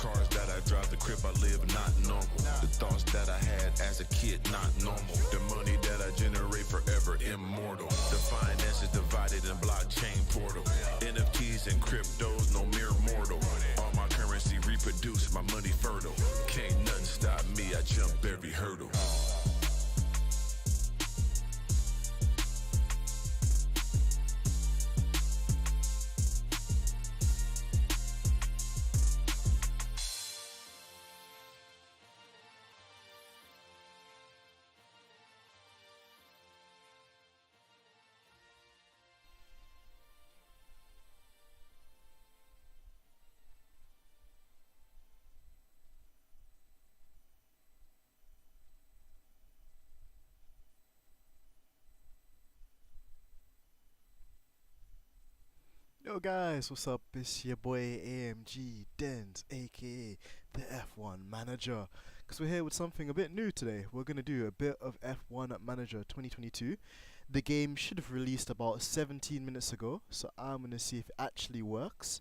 cars that I drive, the crib I live, not normal. The thoughts that I had as a kid, not normal. The money that I generate, forever immortal. The finances divided in blockchain portal. NFTs and cryptos, no mere mortal. All my currency reproduced, my money fertile. Can't nothing stop me, I jump every hurdle. Yo guys, what's up? It's your boy AMG Dens, aka the F1 Manager. Because we're here with something a bit new today. We're going to do a bit of F1 Manager 2022. The game should have released about 17 minutes ago, so I'm going to see if it actually works.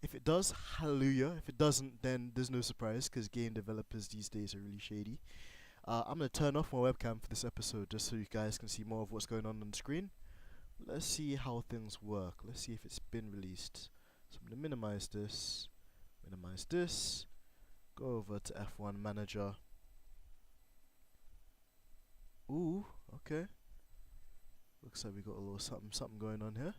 If it does, hallelujah. If it doesn't, then there's no surprise, because game developers these days are really shady. I'm going to turn off my webcam for this episode, just so you guys can see more of what's going on the screen. Let's see how things work. Let's see if it's been released. So I'm going to minimize this, go over to F1 Manager. Ooh, okay. Looks like we got a little something going on here.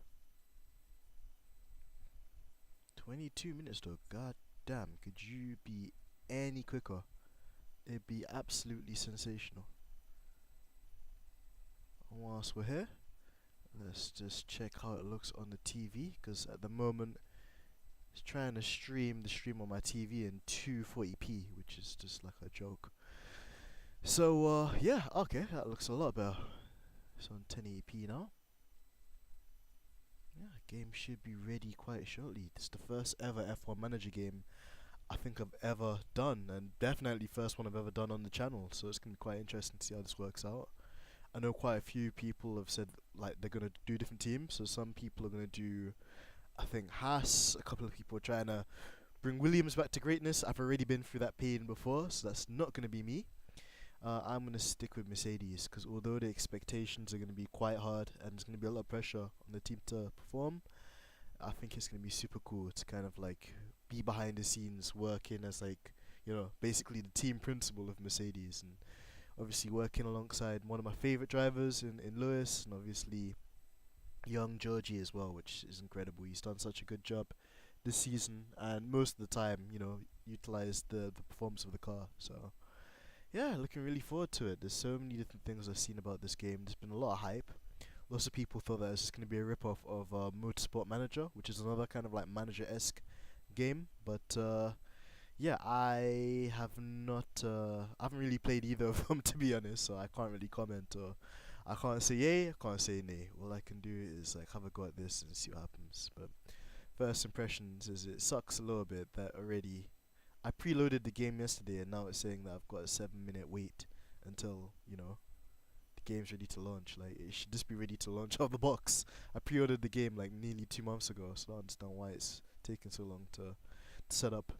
22 minutes though, god damn, could you be any quicker? It'd be absolutely sensational. And whilst we're here, let's just check how it looks on the TV, because at the moment it's trying to stream on my TV in 240p, which is just like a joke. So yeah, okay, that looks a lot better. It's on 1080p now. Yeah, game should be ready quite shortly. This is the first ever F1 Manager game I think I've ever done, and definitely first one I've ever done on the channel, so it's going to be quite interesting to see how this works out. I know quite a few people have said like they're going to do different teams, so some people are going to do, I think, Haas. A couple of people are trying to bring Williams back to greatness. I've already been through that pain before, so that's not going to be me. I'm going to stick with Mercedes, because although the expectations are going to be quite hard and there's going to be a lot of pressure on the team to perform, I think it's going to be super cool to kind of like be behind the scenes working as, like, you know, basically the team principal of Mercedes, and obviously working alongside one of my favourite drivers in Lewis, and obviously young Georgie as well, which is incredible. He's done such a good job this season, and most of the time, you know, utilised the performance of the car. So yeah, looking really forward to it. There's so many different things I've seen about this game. There's been a lot of hype. Lots of people thought that it was just going to be a rip-off of Motorsport Manager, which is another kind of like manager-esque game, but yeah, I haven't really played either of them, to be honest, so I can't really comment, or I can't say yay, I can't say nay. All I can do is like have a go at this and see what happens. But first impressions is it sucks a little bit that already I preloaded the game yesterday and now it's saying that I've got a 7-minute wait until, you know, the game's ready to launch. Like, it should just be ready to launch out of the box. I pre-ordered the game like nearly 2 months ago, so I don't understand why it's taking so long to set up.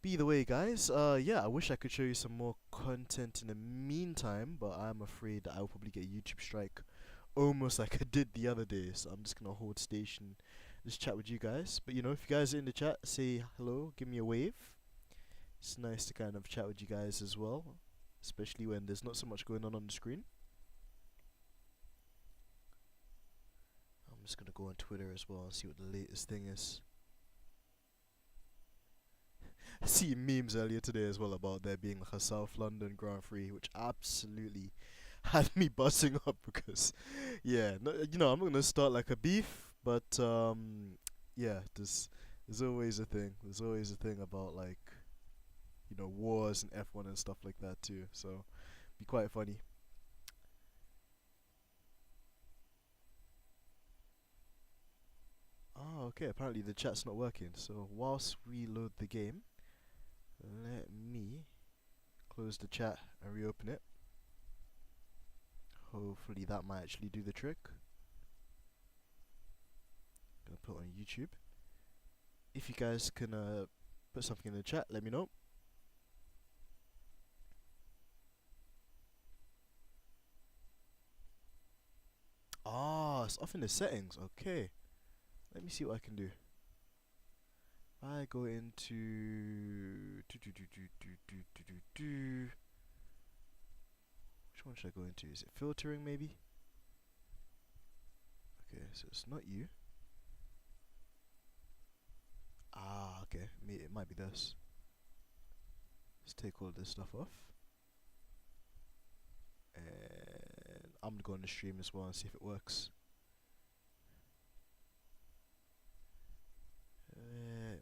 But either way, guys, yeah, I wish I could show you some more content in the meantime, but I'm afraid that I'll probably get a YouTube strike almost like I did the other day, so I'm just gonna hold station, just chat with you guys. But you know, if you guys are in the chat, say hello, give me a wave. It's nice to kind of chat with you guys as well, especially when there's not so much going on the screen. I'm just gonna go on Twitter as well and see what the latest thing is. I see memes earlier today as well about there being like a South London Grand Prix, which absolutely had me buzzing up, because yeah, no, you know, I'm not gonna start like a beef, but yeah, there's always a thing. There's always a thing about, like, you know, wars and F1 and stuff like that too, so be quite funny. Oh, okay, apparently the chat's not working, so whilst we load the game, let me close the chat and reopen it. Hopefully that might actually do the trick. Gonna put it on YouTube. If you guys can Put something in the chat, let me know. Ah, it's off in the settings. Okay. Let me see what I can do. I go into which one should I go into? Is it filtering maybe? Okay, so it's not you. Ah, okay. It might be this. Let's take all this stuff off. And I'm gonna go on the stream as well and see if it works.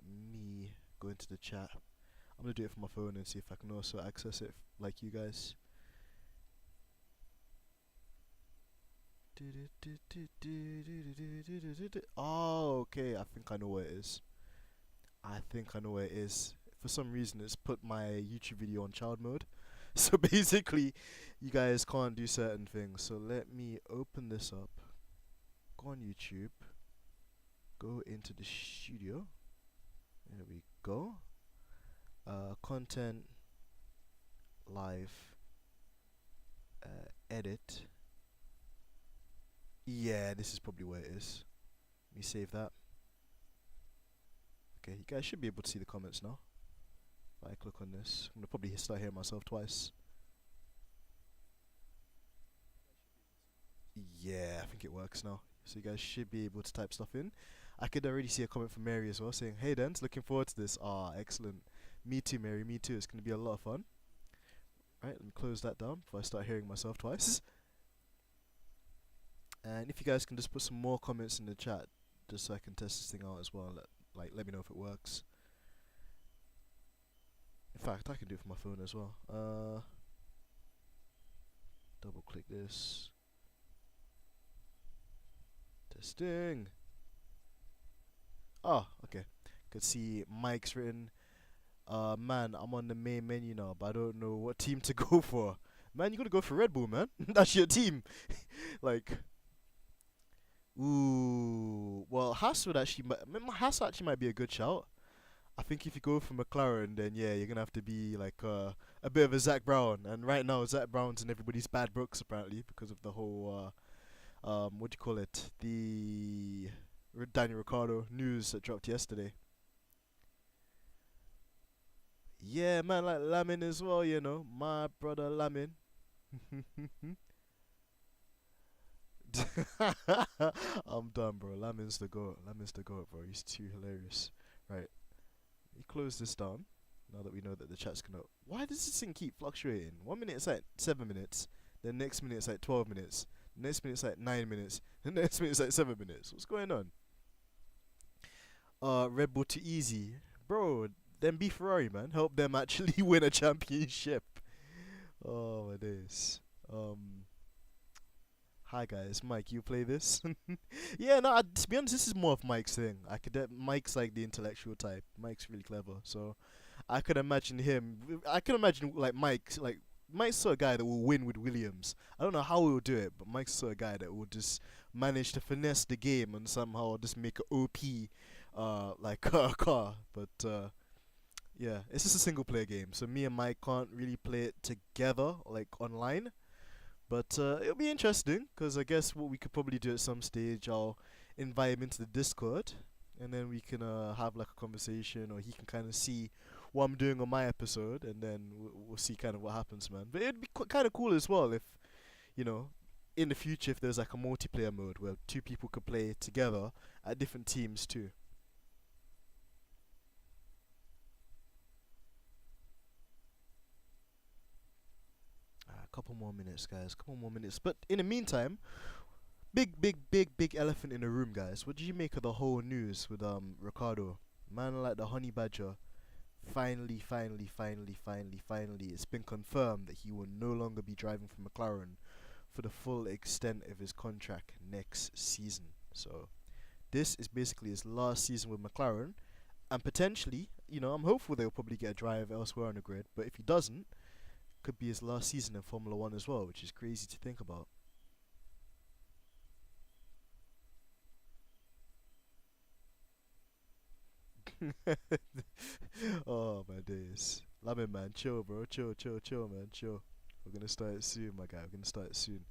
Me go into the chat. I'm gonna do it from my phone and see if I can also access it like you guys. Oh, okay. I think I know where it is. For some reason, it's put my YouTube video on child mode. So basically, you guys can't do certain things. So let me open this up. Go on YouTube. Go into the studio. There we go. Content, live, edit. Yeah, this is probably where it is. Let me save that. Okay, you guys should be able to see the comments now. If I click on this, I'm gonna probably start hearing myself twice. Yeah, I think it works now. So you guys should be able to type stuff in. I could already see a comment from Mary as well saying, "Hey Dance, looking forward to this." Ah, excellent. Me too, Mary. Me too. It's gonna be a lot of fun. Right, let me close that down before I start hearing myself twice. And if you guys can just put some more comments in the chat, just so I can test this thing out as well. Let me know if it works. In fact, I can do it from my phone as well. Double click this. Testing. Oh, okay. Could see Mike's written. Man, I'm on the main menu now, but I don't know what team to go for. Man, you gotta go for Red Bull, man. That's your team. Like, ooh. Well, Haas actually might be a good shout. I think if you go for McLaren, then yeah, you're gonna have to be like a bit of a Zach Brown. And right now, Zach Brown's in everybody's bad books apparently because of the whole what do you call it? The Daniel Ricciardo news that dropped yesterday. Yeah, man, like Lamin as well, you know, my brother Lamin. I'm done, bro. Lamin's the goat. Lamin's the goat, bro. He's too hilarious. Right, you close this down. Now that we know that the chat's gonna. Why does this thing keep fluctuating? 1 minute it's like 7 minutes. The next minute it's like 12 minutes. The next minute it's like 9 minutes. The next minute it's like 7 minutes. What's going on? Red Bull too easy, bro. Then be Ferrari, man. Help them actually win a championship. Oh my days. Hi guys, Mike. You play this? Yeah, no. To be honest, this is more of Mike's thing. Mike's like the intellectual type. Mike's really clever, so I could imagine him. I can imagine like Mike's sort of guy that will win with Williams. I don't know how he will do it, but Mike's sort of guy that will just manage to finesse the game and somehow just make an OP like car. But yeah, it's just a single player game, so me and Mike can't really play it together like online. But it'll be interesting because I guess what we could probably do at some stage, I'll invite him into the Discord, and then we can have like a conversation, or he can kind of see what I'm doing on my episode, and then we'll see kind of what happens, man. But it'd be kind of cool as well if, you know, in the future, if there's like a multiplayer mode where two people could play together at different teams too. Couple more minutes, guys. Couple more minutes. But in the meantime, big elephant in the room, guys. What did you make of the whole news with Ricardo? Man like the honey badger. Finally, it's been confirmed that he will no longer be driving for McLaren for the full extent of his contract next season. So this is basically his last season with McLaren, and potentially, you know, I'm hopeful they'll probably get a drive elsewhere on the grid. But if he doesn't, could be his last season in Formula 1 as well, which is crazy to think about. Oh my days. Lamin man, chill bro, chill man, chill. We're gonna start it soon, my guy. We're gonna start it soon.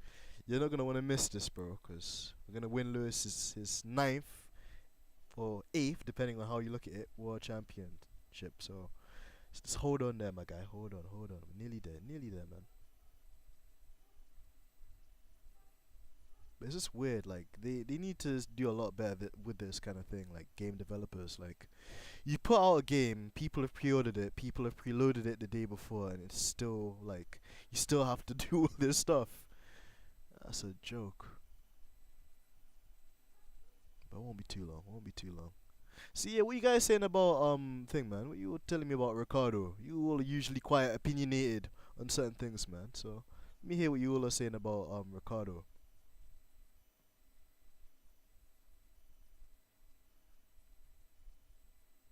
You're not gonna wanna miss this, bro, cause we're gonna win Lewis his ninth or eighth, depending on how you look at it, world championship. So just hold on there, my guy. Hold on. We're nearly there, man. But it's just weird. Like they need to do a lot better with this kind of thing. Like game developers, like you put out a game, people have pre-ordered it, people have preloaded it the day before, and it's still like you still have to do all this stuff. That's a joke. But it won't be too long. So yeah, what you guys saying about thing, man? What you were telling me about Ricardo? You all are usually quite opinionated on certain things, man. So let me hear what you all are saying about Ricardo.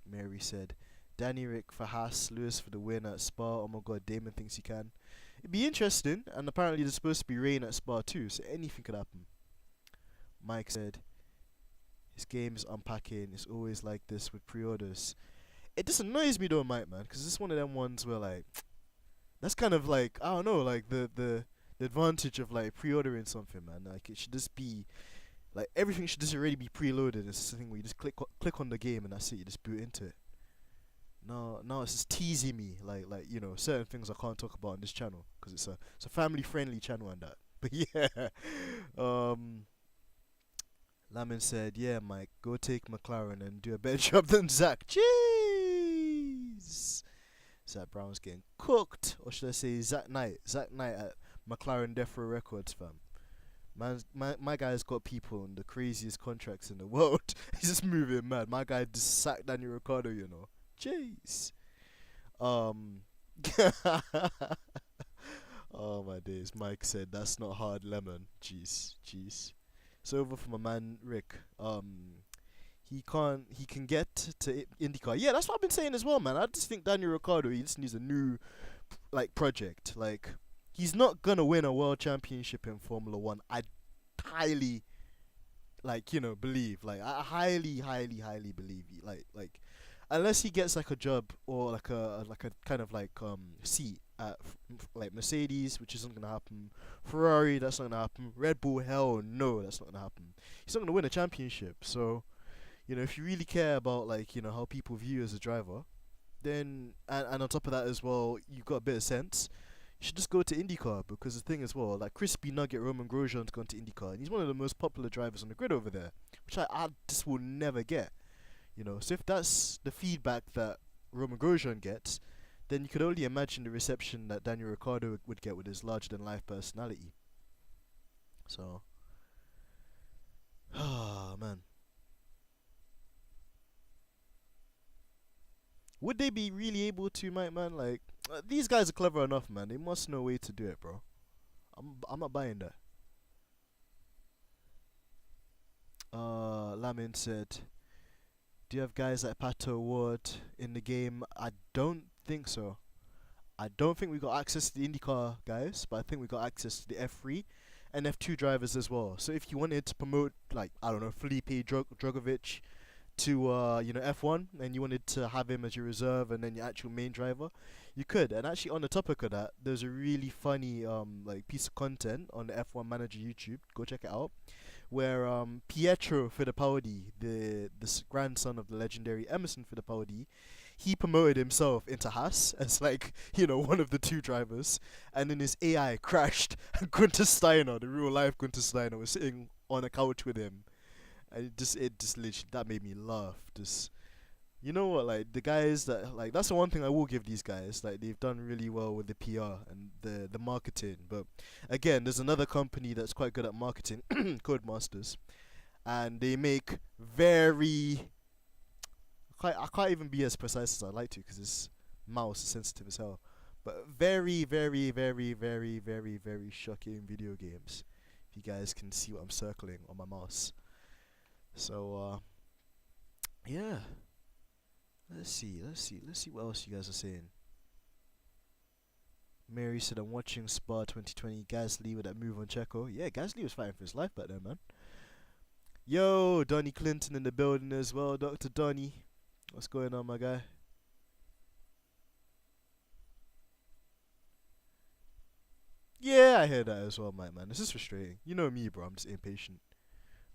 Mary said, Danny Rick for Haas, Lewis for the win at Spa. Oh my god, Damon thinks he can. It'd be interesting, and apparently there's supposed to be rain at Spa too, so anything could happen. Mike said, his game's unpacking. It's always like this with pre-orders. It just annoys me though, Mike, man, because it's one of them ones where like that's kind of like I don't know, like the advantage of like pre-ordering something, man. Like it should just be like everything should just already be preloaded. It's something where you just click on the game and that's it. You just boot into it. No, it's just teasing me. Like you know, certain things I can't talk about on this channel because it's a family friendly channel and that. But yeah, Lamin said, yeah, Mike, go take McLaren and do a better job than Zach. Jeez. Zach Brown's getting cooked. Or should I say Zach Knight? Zach Knight at McLaren Death Row Records, fam. My guy's got people on the craziest contracts in the world. He's just moving mad. My guy just sacked Daniel Ricciardo, you know. Jeez. Oh my days. Mike said that's not hard lemon. Jeez. So over for my man Rick. He can get to IndyCar. Yeah, that's what I've been saying as well, man. I just think Daniel Ricciardo, he just needs a new like project. Like he's not gonna win a world championship in Formula One. I highly believe. Like I highly believe. Like unless he gets like a job or like a kind of like seat at like Mercedes, which isn't gonna happen. Ferrari, that's not gonna happen. Red Bull, hell no, that's not gonna happen. He's not gonna win a championship. So, you know, if you really care about like, you know, how people view you as a driver, then and on top of that as well, you've got a bit of sense. You should just go to IndyCar because the thing as well, like Crispy Nugget Roman Grosjean's gone to IndyCar and he's one of the most popular drivers on the grid over there, which I just will never get. You know, so if that's the feedback that Roman Grosjean gets, then you could only imagine the reception that Daniel Ricciardo would get with his larger-than-life personality. So, man. Would they be really able to, man? Like, these guys are clever enough, man. They must know a way to do it, bro. I'm not buying that. Lamin said, do you have guys like Pato Ward in the game? I don't think so. I don't think we got access to the IndyCar guys, but I think we got access to the F3 and F2 drivers as well. So if you wanted to promote, like, I don't know, Felipe Drogovic to you know, F1, and you wanted to have him as your reserve and then your actual main driver, you could. And actually, on the topic of that, there's a really funny like piece of content on the F1 Manager YouTube. Go check it out, where Pietro Fittipaldi, the grandson of the legendary Emerson Fittipaldi, he promoted himself into Haas as, like, you know, one of the two drivers, and then his AI crashed, and Gunther Steiner, the real life Gunther Steiner, was sitting on a couch with him, and it just literally, that made me laugh. Just, you know what, like, the guys that, like, that's the one thing I will give these guys, like, they've done really well with the PR and the marketing. But again, there's another company that's quite good at marketing, Codemasters, and they make very, I can't even be as precise as I'd like to because this mouse is sensitive as hell, but very shocking video games. If you guys can see what I'm circling on my mouse. So yeah, let's see what else you guys are saying. Mary said, I'm watching Spa 2020. Gasly with that move on Checo. Yeah, Gasly was fighting for his life back then, man. Yo, Donnie Clinton in the building as well. Dr. Donnie. What's going on, my guy? Yeah, I hear that as well, my man. This is frustrating. You know me, bro. I'm just impatient.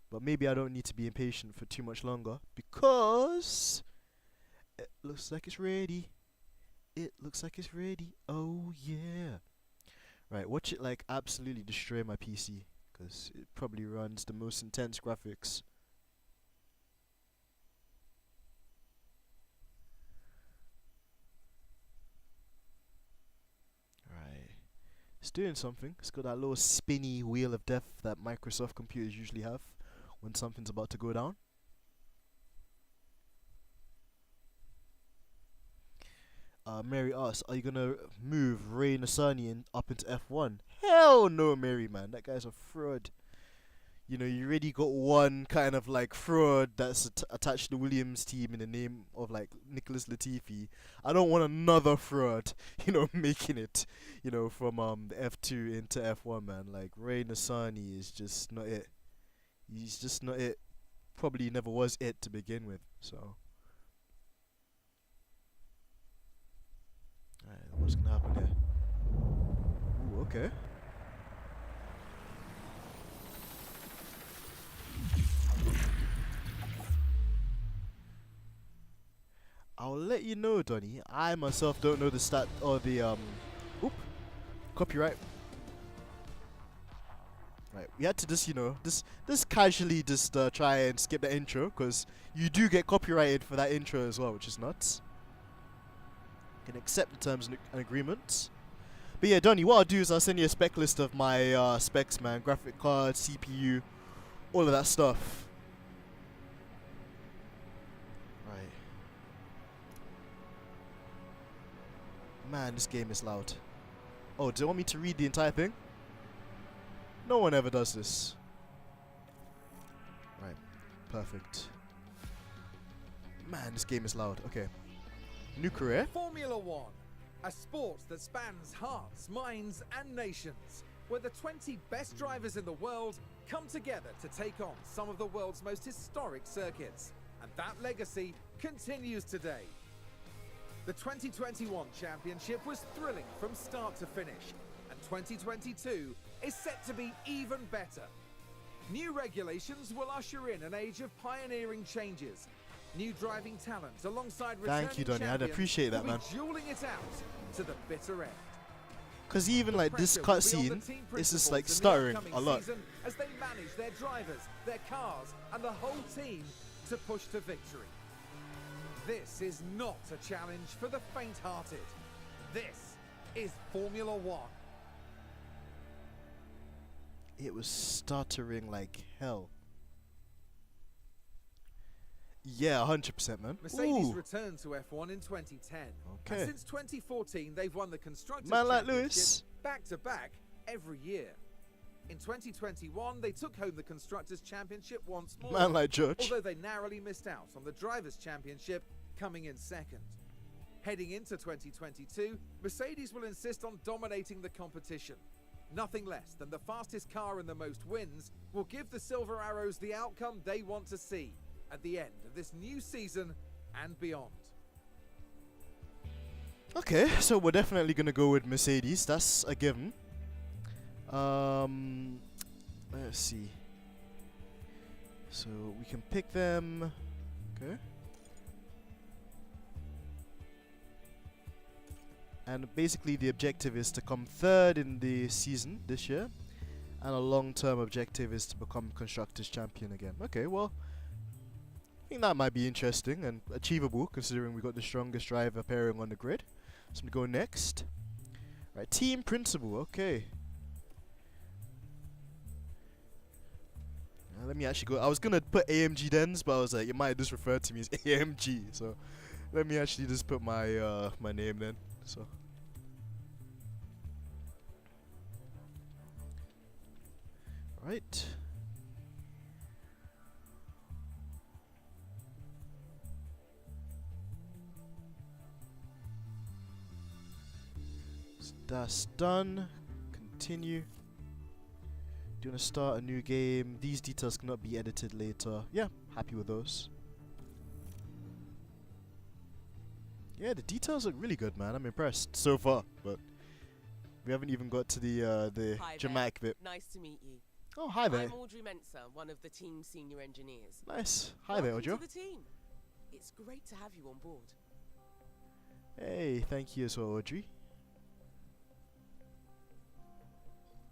But maybe I don't need to be impatient for too much longer because it looks like it's ready. It looks like it's ready. Oh yeah. Right, watch it like absolutely destroy my PC because it probably runs the most intense graphics. Right. It's doing something. It's got that little spinny wheel of death that Microsoft computers usually have when something's about to go down. Mary asks, are you gonna move Ray Nassani up into F1? Hell no, Mary, man. That guy's a fraud. You know, you already got one kind of like fraud that's attached to the Williams team in the name of like Nicholas Latifi. I don't want another fraud, you know, making it, you know, from the F2 into F1, man. Like Ray Nassani is just not it. He's just not it. Probably never was it to begin with. So, alright, what's gonna happen here? Ooh, okay. I'll let you know, Donny. I myself don't know the stat or the oop, copyright. Right, we had to just, you know, just casually just try and skip the intro because you do get copyrighted for that intro as well, which is nuts. Can accept the terms and agreements. But yeah, Donny, what I'll do is I'll send you a spec list of my specs, man. Graphic card, CPU, all of that stuff. Right. Man, this game is loud. Oh, do you want me to read the entire thing? No one ever does this. Right. Perfect. Man, this game is loud. Okay. New career. Formula One, a sport that spans hearts, minds, and nations, where the 20 best drivers in the world come together to take on some of the world's most historic circuits. And that legacy continues today. The 2021 championship was thrilling from start to finish, and 2022 is set to be even better. New regulations will usher in an age of pioneering changes. New driving talent alongside returning Thank you, Donny. I'd champions appreciate that, will man. be dueling it out to the bitter end. Because even like this Pressure will be on cutscene, the team it's just principals like in the stuttering upcoming a lot. season as they manage their drivers, their cars, and the whole team to push to victory. This is not a challenge for the faint-hearted. This is Formula One. It was stuttering like hell. Yeah, 100%, man. Mercedes Ooh. returned to F1 in 2010. Okay. And since 2014, they've won the Constructors' Man like Championship Lewis. back-to-back every year. In 2021, they took home the Constructors' Championship once more. Man like Judge. Although they narrowly missed out on the Drivers' Championship, coming in second. Heading into 2022, Mercedes will insist on dominating the competition. Nothing less than the fastest car and the most wins will give the Silver Arrows the outcome they want to see at the end of this new season and beyond. Okay, so we're definitely gonna go with Mercedes. That's a given. Let's see. So we can pick them. Okay. And basically the objective is to come third in the season this year. And a long-term objective is to become Constructors' Champion again. Okay, well, I think that might be interesting and achievable considering we got the strongest driver pairing on the grid. So I'm going to go next. Right, Team Principal, okay. Let me actually go. I was going to put AMG Dens, but I was like, it might just refer to me as AMG. So let me actually just put my my name then. So right. So that's done. Continue. Do you want to start a new game? These details cannot be edited later. Yeah, happy with those. Yeah, the details look really good, man. I'm impressed so far, but we haven't even got to the Hi dramatic there. bit. Nice to meet you. Oh, hi there. I'm Audrey Mensa, one of the team's senior engineers. Nice. Hi there, Welcome Ojo. to the team. It's great to have you on board. Hey, thank you as well, Audrey.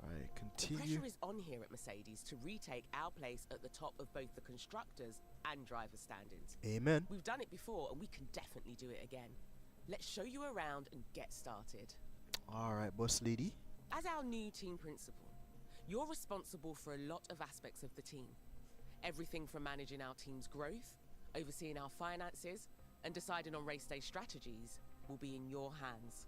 Alright, The continue. pressure is on here at Mercedes to retake our place at the top of both the constructors and driver standings. Amen. We've done it before and we can definitely do it again. Let's show you around and get started. Alright, boss lady. As our new team principal, you're responsible for a lot of aspects of the team. Everything from managing our team's growth, overseeing our finances, and deciding on race day strategies will be in your hands.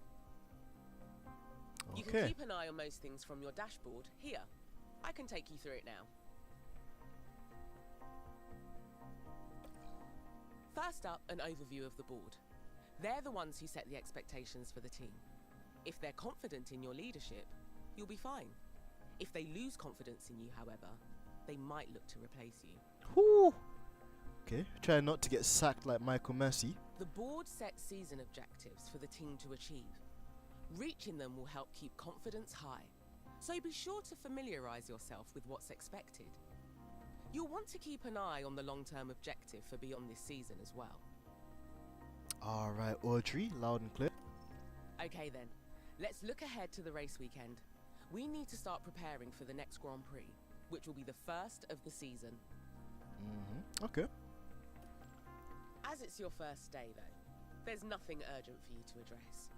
You can Okay. keep an eye on most things from your dashboard here. I can take you through it now. First up, an overview of the board. They're the ones who set the expectations for the team. If they're confident in your leadership, you'll be fine. If they lose confidence in you, however, they might look to replace you. Whoo. Okay, try not to get sacked like Michael Massey. The board sets season objectives for the team to achieve. Reaching them will help keep confidence high, so be sure to familiarise yourself with what's expected. You'll want to keep an eye on the long-term objective for beyond this season as well. Alright, Audrey, loud and clear. Okay then, let's look ahead to the race weekend. We need to start preparing for the next Grand Prix, which will be the first of the season. Okay. As it's your first day though, there's nothing urgent for you to address.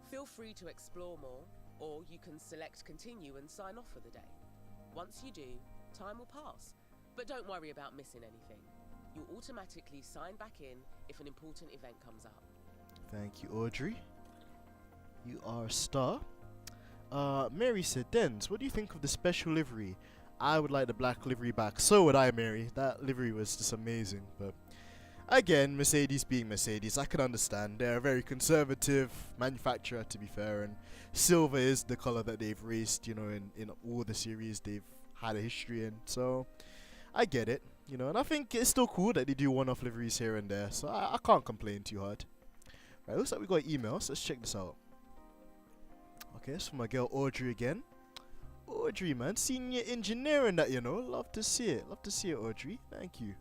Feel free to explore more, or you can select continue and sign off for the day. Once you do, time will pass, but don't worry about missing anything. You'll automatically sign back in if an important event comes up. Thank you, Audrey. You are a star. Mary said, Dens, what do you think of the special livery? I would like the black livery back. So would I, Mary. That livery was just amazing. But again, Mercedes being Mercedes, I can understand. They're a very conservative manufacturer, to be fair, and silver is the color that they've raced, you know, in all the series they've had a history in. So I get it, you know, and I think it's still cool that they do one-off liveries here and there. So I can't complain too hard. Right, looks like we got emails. Let's check this out. Okay, it's from my girl Audrey again. Audrey, man, senior engineer and that, you know. Love to see it. Love to see it, Audrey. Thank you.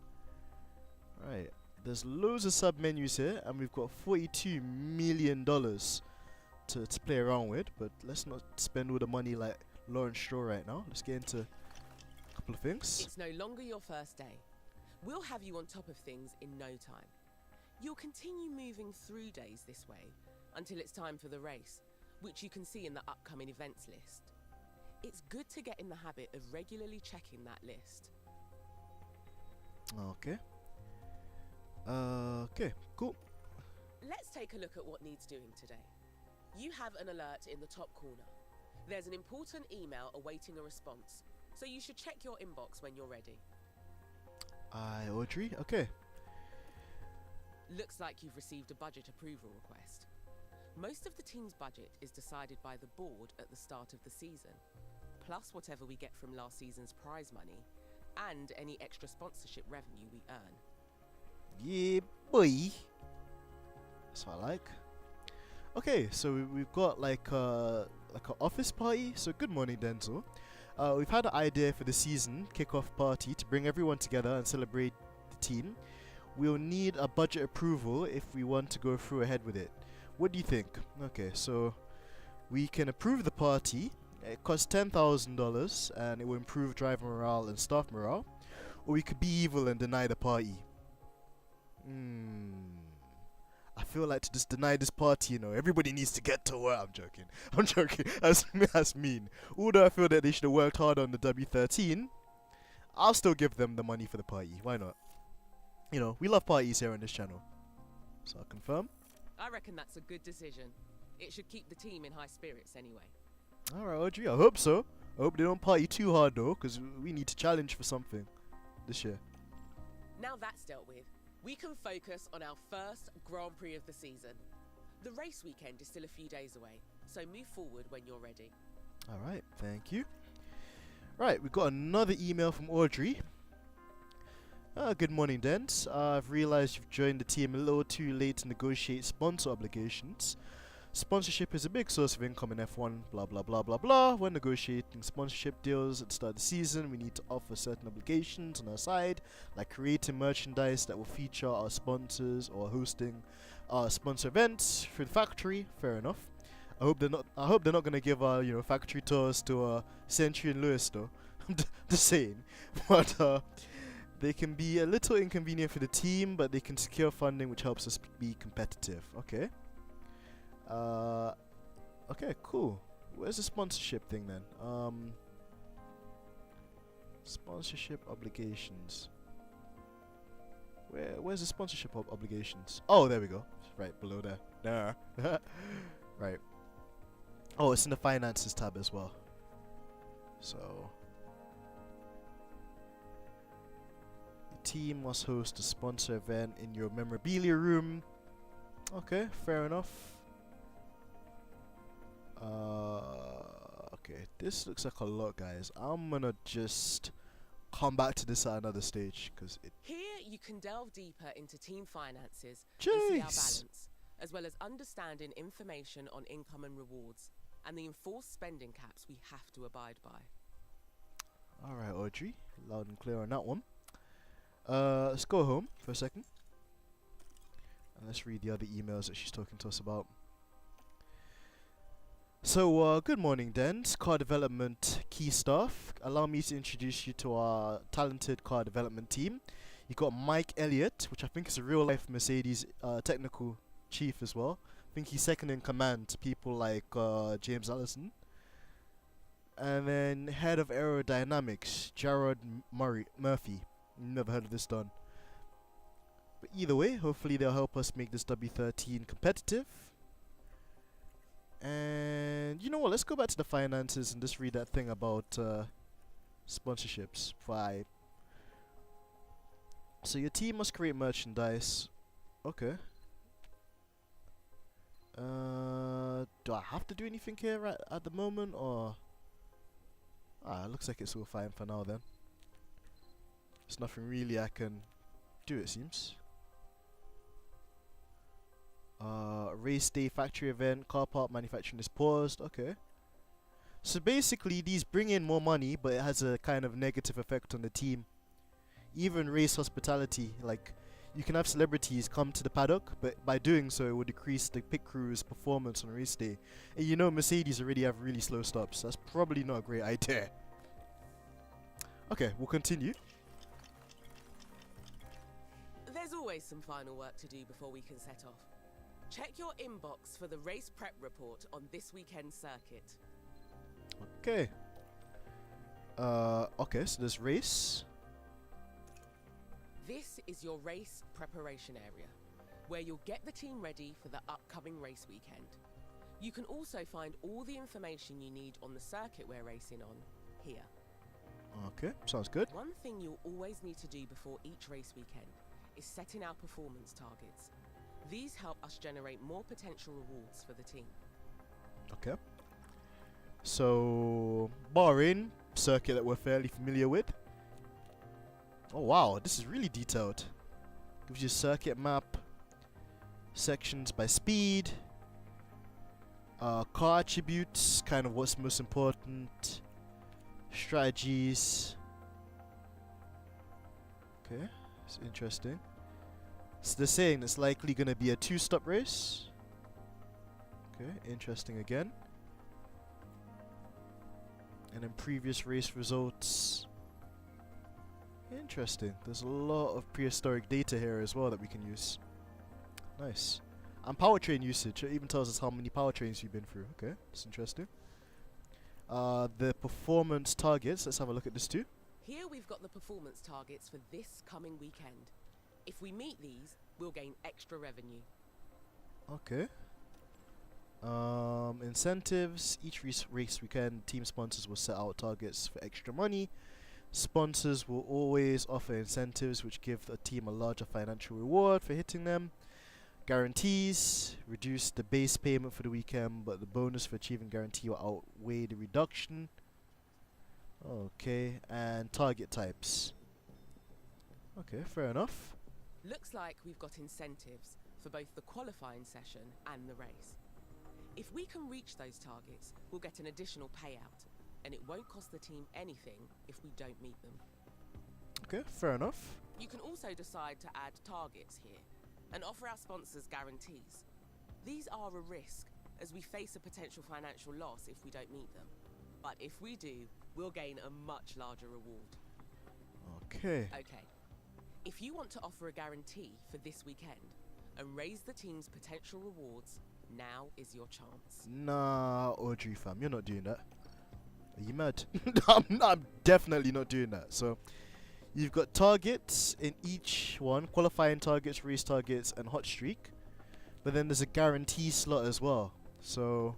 Right, there's loads of sub menus here, and we've got $42 million to play around with. But let's not spend all the money like Lawrence Stroll right now. Let's get into a couple of things. It's no longer your first day. We'll have you on top of things in no time. You'll continue moving through days this way until it's time for the race, which you can see in the upcoming events list. It's good to get in the habit of regularly checking that list. Okay. Okay, cool. Let's take a look at what needs doing today. You have an alert in the top corner. There's an important email awaiting a response, so you should check your inbox when you're ready. Aye, Audrey. Okay. Looks like you've received a budget approval request. Most of the team's budget is decided by the board at the start of the season, plus whatever we get from last season's prize money, and any extra sponsorship revenue we earn. Yeah, boy. That's what I like. Okay, so we've got like an office party. So good morning, Denzel. We've had an idea for the season kickoff party to bring everyone together and celebrate the team. We'll need a budget approval if we want to go through ahead with it. What do you think? Okay, so we can approve the party. It costs $10,000 and it will improve driver morale and staff morale. Or we could be evil and deny the party. I feel like to just deny this party, you know, everybody needs to get to work. I'm joking. I'm joking. That's mean. Although I feel that they should have worked hard on the W13, I'll still give them the money for the party. Why not? You know, we love parties here on this channel. So I'll confirm. I reckon that's a good decision. It should keep the team in high spirits anyway. Alright, Audrey, I hope so. I hope they don't party too hard though, because we need to challenge for something this year. Now that's dealt with, we can focus on our first Grand Prix of the season. The race weekend is still a few days away, so move forward when you're ready. Alright, thank you. Right, we've got another email from Audrey. Good morning, Dent. I've realized you've joined the team a little too late to negotiate sponsor obligations. Sponsorship is a big source of income in F1, blah blah blah blah blah. When negotiating sponsorship deals at the start of the season, we need to offer certain obligations on our side, like creating merchandise that will feature our sponsors or hosting our sponsor events through the factory. Fair enough. I hope they're not gonna give factory tours to Century and Lewis though. I'm just saying, but they can be a little inconvenient for the team, but they can secure funding, which helps us be competitive. Okay. Okay, cool. Where's the sponsorship thing then? Sponsorship obligations. Where's the sponsorship obligations? Oh, there we go. Right below there. There. Right. Oh, it's in the finances tab as well. So, the team must host a sponsor event in your memorabilia room. Okay, fair enough. Okay, this looks like a lot, guys. I'm gonna just come back to this at another stage because it. Here you can delve deeper into team finances and see our balance, as well as understanding information on income and rewards, and the enforced spending caps we have to abide by. Alright, Audrey, loud and clear on that one. Let's go home for a second. And let's read the other emails that she's talking to us about. So, good morning, Dens. Car development key staff. Allow me to introduce you to our talented car development team. You got Mike Elliott, which I think is a real life Mercedes technical chief as well. I think he's second in command to people like James Allison. And then head of aerodynamics, Jared Murphy. Never heard of this done. But either way, hopefully they'll help us make this W13 competitive. And you know what, let's go back to the finances and just read that thing about sponsorships. So your team must create merchandise. Okay. Do I have to do anything here at the moment, or? Looks like it's all fine for now then. There's nothing really I can do, it seems. Race day factory event, car part manufacturing is paused. Okay. So basically these bring in more money, but it has a kind of negative effect on the team. Even race hospitality, like you can have celebrities come to the paddock, but by doing so it will decrease the pit crew's performance on race day. And you know Mercedes already have really slow stops. That's probably not a great idea. Okay, we'll continue. There's always some final work to do before we can set off. Check your inbox for the race prep report on this weekend's circuit. Okay. Okay, so there's race. This is your race preparation area, where you'll get the team ready for the upcoming race weekend. You can also find all the information you need on the circuit we're racing on here. Okay, sounds good. One thing you'll always need to do before each race weekend is setting our performance targets. These help us generate more potential rewards for the team. Okay. So, Bahrain, circuit that we're fairly familiar with. Oh wow, this is really detailed. Gives you a circuit map, sections by speed, car attributes, kind of what's most important, strategies. Okay, it's interesting. So they're saying it's likely going to be a 2-stop race. Okay, interesting again. And then previous race results. Interesting. There's a lot of prehistoric data here as well that we can use. Nice. And powertrain usage. It even tells us how many powertrains you've been through. Okay, that's interesting. The performance targets. Let's have a look at this too. Here we've got the performance targets for this coming weekend. If we meet these, we'll gain extra revenue. Okay. Incentives. Each race weekend, team sponsors will set out targets for extra money. Sponsors will always offer incentives which give the team a larger financial reward for hitting them. Guarantees. Reduce the base payment for the weekend, but the bonus for achieving guarantee will outweigh the reduction. Okay. And target types. Okay, fair enough. Looks like we've got incentives for both the qualifying session and the race. If we can reach those targets, we'll get an additional payout, and it won't cost the team anything if we don't meet them. Okay, fair enough. You can also decide to add targets here and offer our sponsors guarantees. These are a risk, as we face a potential financial loss if we don't meet them. But if we do, we'll gain a much larger reward. Okay. Okay. If you want to offer a guarantee for this weekend and raise the team's potential rewards, now is your chance. Nah, Audrey fam, you're not doing that. Are you mad? I'm definitely not doing that. So, you've got targets in each one, qualifying targets, race targets, and hot streak. But then there's a guarantee slot as well. So,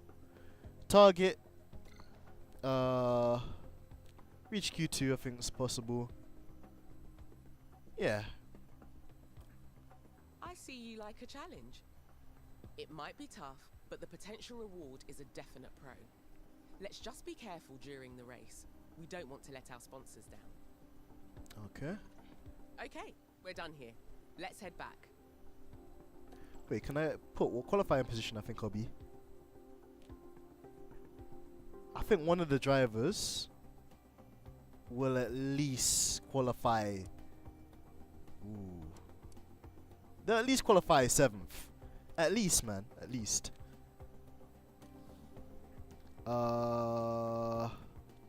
target, reach Q2, I think it's possible. Yeah. I see you like a challenge. It might be tough, but the potential reward is a definite pro. Let's just be careful during the race. We don't want to let our sponsors down. Okay. Okay, we're done here. Let's head back. Wait, can I put what qualifying position I think I'll be? I think one of the drivers will at least qualify. Ooh. They'll at least qualify 7th. At least, man. At least.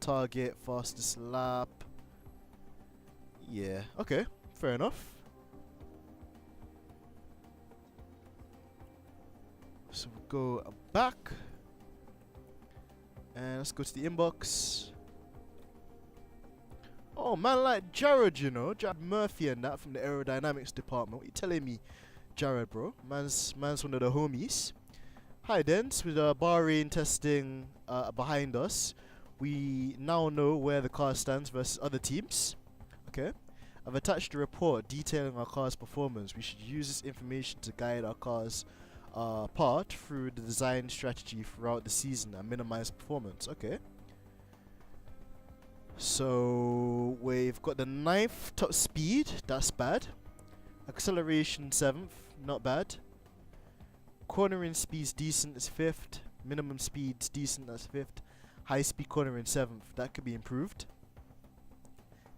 Target, fastest lap. Yeah. Okay. Fair enough. So we'll go back. And let's go to the inbox. Oh, man, like Jared, you know, Jared Murphy and that from the aerodynamics department. What you telling me, Jared, bro? Man's one of the homies. Hi, Dens. With Bahrain testing behind us, we now know where the car stands versus other teams. Okay. I've attached a report detailing our car's performance. We should use this information to guide our car's path through the design strategy throughout the season and minimize performance. Okay. So we've got the 9th top speed, that's bad. Acceleration 7th, not bad. Cornering speed's decent, it's 5th. Minimum speed's decent, that's 5th. High speed cornering 7th, that could be improved.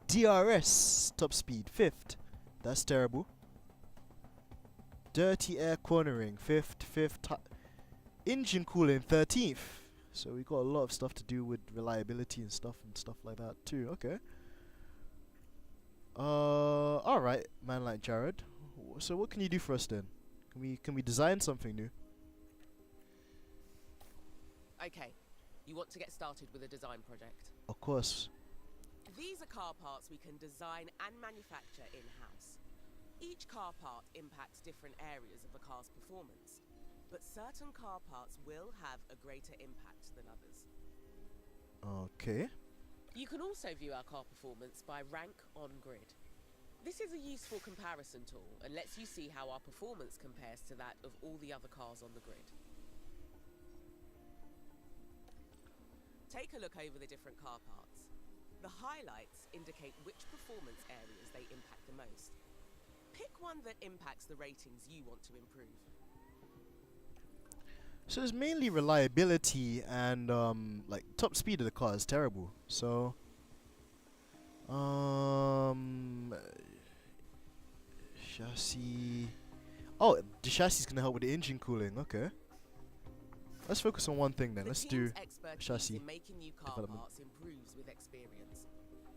DRS top speed 5th, that's terrible. Dirty air cornering 5th. Engine cooling 13th. So we got a lot of stuff to do with reliability and stuff like that too. Okay. Alright, man like Jared. So what can you do for us then? Can we design something new? Okay, you want to get started with a design project? Of course. These are car parts we can design and manufacture in-house. Each car part impacts different areas of a car's performance, but certain car parts will have a greater impact than others. Okay. You can also view our car performance by rank on grid. This is a useful comparison tool and lets you see how our performance compares to that of all the other cars on the grid. Take a look over the different car parts. The highlights indicate which performance areas they impact the most. Pick one that impacts the ratings you want to improve. So it's mainly reliability and like top speed of the car is terrible. So chassis. Oh, the chassis is gonna help with the engine cooling. Okay. Let's focus on one thing then. Let's do chassis in making new car development. parts improves with experience.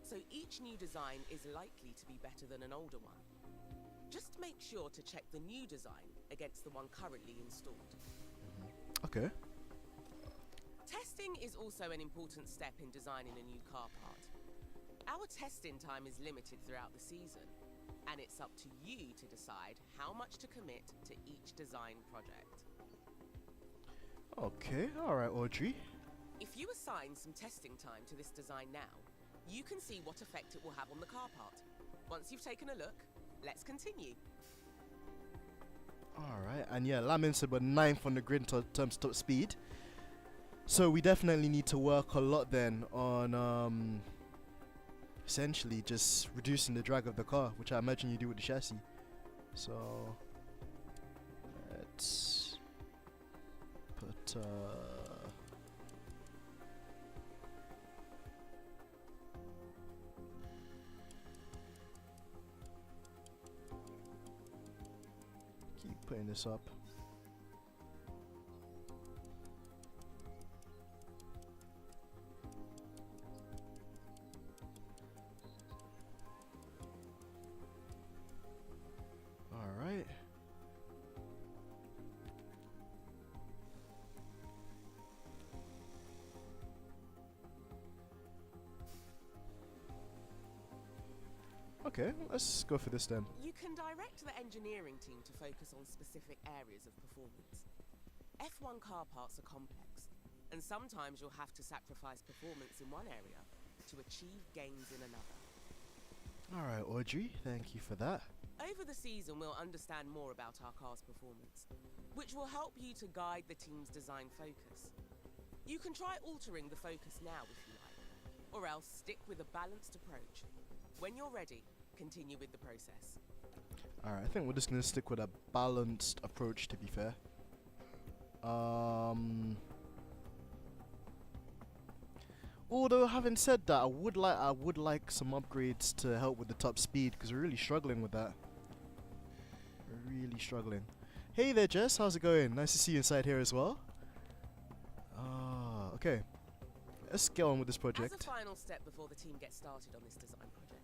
So each new design is likely to be better than an older one. Just make sure to check the new design against the one currently installed. Okay. Testing is also an important step in designing a new car part. Our testing time is limited throughout the season, and it's up to you to decide how much to commit to each design project. Okay. All right, Audrey. If you assign some testing time to this design now, you can see what effect it will have on the car part. Once you've taken a look, let's continue. Alright, and yeah, Lamin said we're 9th on the grid in terms of top speed. So we definitely need to work a lot then on essentially just reducing the drag of the car, which I imagine you do with the chassis. So let's put keep putting this up. Alright. Okay, let's go for this then. You can direct the engineering team to focus on specific areas of performance. F1 car parts are complex, and sometimes you'll have to sacrifice performance in one area to achieve gains in another. Alright, Audrey, thank you for that. Over the season, we'll understand more about our car's performance, which will help you to guide the team's design focus. You can try altering the focus now if you like, or else stick with a balanced approach. When you're ready, continue with the process. Alright, I think we're just gonna stick with a balanced approach, to be fair. Although having said that, I would like some upgrades to help with the top speed, because we're really struggling with that. We're really struggling. Hey there, Jess, how's it going? Nice to see you inside here as well. Okay. Let's get on with this project. As a final step before the team gets started on this design project,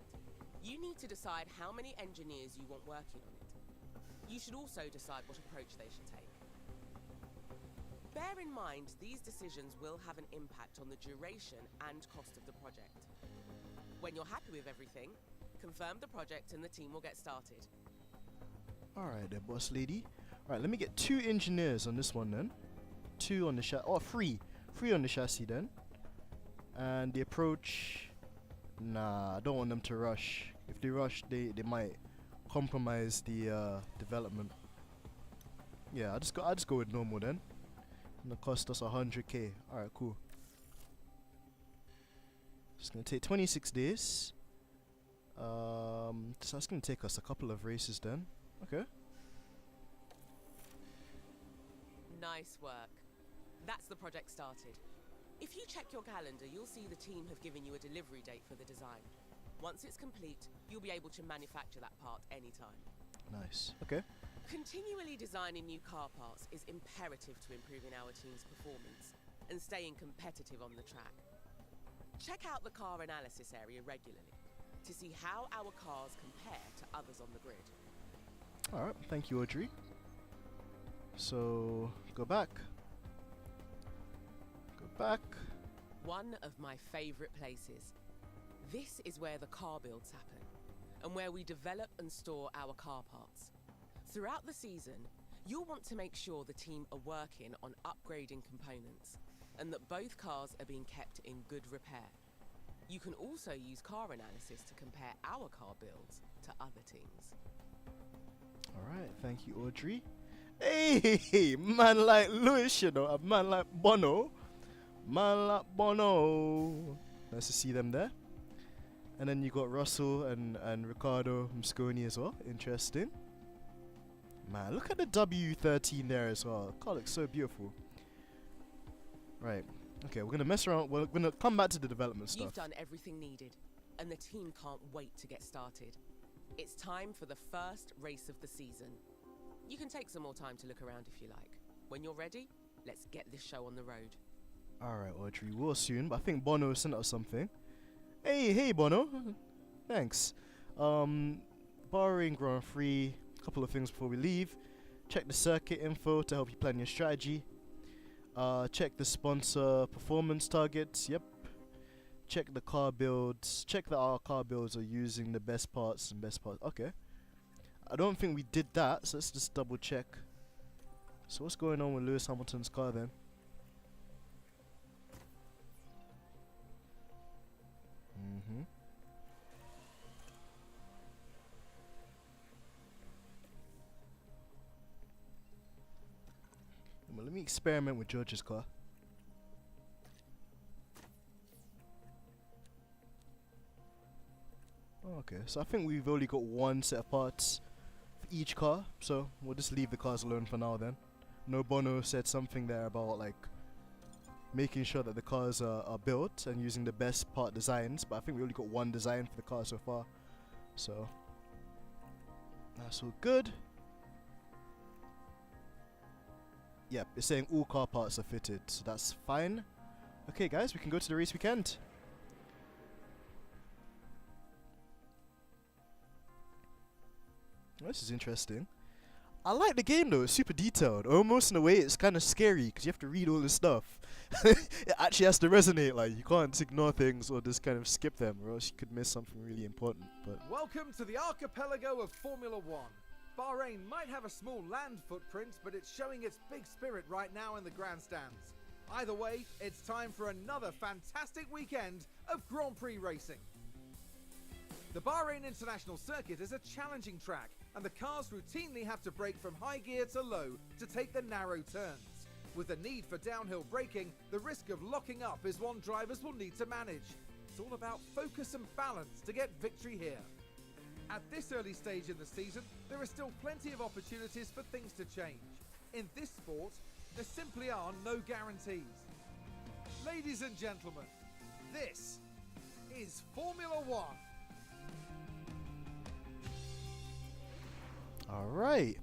you need to decide how many engineers you want working on it. You should also decide what approach they should take. Bear in mind, these decisions will have an impact on the duration and cost of the project. When you're happy with everything, confirm the project and the team will get started. Alright then, boss lady. Alright, let me get 2 engineers on this one then. 2 on the chassis. Oh, 3. 3 on the chassis then. And the approach... Nah, I don't want them to rush. If they rush, they might compromise the development. Yeah, I just go with normal then. And it cost us 100k. Alright, cool. It's gonna take 26 days. So that's gonna take us a couple of races then. Okay. Nice work. That's the project started. If you check your calendar, you'll see the team have given you a delivery date for the design. Once it's complete, you'll be able to manufacture that part anytime. Nice. Okay. Continually designing new car parts is imperative to improving our team's performance and staying competitive on the track. Check out the car analysis area regularly to see how our cars compare to others on the grid. Alright, thank you, Audrey. So, go back. Go back. One of my favorite places. This is where the car builds happen, and where we develop and store our car parts. Throughout the season, you'll want to make sure the team are working on upgrading components, and that both cars are being kept in good repair. You can also use car analysis to compare our car builds to other teams. Alright, thank you, Audrey. Hey, man like Lewis, you know, a man like Bono. Man like Bono. Nice to see them there. And then you got Russell and Ricardo Mosconi as well. Interesting. Man, look at the W13 there as well. God, looks so beautiful. Right. Okay, we're going to mess around. We're going to come back to the development stuff. You've done everything needed, and the team can't wait to get started. It's time for the first race of the season. You can take some more time to look around if you like. When you're ready, let's get this show on the road. Alright, Audrey, we'll soon, but I think Bono sent us something. Hey, Bono. Thanks. Bahrain Grand Prix. Couple of things before we leave. Check the circuit info to help you plan your strategy. Check the sponsor performance targets. Yep. Check the car builds. Check that our car builds are using the best parts and best parts. Okay. I don't think we did that, so let's just double check. So what's going on with Lewis Hamilton's car then? Well, let me experiment with George's car. Okay, so I think we've only got one set of parts for each car, so we'll just leave the cars alone for now then. No Bono said something there about like making sure that the cars are built and using the best part designs, but I think we only got one design for the car so far, so that's all good. Yep, it's saying all car parts are fitted, so that's fine. Okay guys, we can go to the race weekend. This is interesting. I like the game though, it's super detailed. Almost in a way it's kind of scary because you have to read all this stuff. It actually has to resonate, like you can't ignore things or just kind of skip them or else you could miss something really important. But Welcome to the archipelago of Formula One. Bahrain might have a small land footprint, but it's showing its big spirit right now in the grandstands. Either way, it's time for another fantastic weekend of Grand Prix racing. The Bahrain International Circuit is a challenging track, and the cars routinely have to brake from high gear to low to take the narrow turns. With the need for downhill braking, the risk of locking up is one drivers will need to manage. It's all about focus and balance to get victory here. At this early stage in the season, there are still plenty of opportunities for things to change. In this sport, there simply are no guarantees. Ladies and gentlemen, this is Formula One. alright.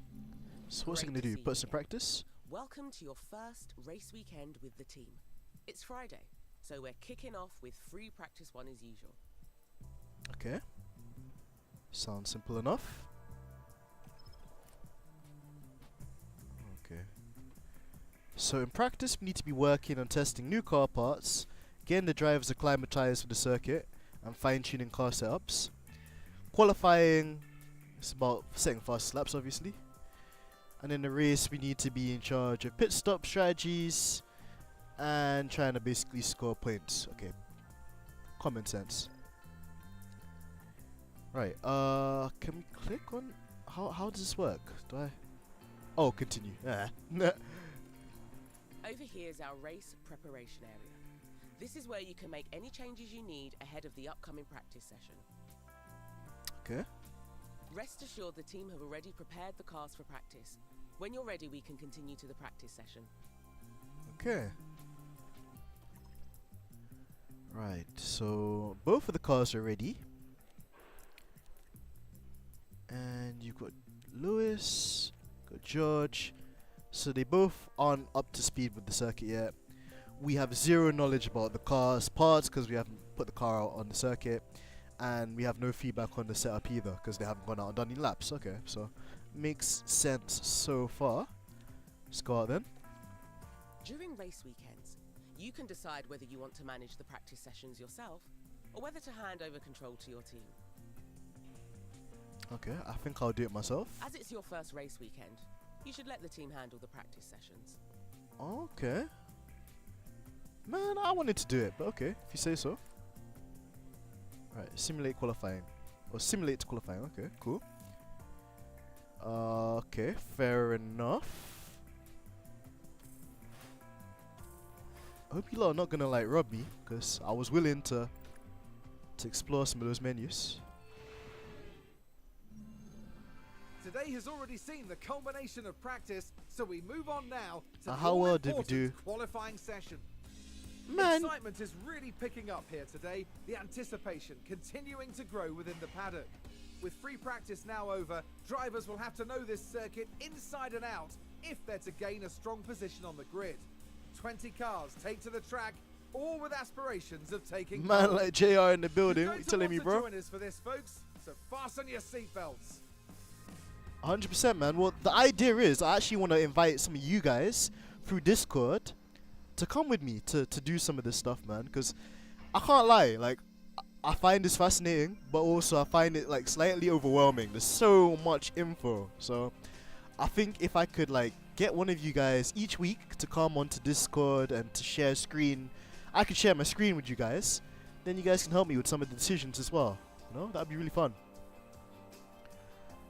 So what's he Great gonna to do? see Put you some again. practice? Welcome to your first race weekend with the team. It's Friday, so we're kicking off with free practice 1 as usual. Okay. Sounds simple enough. Okay. So in practice we need to be working on testing new car parts, getting the drivers acclimatized for the circuit, and fine-tuning car setups. Qualifying, it's about setting fast laps obviously. And in the race we need to be in charge of pit stop strategies and trying to basically score points. Okay. Common sense. Right, can we click on how does this work? Do I Oh, continue. Over here is our race preparation area. This is where you can make any changes you need ahead of the upcoming practice session. Okay. Rest assured the team have already prepared the cars for practice. When you're ready, we can continue to the practice session. Okay. Right, so both of the cars are ready. And you've got Lewis, got George. So they both aren't up to speed with the circuit yet. We have zero knowledge about the car's parts because we haven't put the car out on the circuit. And we have no feedback on the setup either because they haven't gone out and done any laps. Okay, so makes sense so far. Let's go out then. During race weekends, you can decide whether you want to manage the practice sessions yourself or whether to hand over control to your team. Okay, I think I'll do it myself. As it's your first race weekend, you should let the team handle the practice sessions. Okay. Man, I wanted to do it, but okay, if you say so. Right, simulate qualifying. Or simulate qualifying, okay, cool. Okay, fair enough. I hope you lot are not gonna like rob me, because I was willing to explore some of those menus. Today has already seen the culmination of practice, so we move on now to the how well did we all-important do? qualifying session. Man, Excitement is really picking up here today, the anticipation continuing to grow within the paddock. With free practice now over, drivers will have to know this circuit inside and out if they're to gain a strong position on the grid. 20 cars take to the track, all with aspirations of taking man pole. like JR in the You're building, going what you to telling want me, to bro? join us for this, folks, so fasten your seatbelts. 100%, man. Well, the idea is I actually want to invite some of you guys through Discord to come with me to do some of this stuff, man, because I can't lie, like I find this fascinating, but also I find it like slightly overwhelming. There's so much info, so I think if I could like get one of you guys each week to come onto Discord and to share screen, I could share my screen with you guys, then you guys can help me with some of the decisions as well, you know, that'd be really fun.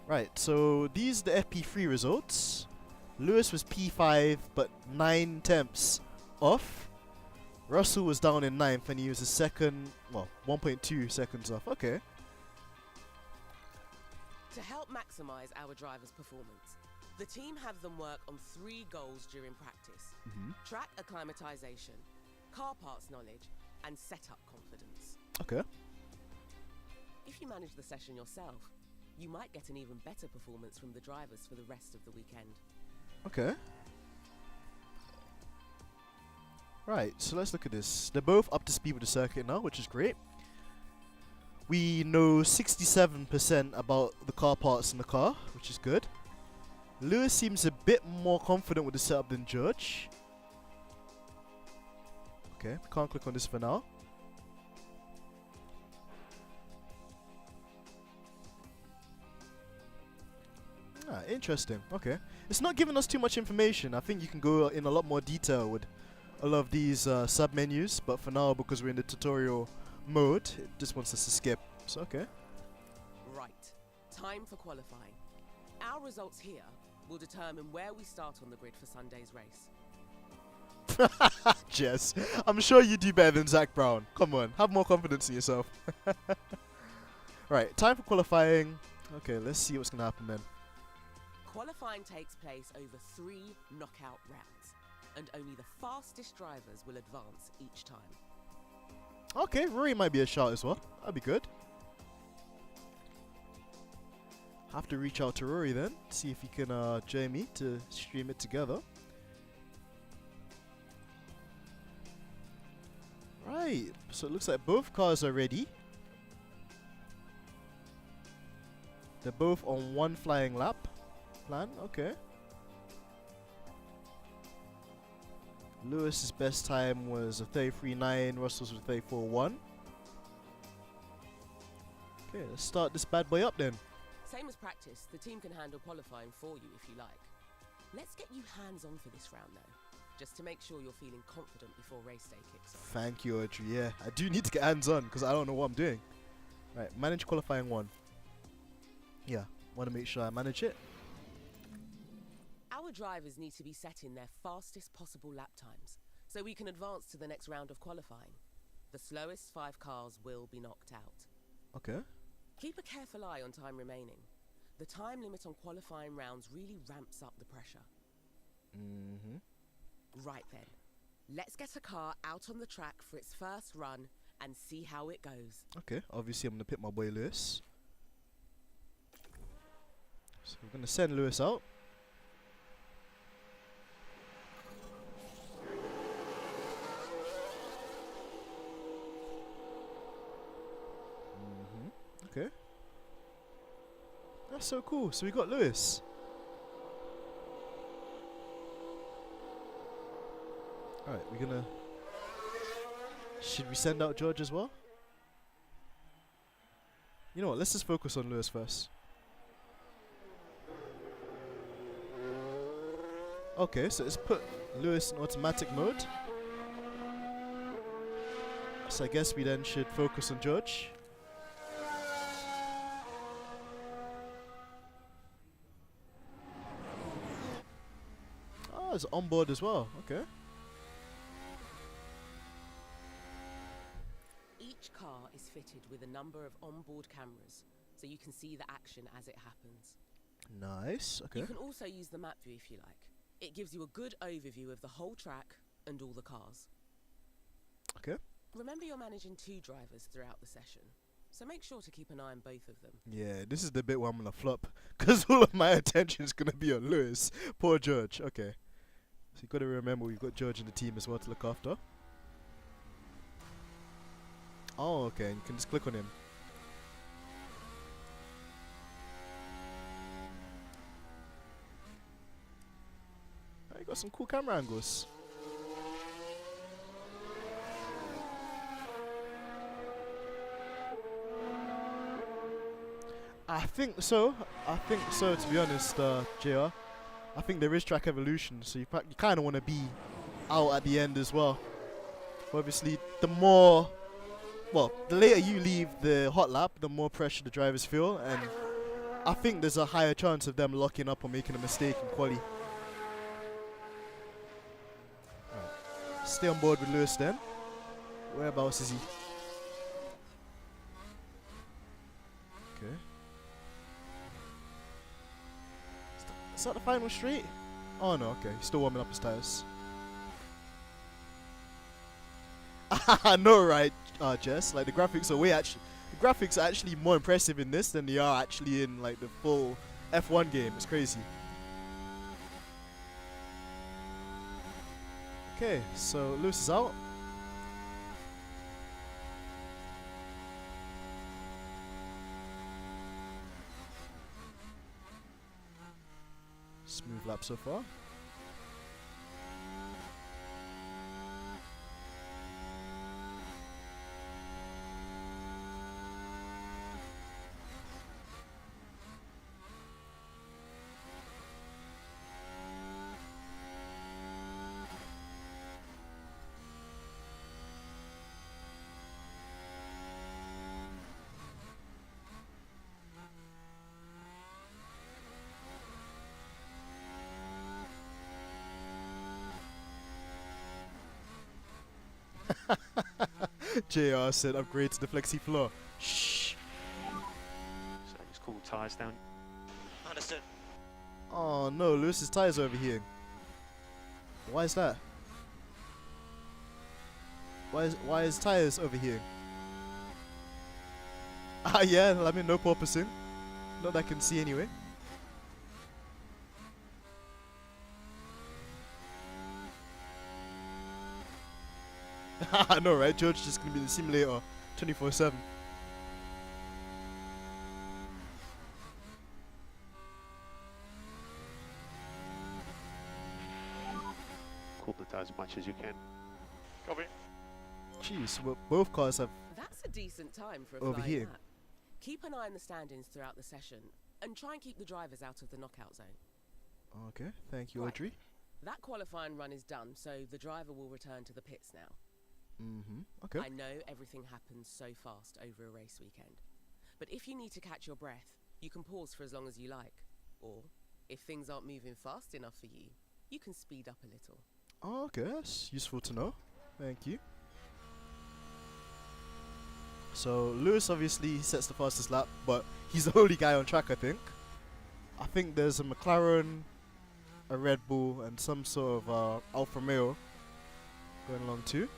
Right, so these are the Fp3 results. Lewis was P5 but 9 tenths off. Russell was down in 9th and he was a second, well, 1.2 seconds off. Okay. To help maximise our drivers' performance, the team have them work on 3 goals during practice. Track acclimatisation, car parts knowledge, and setup confidence. Okay. If you manage the session yourself, you might get an even better performance from the drivers for the rest of the weekend. Okay. Right, so let's look at this. They're both up to speed with the circuit now, which is great. We know 67% about the car parts in the car, which is good. Lewis seems a bit more confident with the setup than George. Okay, we can't click on this for now. Ah, interesting. Okay. It's not giving us too much information. I think you can go in a lot more detail with a lot of these sub-menus, but for now, because we're in the tutorial mode, it just wants us to skip. So, okay. Right. Time for qualifying. Our results here will determine where we start on the grid for Sunday's race. Jess, I'm sure you do better than Zach Brown. Come on, have more confidence in yourself. Right, time for qualifying. Okay, let's see what's going to happen then. Qualifying takes place over 3 knockout rounds, and only the fastest drivers will advance each time. Okay, Rory might be a shout as well. That'd be good. Have to reach out to Rory then, see if he can join me to stream it together. Right, so it looks like both cars are ready. They're both on 1 flying lap plan, okay. Lewis's best time was a 33.9, Russell's was a 34.1. Okay, let's start this bad boy up then. Same as practice, the team can handle qualifying for you if you like. Let's get you hands-on for this round though, just to make sure you're feeling confident before race day kicks off. Thank you, Audrey. Yeah, I do need to get hands-on because I don't know what I'm doing. Right, manage qualifying 1. Yeah, want to make sure I manage it. Our drivers need to be setting their fastest possible lap times, so we can advance to the next round of qualifying. The slowest 5 cars will be knocked out. Okay. Keep a careful eye on time remaining. The time limit on qualifying rounds really ramps up the pressure. Right then, let's get a car out on the track for its first run and see how it goes. Okay, obviously I'm going to pick my boy Lewis. So we're going to send Lewis out. Okay. That's so cool. So we got Lewis. Alright, we're gonna... Should we send out George as well? You know what, let's just focus on Lewis first. Okay, so let's put Lewis in automatic mode. So I guess we then should focus on George. Oh, it's on board as well. Okay. Each car is fitted with a number of onboard cameras, so you can see the action as it happens. Nice. Okay. You can also use the map view if you like. It gives you a good overview of the whole track and all the cars. Okay. Remember, you're managing 2 drivers throughout the session, so make sure to keep an eye on both of them. Yeah, this is the bit where I'm gonna flop, because all of my attention is gonna be on Lewis. Poor George. Okay. So you gotta remember we've got George in the team as well to look after. Oh, okay. You can just click on him. You got some cool camera angles. I think so, to be honest, JR. I think there is track evolution, so you kind of want to be out at the end as well. Obviously, the later you leave the hot lap, the more pressure the drivers feel, and I think there's a higher chance of them locking up or making a mistake in quali. Right. Stay on board with Lewis then. Whereabouts is he? Okay. Is that the final straight? Oh no, okay. He's still warming up his tires. I know, right, Jess? Like the graphics are actually more impressive in this than they are actually in like the full F1 game. It's crazy. Okay, so Lewis is out. Smooth lap so far. JR said upgrade to the flexi floor. Shh. So just cool tyres down. Understood. Oh no, Lewis's tires are overheating. Why is that? Why is tires overheating? Ah yeah, I mean no porpoising. Not that I can see anyway. I know, right? George is just gonna be the simulator 24/7. Cool the tyres as much as you can. Copy. Jeez, well, both cars have. That's a decent time for a Over flying here. lap. Keep an eye on the standings throughout the session and try and keep the drivers out of the knockout zone. Okay, thank you, Right. Audrey. That qualifying run is done, so the driver will return to the pits now. Okay. I know everything happens so fast over a race weekend, but if you need to catch your breath, you can pause for as long as you like. Or, if things aren't moving fast enough for you, you can speed up a little. Oh, okay, that's useful to know. Thank you. So Lewis obviously sets the fastest lap, but he's the only guy on track, I think. I think there's a McLaren, a Red Bull, and some sort of Alfa Romeo going along too.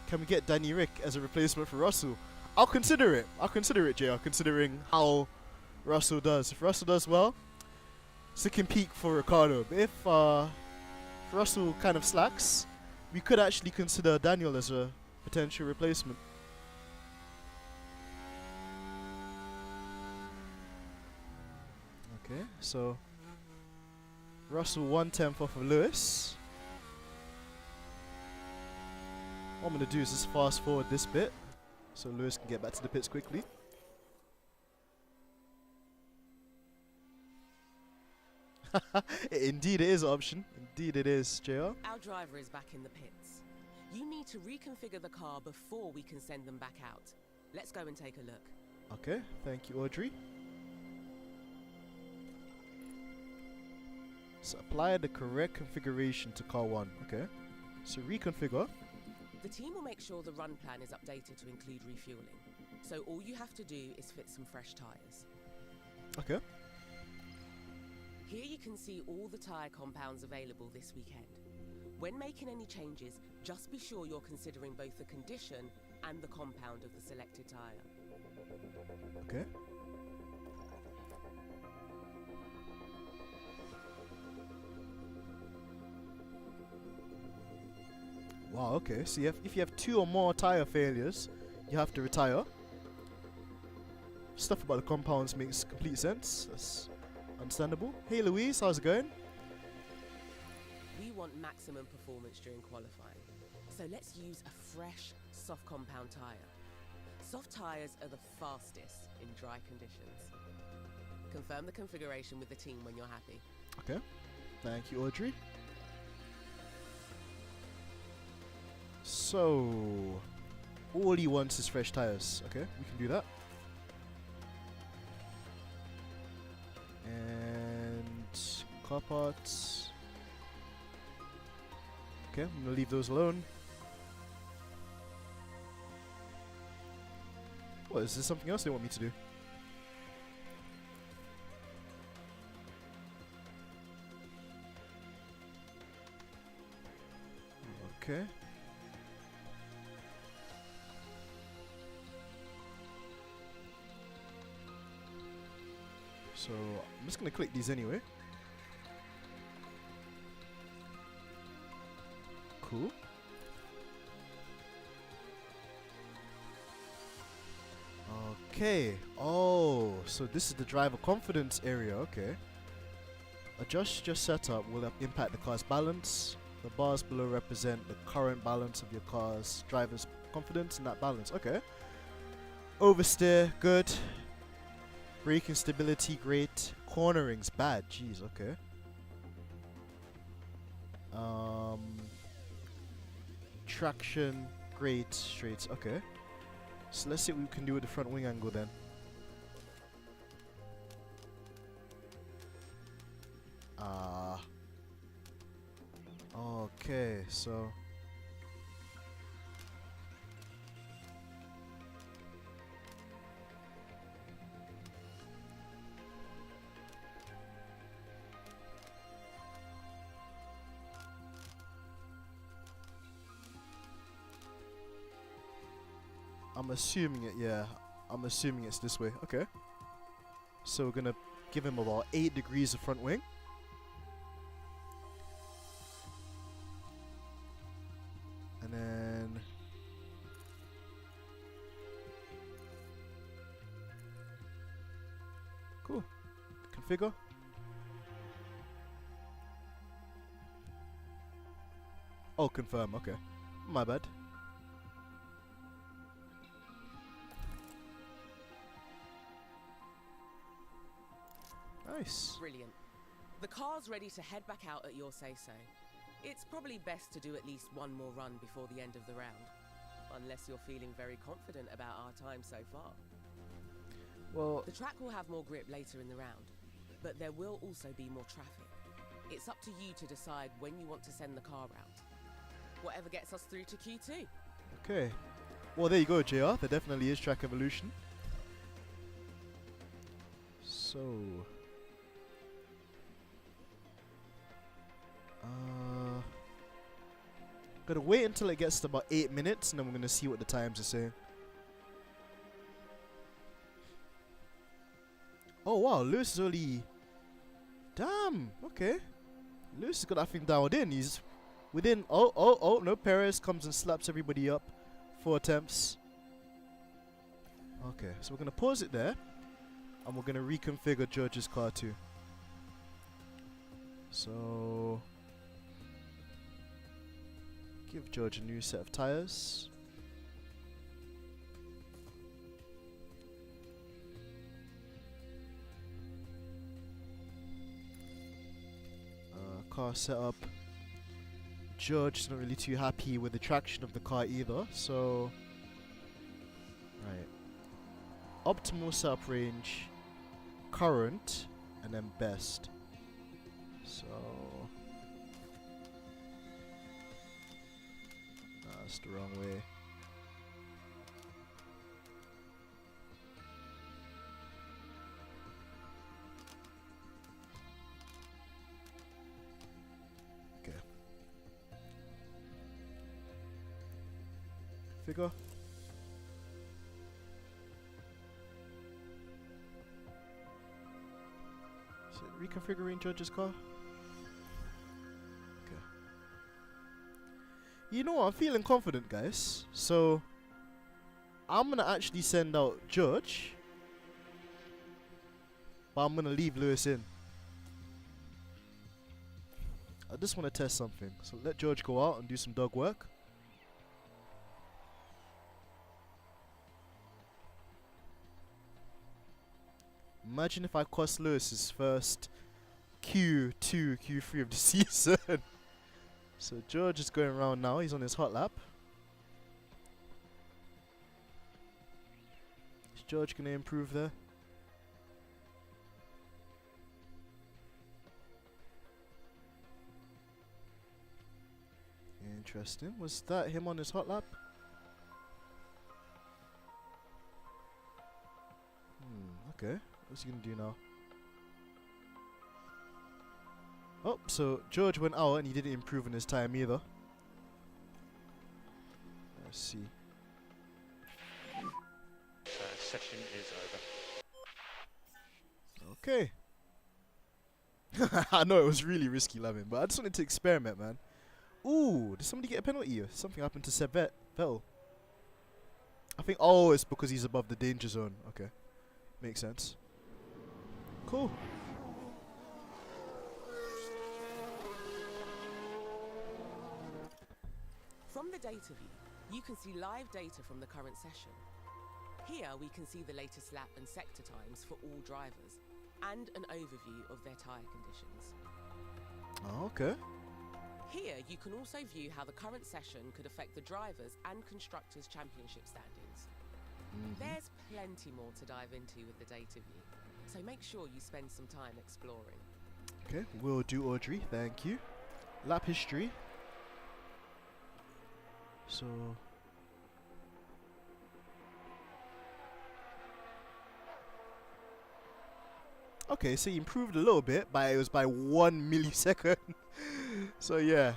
Can we get Danny Rick as a replacement for Russell? I'll consider it. I'll consider it, JR, considering how Russell does. If Russell does well, it's a compete for Ricardo. But if Russell kind of slacks, we could actually consider Daniel as a potential replacement. Okay, so Russell 1/10 off of Lewis. What I'm going to do is just fast forward this bit so Lewis can get back to the pits quickly. Indeed it is an option. Indeed it is, JR. Our driver is back in the pits. You need to reconfigure the car before we can send them back out. Let's go and take a look. Okay, thank you, Audrey. So apply the correct configuration to car 1. Okay, so reconfigure. The team will make sure the run plan is updated to include refueling. So all you have to do is fit some fresh tyres. Okay. Here you can see all the tyre compounds available this weekend. When making any changes, just be sure you're considering both the condition and the compound of the selected tyre. Okay. Wow, okay. So if you have 2 or more tyre failures, you have to retire. Stuff about the compounds makes complete sense. That's understandable. Hey Louise, how's it going? We want maximum performance during qualifying, so let's use a fresh, soft compound tyre. Soft tyres are the fastest in dry conditions. Confirm the configuration with the team when you're happy. Okay. Thank you, Audrey. So, all he wants is fresh tyres. Okay, we can do that. And car parts. Okay, I'm gonna leave those alone. What, is there something else they want me to do? Okay. So I'm just gonna click these anyway. Cool. Okay. Oh, so this is the driver confidence area. Okay. Adjust your setup will impact the car's balance. The bars below represent the current balance of your car's driver's confidence in that balance. Okay. Oversteer, good. Braking stability, great. Cornering's bad. Jeez, okay. Traction, great. Straights, okay. So let's see what we can do with the front wing angle then. Okay, so I'm assuming it, yeah. I'm assuming it's this way. Okay. So we're gonna give him about 8 degrees of front wing. And then cool. Configure. Oh, confirm. Okay. My bad. Nice. Brilliant. The car's ready to head back out at your say-so. It's probably best to do at least one more run before the end of the round. Unless you're feeling very confident about our time so far. Well, The track will have more grip later in the round, but there will also be more traffic. It's up to you to decide when you want to send the car round. Whatever gets us through to Q2. okay. Well, there you go, JR. There definitely is track evolution. So gotta wait until it gets to about 8 minutes, and then we're gonna see what the times are saying. Oh wow, Lewis is only... Damn, okay. Lewis has got that thing dialed in. He's within... Oh, no, Perez comes and slaps everybody up. 4 attempts. Okay, so we're gonna pause it there, and we're gonna reconfigure George's car too. So... give George a new set of tires. Car setup. George is not really too happy with the traction of the car either, so... Right. Optimal setup range, current, and then best. So... that's the wrong way. Okay. Figure. Is it reconfiguring George's car? You know what, I'm feeling confident, guys. So, I'm gonna actually send out George, but I'm gonna leave Lewis in. I just want to test something. So let George go out and do some dog work. Imagine if I cost Lewis his first Q2, Q3 of the season. So George is going around now. He's on his hot lap. Is George going to improve there? Interesting. Was that him on his hot lap? Okay, what's he gonna do now? Oh, so George went out and he didn't improve in his time either. Let's see. Session is over. Okay. I know it was really risky, Lavin, but I just wanted to experiment, man. Ooh, did somebody get a penalty? Something happened to Seb Vettel. I think, oh, it's because he's above the danger zone. Okay, makes sense. Cool. From the data view, you can see live data from the current session. Here we can see the latest lap and sector times for all drivers, and an overview of their tyre conditions. Oh, okay. Here you can also view how the current session could affect the drivers' and constructors' championship standings. There's plenty more to dive into with the data view, so make sure you spend some time exploring. Okay, will do, Audrey. Thank you. Lap history. So. Okay, so he improved a little bit, but it was by 1 millisecond. So yeah,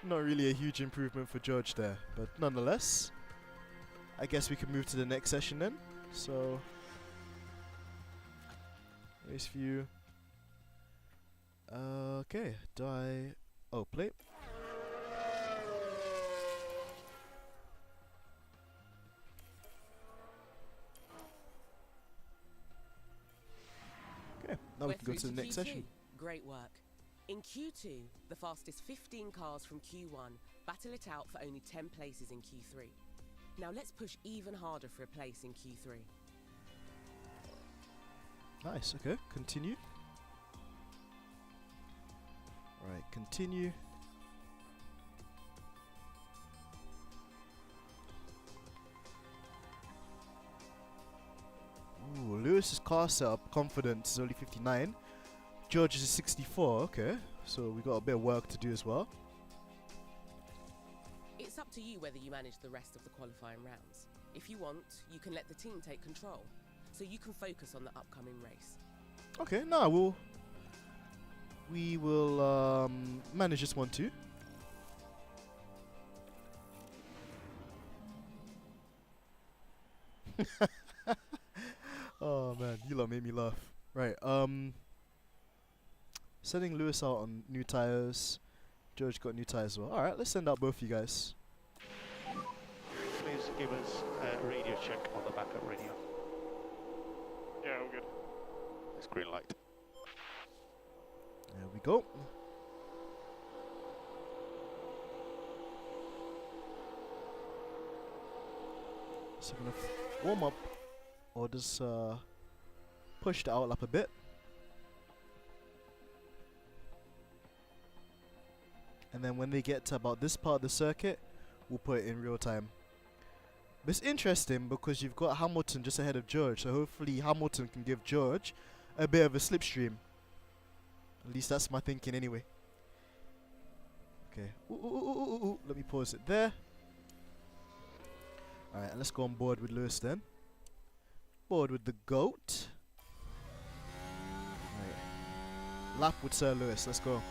not really a huge improvement for George there, but nonetheless, I guess we can move to the next session then. So, race view. Okay, oh, play. Okay, now we We're can go through to the next Q2. session. Great work. In Q2, the fastest 15 cars from Q1 battle it out for only 10 places in Q3. Now let's push even harder for a place in Q3. Nice, okay, continue. Alright, continue. Ooh, Lewis's car setup confidence is only 59. George's is 64, okay. So we got a bit of work to do as well. It's up to you whether you manage the rest of the qualifying rounds. If you want, you can let the team take control, so you can focus on the upcoming race. Okay, no, we will manage this one too. Oh man, you lot made me laugh. Right, sending Lewis out on new tires. George got new tires as well. Alright, let's send out both you guys. Please give us a radio check on the backup radio. Yeah, all good. It's green light. There we go. So I'm gonna warm up, or just push the outlap a bit. And then when they get to about this part of the circuit, we'll put it in real time. But it's interesting because you've got Hamilton just ahead of George, so hopefully Hamilton can give George a bit of a slipstream. At least that's my thinking anyway. Okay. Ooh. Let me pause it there. Alright, let's go on board with Lewis then. Board with the GOAT. Right. Lap with Sir Lewis, let's go.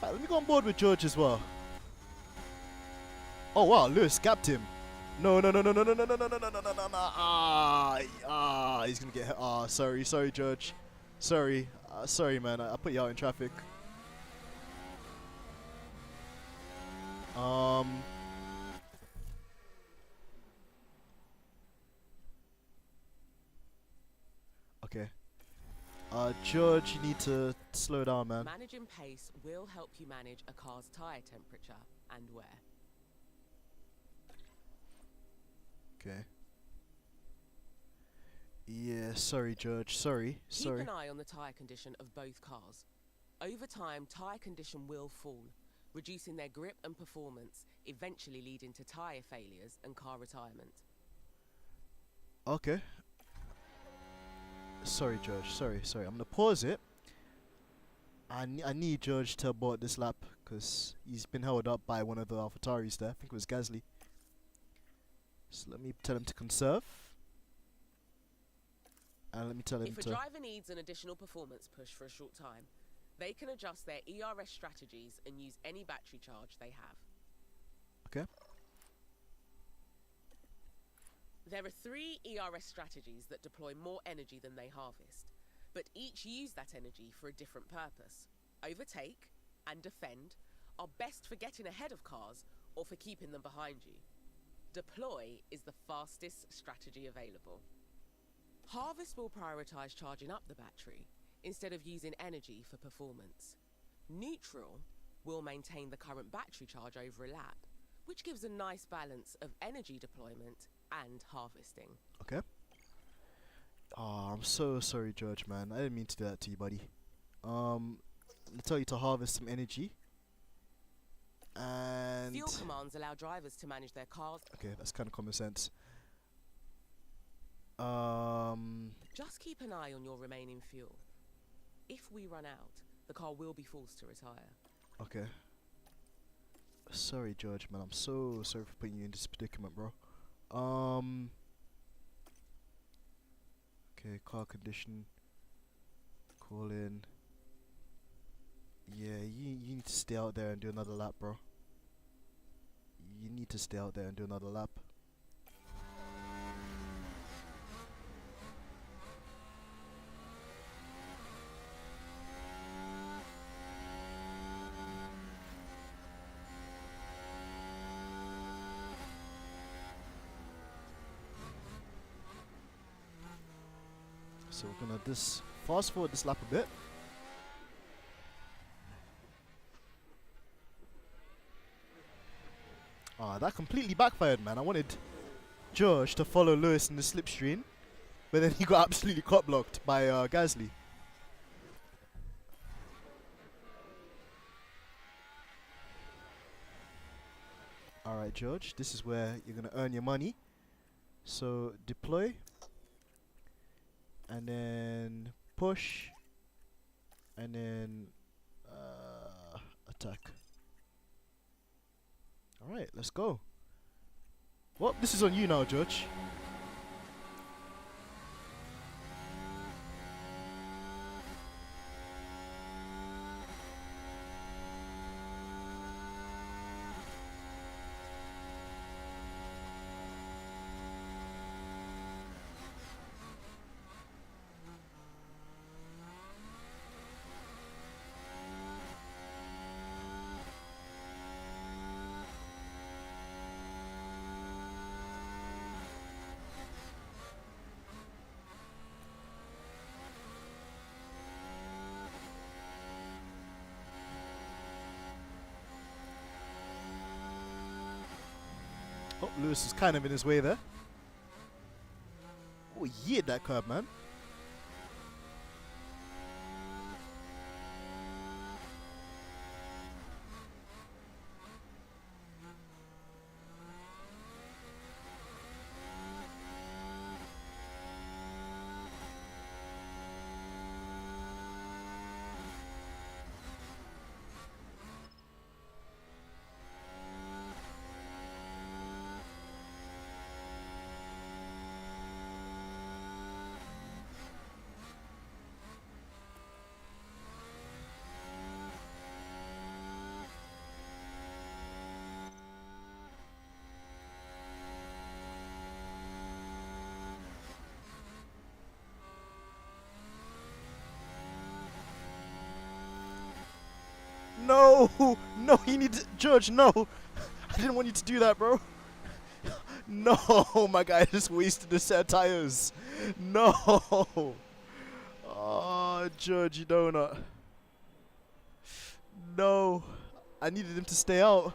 Right, let me go on board with George as well. Oh wow, Lewis gapped him. No. He's gonna get hit. Sorry, George. Sorry, man. I put you out in traffic. Okay. George, you need to slow down, man. Managing pace will help you manage a car's tyre temperature and wear. Okay. Yeah, sorry, George. Sorry. Keep an eye on the tyre condition of both cars. Over time, tyre condition will fall, reducing their grip and performance, eventually leading to tyre failures and car retirement. Okay. Sorry, George. Sorry. I'm gonna pause it. I need George to abort this lap because he's been held up by one of the AlphaTauris there. I think it was Gasly. So let me tell him to conserve. And let me tell him If a to... driver needs an additional performance push for a short time, they can adjust their ERS strategies and use any battery charge they have. Okay. There are 3 ERS strategies that deploy more energy than they harvest, but each use that energy for a different purpose. Overtake and defend are best for getting ahead of cars or for keeping them behind you. Deploy is the fastest strategy available. Harvest will prioritize charging up the battery instead of using energy for performance. Neutral will maintain the current battery charge over a lap, which gives a nice balance of energy deployment and harvesting. Okay. Oh, I'm so sorry, George, man. I didn't mean to do that to you, buddy. I'll tell you to harvest some energy. And... Fuel commands allow drivers to manage their cars. Okay, that's kind of common sense. Just keep an eye on your remaining fuel. If we run out, the car will be forced to retire. Okay. Sorry, George, man. I'm so sorry for putting you in this predicament, bro. Okay, car condition. Call in. Yeah, you need to stay out there and do another lap, bro. You need to stay out there and do another lap. So we're gonna fast forward this lap a bit. Ah, that completely backfired, man. I wanted George to follow Lewis in the slipstream, but then he got absolutely cop blocked by Gasly. Alright, George, this is where you're gonna earn your money. So deploy. And then push, and then attack. Alright, let's go. Well, this is on you now, George. Oh, Lewis is kind of in his way there. Oh, he hit that curb, man. No, no, you need to, George, no. I didn't want you to do that, bro. No, my guy just wasted a set of tires. No. Oh, George, you donut. No, I needed him to stay out.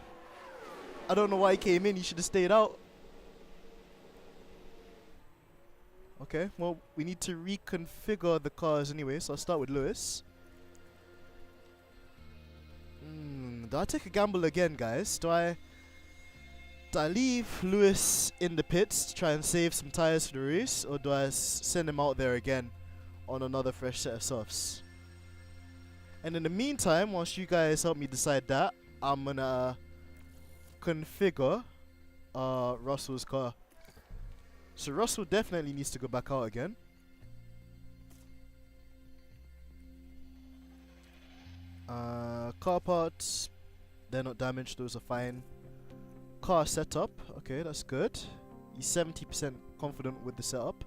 I don't know why he came in. He should have stayed out. Okay, well, we need to reconfigure the cars anyway, so I'll start with Lewis. Do I take a gamble again, guys? Do I leave Lewis in the pits to try and save some tires for the race, or do I send him out there again on another fresh set of softs? And in the meantime, whilst you guys help me decide that, I'm gonna configure Russell's car. So Russell definitely needs to go back out again. Car parts, they're not damaged, those are fine. Car setup, okay, that's good. He's 70% confident with the setup.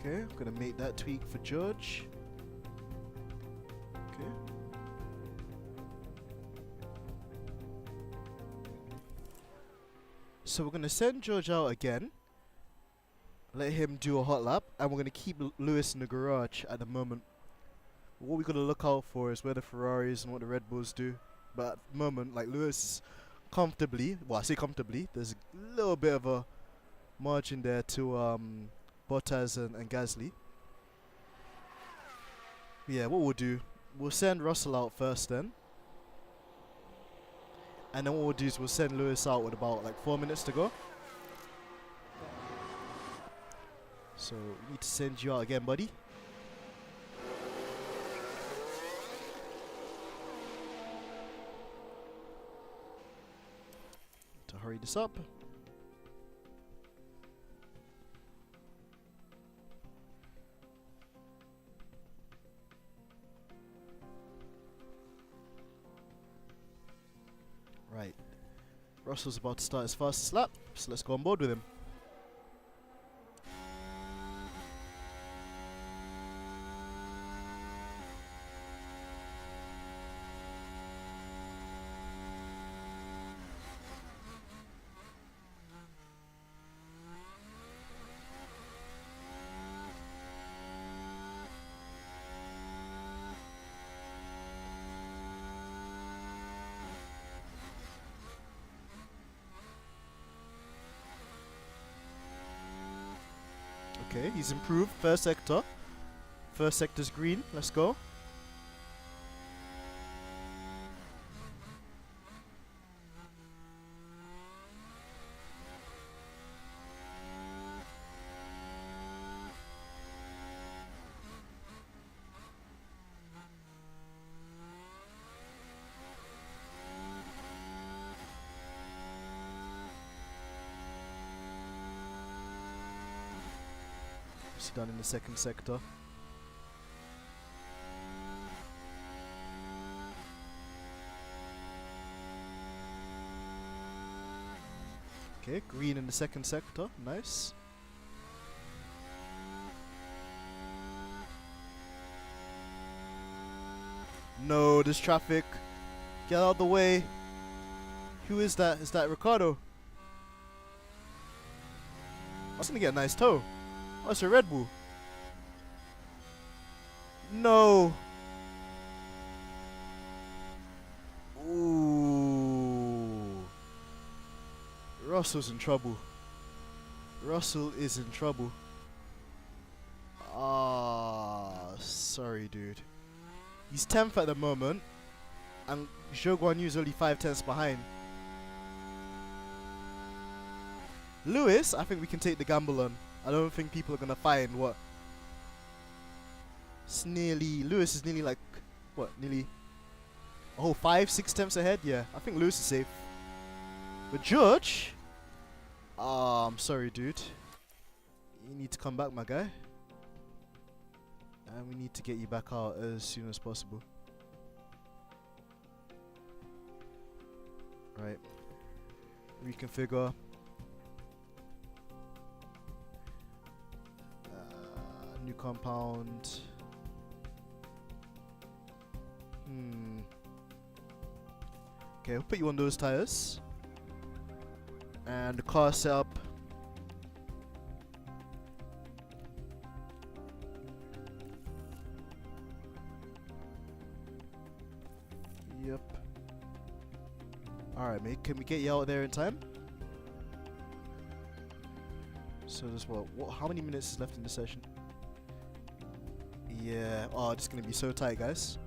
Okay, I'm gonna make that tweak for George. Okay. So we're gonna send George out again. Let him do a hot lap, and we're gonna keep Lewis in the garage at the moment. What we gotta look out for is where the Ferraris and what the Red Bulls do. But at the moment, like Lewis is comfortably, well I say comfortably, there's a little bit of a margin there to Bottas and Gasly. Yeah, what we'll do, we'll send Russell out first then. And then what we'll do is we'll send Lewis out with about like 4 minutes to go. So we need to send you out again, buddy. To hurry this up. Right, Russell's about to start his fastest lap, so let's go on board with him. Okay, he's improved. First sector. First sector's green. Let's go. Done in the second sector. Okay, green in the second sector, nice. No, there's traffic. Get out of the way. Who is that? Is that Ricardo? I was gonna get a nice tow. Oh, it's a Red Bull. No. Ooh. Russell's in trouble. Russell is in trouble. Ah, sorry, dude. He's 10th at the moment, and Zhou Guanyu's only 5/10ths behind. Lewis, I think we can take the gamble on. I don't think people are gonna find what. It's nearly, Lewis is nearly like, what, nearly, oh, 5-6 tenths ahead? Yeah, I think Lewis is safe. But George, I'm sorry, dude. You need to come back, my guy. And we need to get you back out as soon as possible. Right. Reconfigure. New compound. Okay, we'll put you on those tires. And the car setup. Yep. Alright, mate. Can we get you out there in time? So there's what? How many minutes is left in the session? Yeah. Oh, this is gonna be so tight, guys.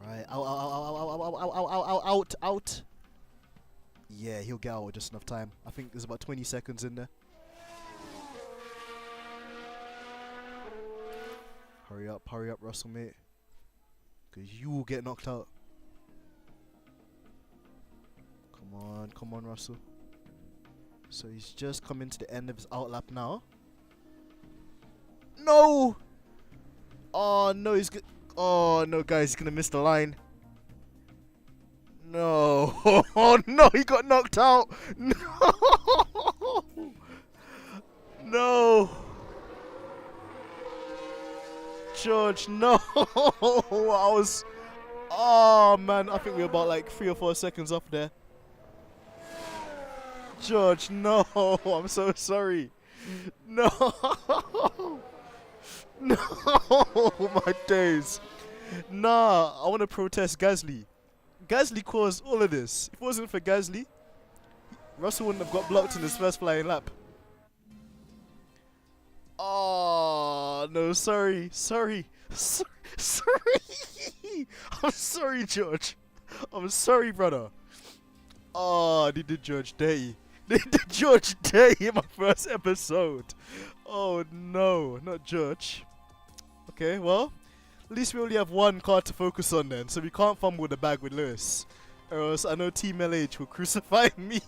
Right. Out. Yeah, he'll get out with just enough time. I think there's about 20 seconds in there. Hurry up, Russell, mate. Because you will get knocked out. Come on, Russell. So he's just coming to the end of his outlap now. No! Oh, no, he's good. Oh, no, guys, he's going to miss the line. No. Oh, no, he got knocked out. No. No. George, no. Oh, man, I think we were about like 3 or 4 seconds off there. George, no. I'm so sorry. No. No. My days. Nah, I want to protest Gasly. Gasly caused all of this. If it wasn't for Gasly, Russell wouldn't have got blocked in his first flying lap. Oh, no, sorry. Sorry. I'm sorry, George. I'm sorry, brother. Oh, they did George dirty. They did George dirty in my first episode. Oh, no, not George. Okay, well, at least we only have one car to focus on then, so we can't fumble the bag with Lewis. Or else I know Team LH will crucify me.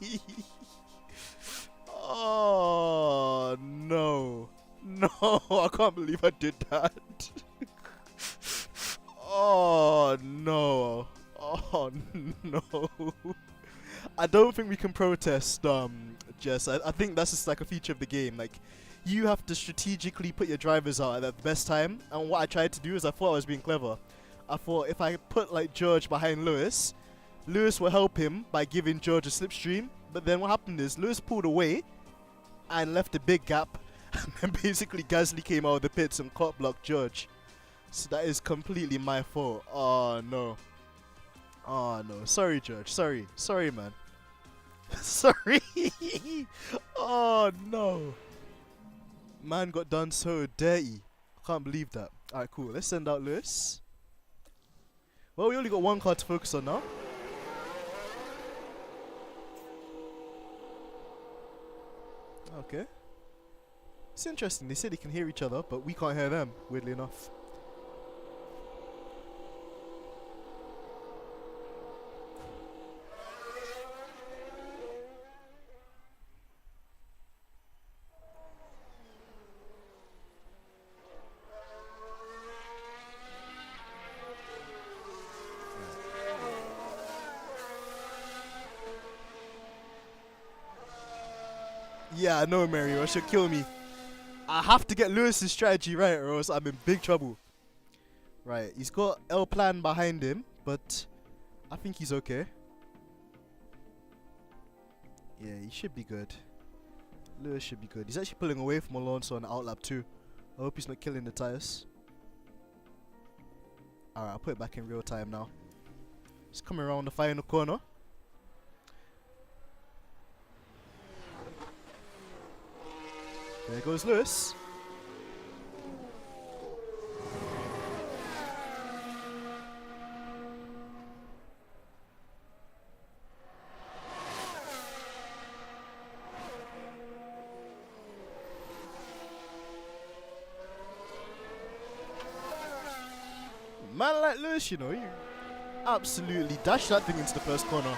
Oh, no. No, I can't believe I did that. Oh, no. Oh, no. I don't think we can protest, Jess. I think that's just like a feature of the game. Like, you have to strategically put your drivers out at the best time. And what I tried to do is I thought I was being clever. I thought if I put like George behind Lewis, Lewis will help him by giving George a slipstream. But then what happened is Lewis pulled away and left a big gap. And basically Gasly came out of the pits and caught blocked George. So that is completely my fault. Oh no. Oh no. Sorry, George. Sorry, man. Sorry. Oh no. Man got done so dirty. I can't believe that. Alright, cool. Let's send out Lewis. Well, we only got one car to focus on now. Okay. It's interesting. They said they can hear each other, but we can't hear them, weirdly enough. Yeah, I know, Mario. She'll kill me. I have to get Lewis's strategy right, or else I'm in big trouble. Right, he's got L Plan behind him, but I think he's okay. Yeah, he should be good. Lewis should be good. He's actually pulling away from Alonso on outlap too. I hope he's not killing the tires. Alright, I'll put it back in real time now. He's coming around the final corner. There goes Lewis. Man like Lewis, you know, you absolutely dash that thing into the first corner.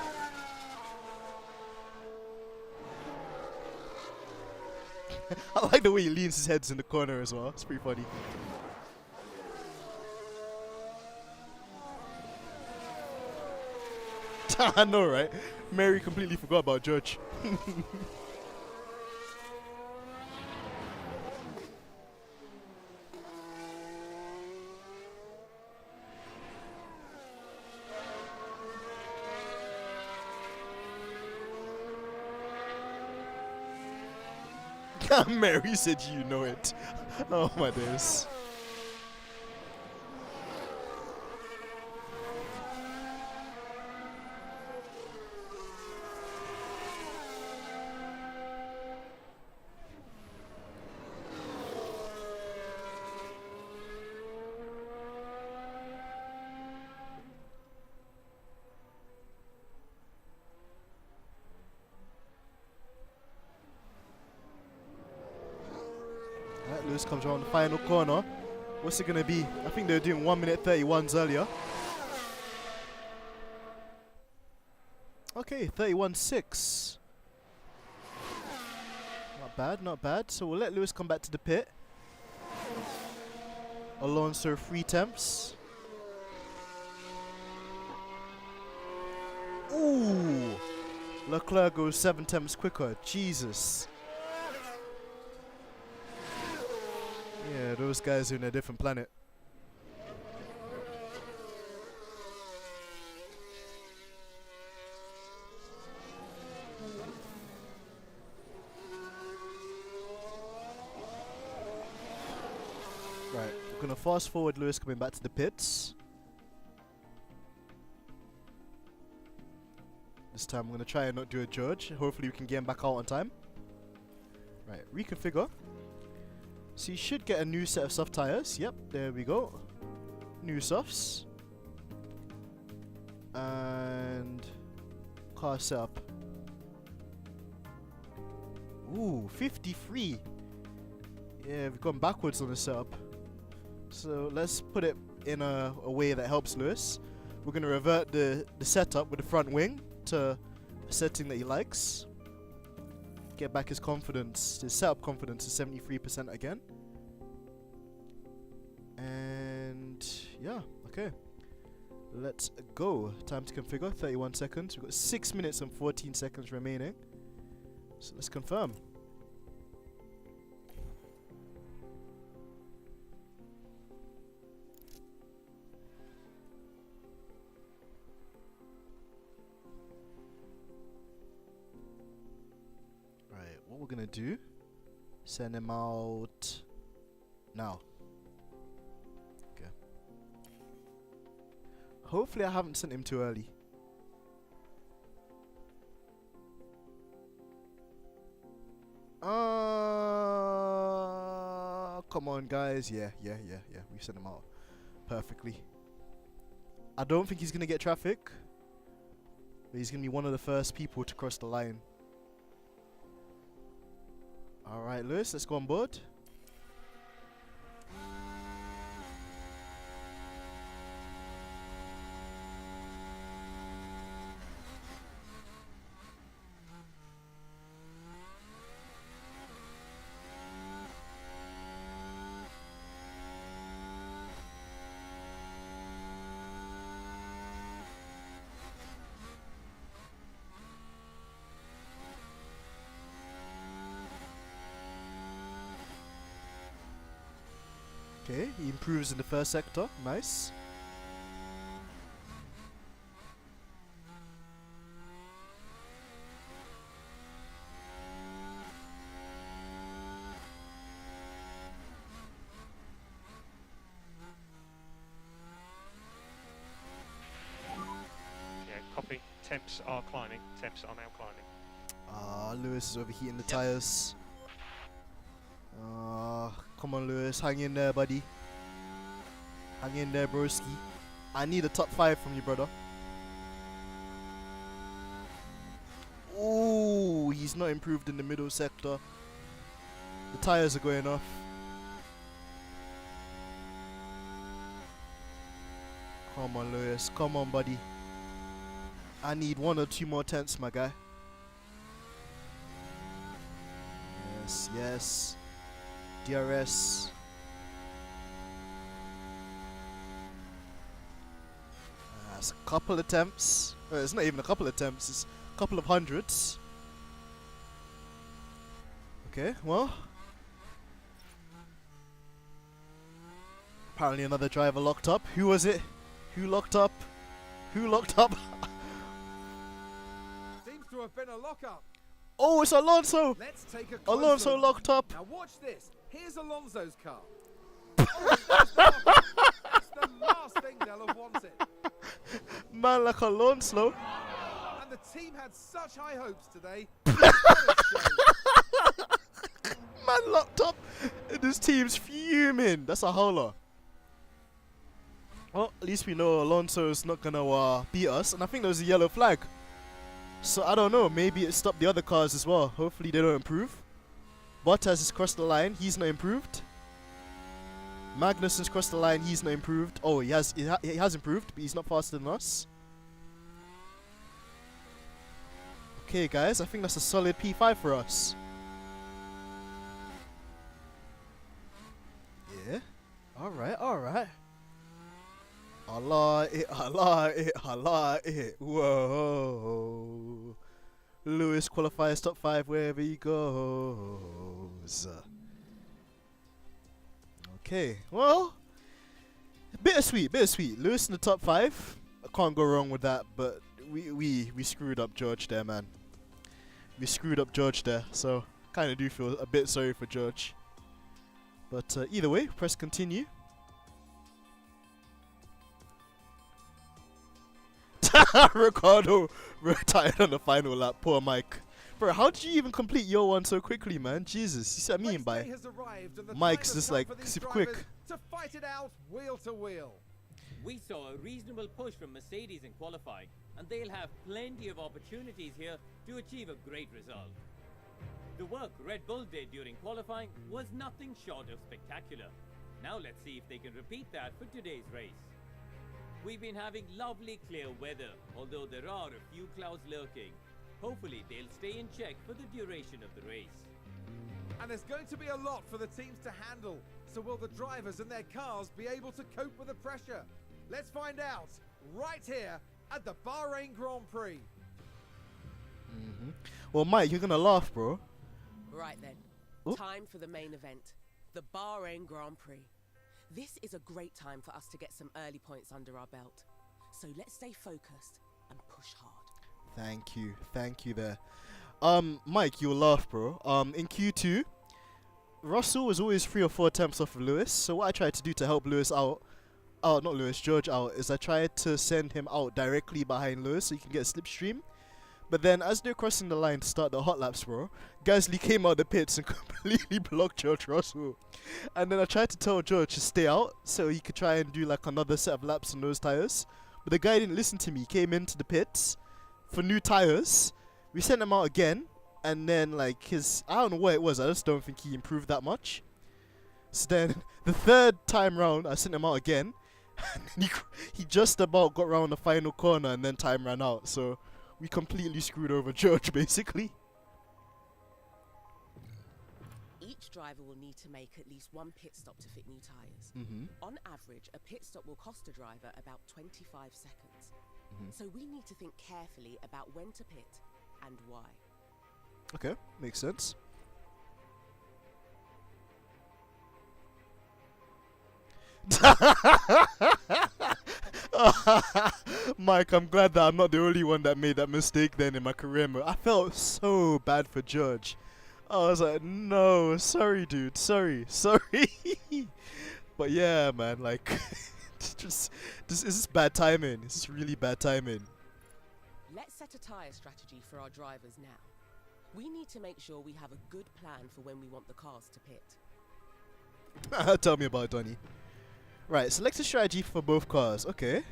I like the way he leans his heads in the corner as well. It's pretty funny. I know, right? Mary completely forgot about George. Mary said you know it. Oh my days. Lewis comes around the final corner. What's it gonna be? I think they were doing 1 minute 31s earlier. Okay, 31.6. Not bad, not bad. So we'll let Lewis come back to the pit. Alonso 3 temps. Ooh! Leclerc goes 7 temps quicker. Jesus. Yeah, those guys are in a different planet. Right, we're gonna fast forward Lewis coming back to the pits. This time I'm gonna try and not do a judge. Hopefully we can get him back out on time. Right, reconfigure. So you should get a new set of soft tires. Yep, there we go. New softs. And car setup. Ooh, 53. Yeah, we've gone backwards on the setup. So let's put it in a way that helps Lewis. We're going to revert the setup with the front wing to a setting that he likes. Get back his confidence, his setup confidence to 73% again. And yeah, okay. Let's go. Time to configure, 31 seconds. We've got 6 minutes and 14 seconds remaining. So let's confirm. What we're gonna do, send him out now. Okay. Hopefully I haven't sent him too early. Come on guys. Yeah. We sent him out perfectly. I don't think he's gonna get traffic, but he's gonna be one of the first people to cross the line. Alright, Lewis, let's go on board. Okay, he improves in the first sector. Nice. Yeah, copy. Temps are climbing. Temps are now climbing. Lewis is overheating the tires. Come on, Lewis, hang in there, buddy. Hang in there, broski. I need a top 5 from you, brother. Ooh, he's not improved in the middle sector. The tires are going off. Come on, Lewis. Come on, buddy. I need 1 or 2 more tenths, my guy. Yes. DRS. It's a couple attempts. It's not even a couple attempts, it's a couple of hundreds. Okay, well. Apparently another driver locked up. Who was it? Who locked up? Who locked up? Seems to have been a lockup. Oh, it's Alonso! Let's take a Alonso look. locked up. Now watch this. Here's Alonso's car. Oh, it's the last thing they'll have wanted. Man like Alonso. And the team had such high hopes today. Man locked up. And this team's fuming. That's a howler. Well, at least we know Alonso's not gonna beat us. And I think there was a yellow flag. So I don't know, maybe it stopped the other cars as well. Hopefully they don't improve. Bottas has crossed the line, he's not improved. Magnussen's crossed the line. He's not improved. Oh, he has improved, but he's not faster than us. Okay, guys, I think that's a solid P5 for us. Yeah. All right. I like it. Whoa. Lewis qualifies top 5 wherever he goes. Okay, well, bittersweet. Lewis in the top 5. I can't go wrong with that, but we screwed up George there, man. We screwed up George there, so kind of do feel a bit sorry for George. But either way, press continue. Ricardo retired on the final lap. Poor Mike. Bro, how did you even complete your one so quickly, man? Jesus, you see what I mean by Mike's just like super quick. To fight it out wheel to wheel. We saw a reasonable push from Mercedes in qualifying, and they'll have plenty of opportunities here to achieve a great result. The work Red Bull did during qualifying was nothing short of spectacular. Now let's see if they can repeat that for today's race. We've been having lovely clear weather, although there are a few clouds lurking. Hopefully they'll stay in check for the duration of the race. And there's going to be a lot for the teams to handle. So will the drivers and their cars be able to cope with the pressure? Let's find out right here at the Bahrain Grand Prix. Well, Mike, you're gonna laugh, bro. Right then, Oop. time for the main event, the Bahrain Grand Prix. This is a great time for us to get some early points under our belt. So let's stay focused and push hard. Thank you there. Mike, you'll laugh, bro. In Q2, Russell was always 3 or 4 attempts off of Lewis. So what I tried to do to help George out, is I tried to send him out directly behind Lewis so he can get a slipstream. But then as they're crossing the line to start the hot laps, bro, Gasly came out the pits and completely blocked George Russell. And then I tried to tell George to stay out so he could try and do like another set of laps on those tires. But the guy didn't listen to me. He came into the pits for new tires. We sent him out again. And then like I don't know what it was. I just don't think he improved that much. So then the third time round, I sent him out again. And he just about got round the final corner and then time ran out. So we completely screwed over George, basically. Each driver will need to make at least one pit stop to fit new tyres. On average, a pit stop will cost a driver about 25 seconds. So we need to think carefully about when to pit and why. Okay, makes sense. Mike, I'm glad that I'm not the only one that made that mistake then in my career mode. I felt so bad for George. I was like, no, sorry dude, sorry. But yeah, man, like, this is bad timing. This is really bad timing. Let's set a tyre strategy for our drivers now. We need to make sure we have a good plan for when we want the cars to pit. Tell me about it, Donny. Right, select a strategy for both cars. Okay.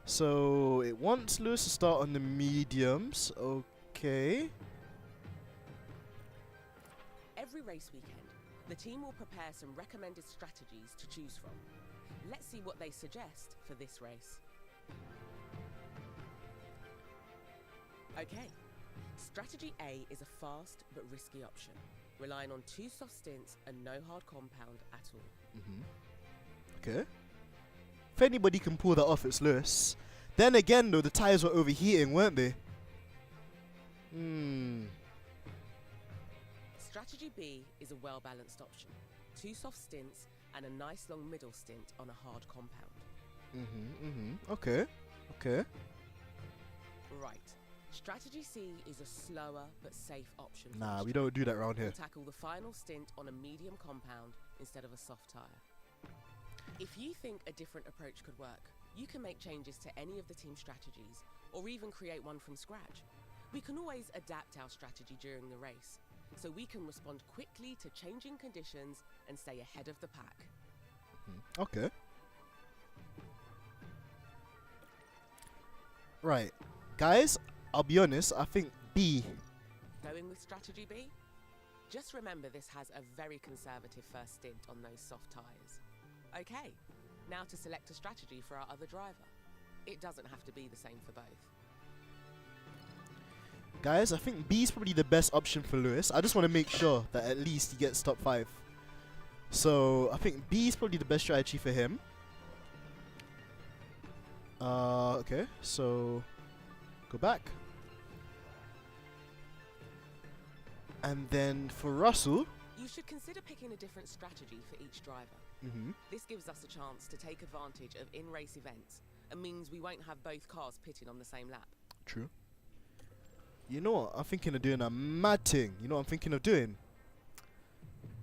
So it wants Lewis to start on the mediums. Okay. Every race weekend, the team will prepare some recommended strategies to choose from. Let's see what they suggest for this race. Okay, strategy A is a fast but risky option, relying on 2 soft stints and no hard compound at all. Okay. If anybody can pull that off, it's Lewis. Then again, though, the tires were overheating, weren't they? Strategy B is a well-balanced option. 2 soft stints and a nice long middle stint on a hard compound. Okay. Right. Strategy C is a slower but safe option. Nah, we don't do that around here. Tackle the final stint on a medium compound instead of a soft tyre. If you think a different approach could work, you can make changes to any of the team strategies, or even create one from scratch. We can always adapt our strategy during the race, so we can respond quickly to changing conditions and stay ahead of the pack. Okay. Right. Guys, I'll be honest, I think B. Going with strategy B? Just remember this has a very conservative first stint on those soft tyres. Okay, now to select a strategy for our other driver. It doesn't have to be the same for both. Guys, I think B is probably the best option for Lewis. I just want to make sure that at least he gets top 5. So I think B is probably the best strategy for him. Okay, so go back. And then for Russell, you should consider picking a different strategy for each driver. This gives us a chance to take advantage of in-race events and means we won't have both cars pitting on the same lap. True. You know what? I'm thinking of doing a mad thing. You know what I'm thinking of doing?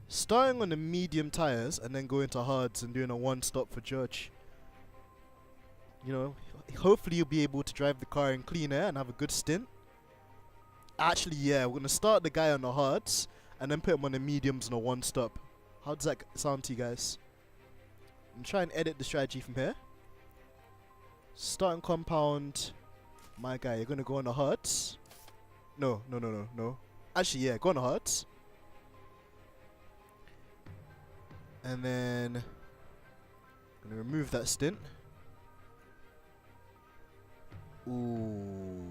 Starting on the medium tires and then going to hards and doing a one-stop for George. You know, hopefully you'll be able to drive the car in clean air and have a good stint. Actually, yeah, we're going to start the guy on the hards and then put him on the mediums and a one-stop. How does that sound to you guys? I'm trying to edit the strategy from here. Starting compound, my guy, you're going to go on the hards. No. Actually, yeah, go on the hards. And then I'm going to remove that stint. Ooh.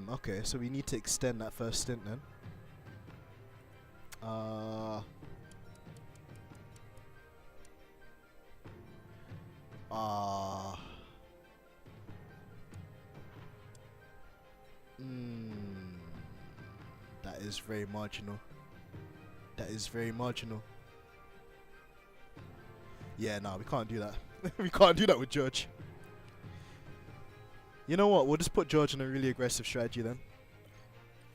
Okay, so we need to extend that first stint then. That is very marginal. That is very marginal. Yeah, no, we can't do that. We can't do that with George. You know what? We'll just put George on a really aggressive strategy then.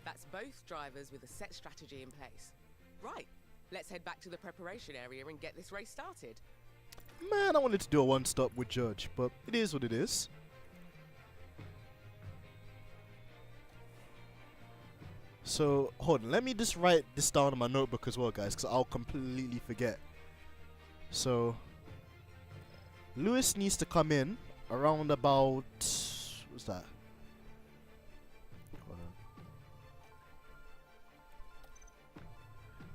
That's both drivers with a set strategy in place. Right, let's head back to the preparation area and get this race started. Man, I wanted to do a one-stop with George, but it is what it is. So, hold on. Let me just write this down on my notebook as well, guys, because I'll completely forget. So, Lewis needs to come in around about... What's that? Hold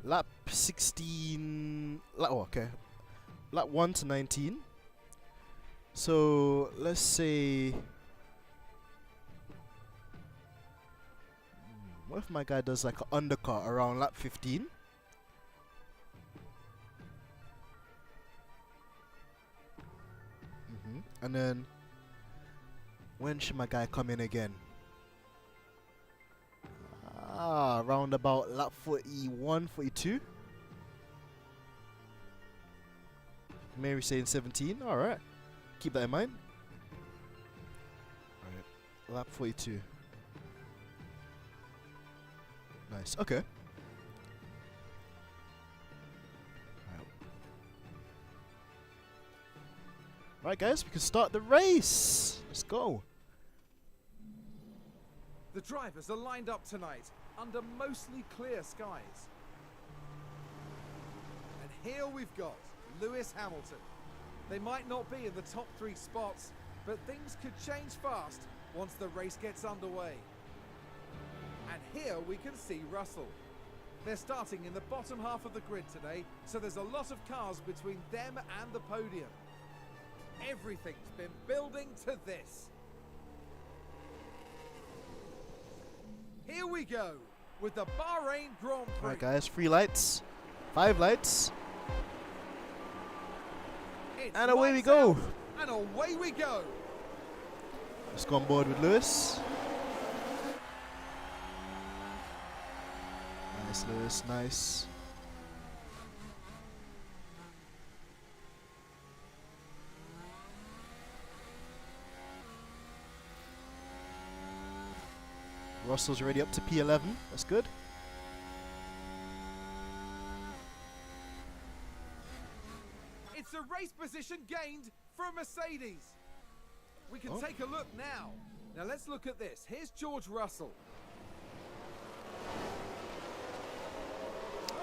on. Lap 16... Oh, okay. Lap 1 to 19. So, let's say... What if my guy does like an undercut around lap 15? And then, when should my guy come in again? Around about lap 41, 42. Mary saying 17. Alright. Keep that in mind. Alright. Lap 42. Nice. Okay. Right, guys, we can start the race. Let's go. The drivers are lined up tonight under mostly clear skies. And here we've got Lewis Hamilton. They might not be in the top 3 spots, but things could change fast once the race gets underway. And here we can see Russell. They're starting in the bottom half of the grid today, so there's a lot of cars between them and the podium. Everything's been building to this. Here we go with the Bahrain Grand Prix. Alright, guys, 3 lights, 5 lights, and away we go. And away we go. Let's go on board with Lewis. Nice, Lewis, nice. Russell's already up to P11. That's good. It's a race position gained for Mercedes. We can take a look now. Now let's look at this. Here's George Russell.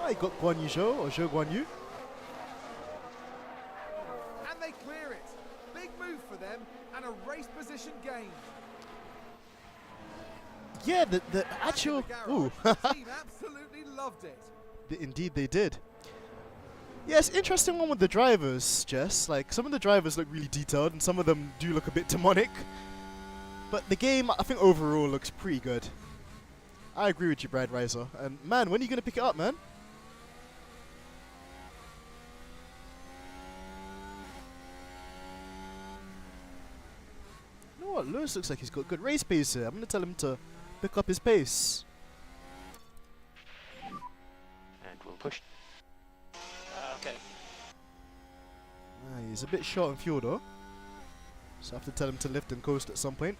Oh, he got Guan Yu Zhou, or Zhou Guan Yu. And they clear it. Big move for them and a race position gained. Yeah, the actual. Ooh. The team absolutely loved it. Indeed, they did. Yes, interesting one with the drivers, Jess. Like, some of the drivers look really detailed, and some of them do look a bit demonic. But the game, I think overall, looks pretty good. I agree with you, Brad Riser. And man, when are you gonna pick it up, man? You know what? Lewis looks like he's got good race pace here. I'm gonna tell him to pick up his pace. And we'll push. Okay. He's a bit short on fuel though, so I have to tell him to lift and coast at some point.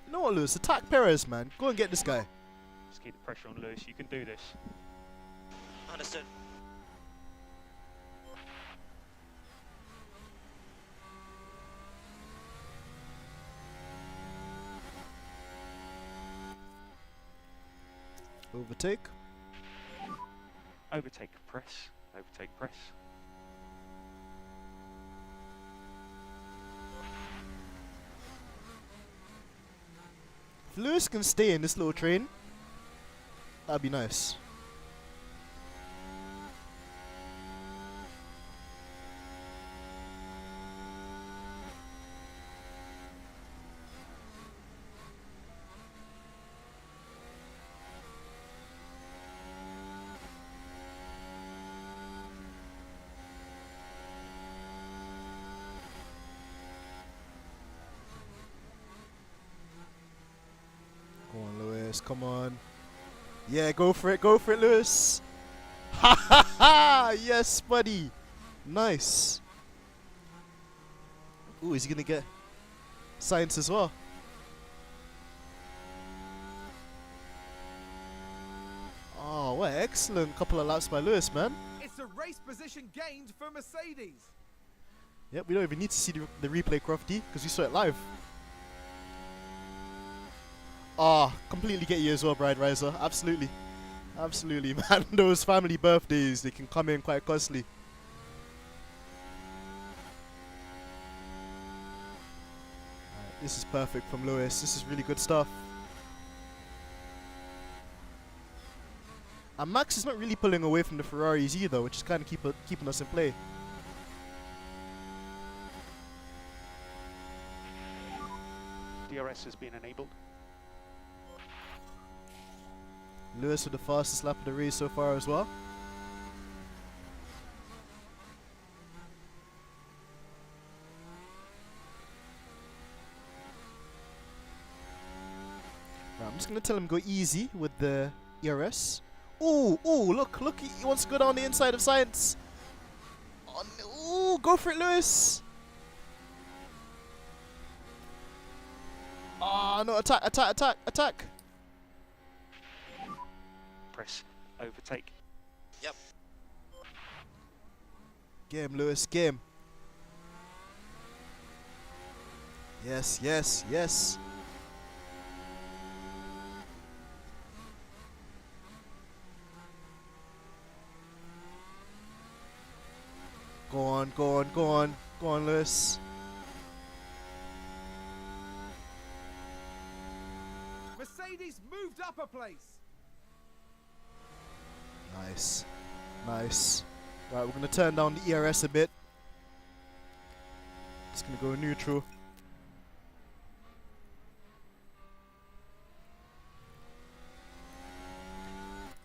You know what, Lewis? Attack Perez, man. Go and get this guy. Just keep the pressure on Lewis. You can do this. Understood. Overtake. Overtake, press. Overtake, press. If Lewis can stay in this little train, that'd be nice. Come on, Lewis, come on. Yeah, go for it, Lewis. Ha ha ha! Yes, buddy. Nice. Ooh, is he gonna get science as well? Oh, what an excellent couple of laps by Lewis, man. It's a race position gained for Mercedes. Yep, we don't even need to see the replay, Crofty, because we saw it live. Ah, completely get you as well, Bride Riser. Absolutely. Absolutely, man. Those family birthdays, they can come in quite costly. Right, this is perfect from Lewis. This is really good stuff. And Max is not really pulling away from the Ferraris either, which is kind of keeping us in play. DRS has been enabled. Lewis with the fastest lap of the race so far as well. Right, I'm just going to tell him go easy with the ERS. Ooh, look, he wants to go down the inside of science. Oh, no, go for it, Lewis. Oh, no, attack. Press. Overtake. Yep. Game, Lewis, game. Yes. Go on, Lewis. Mercedes moved up a place. Nice. Right, we're going to turn down the ERS a bit. Just going to go neutral.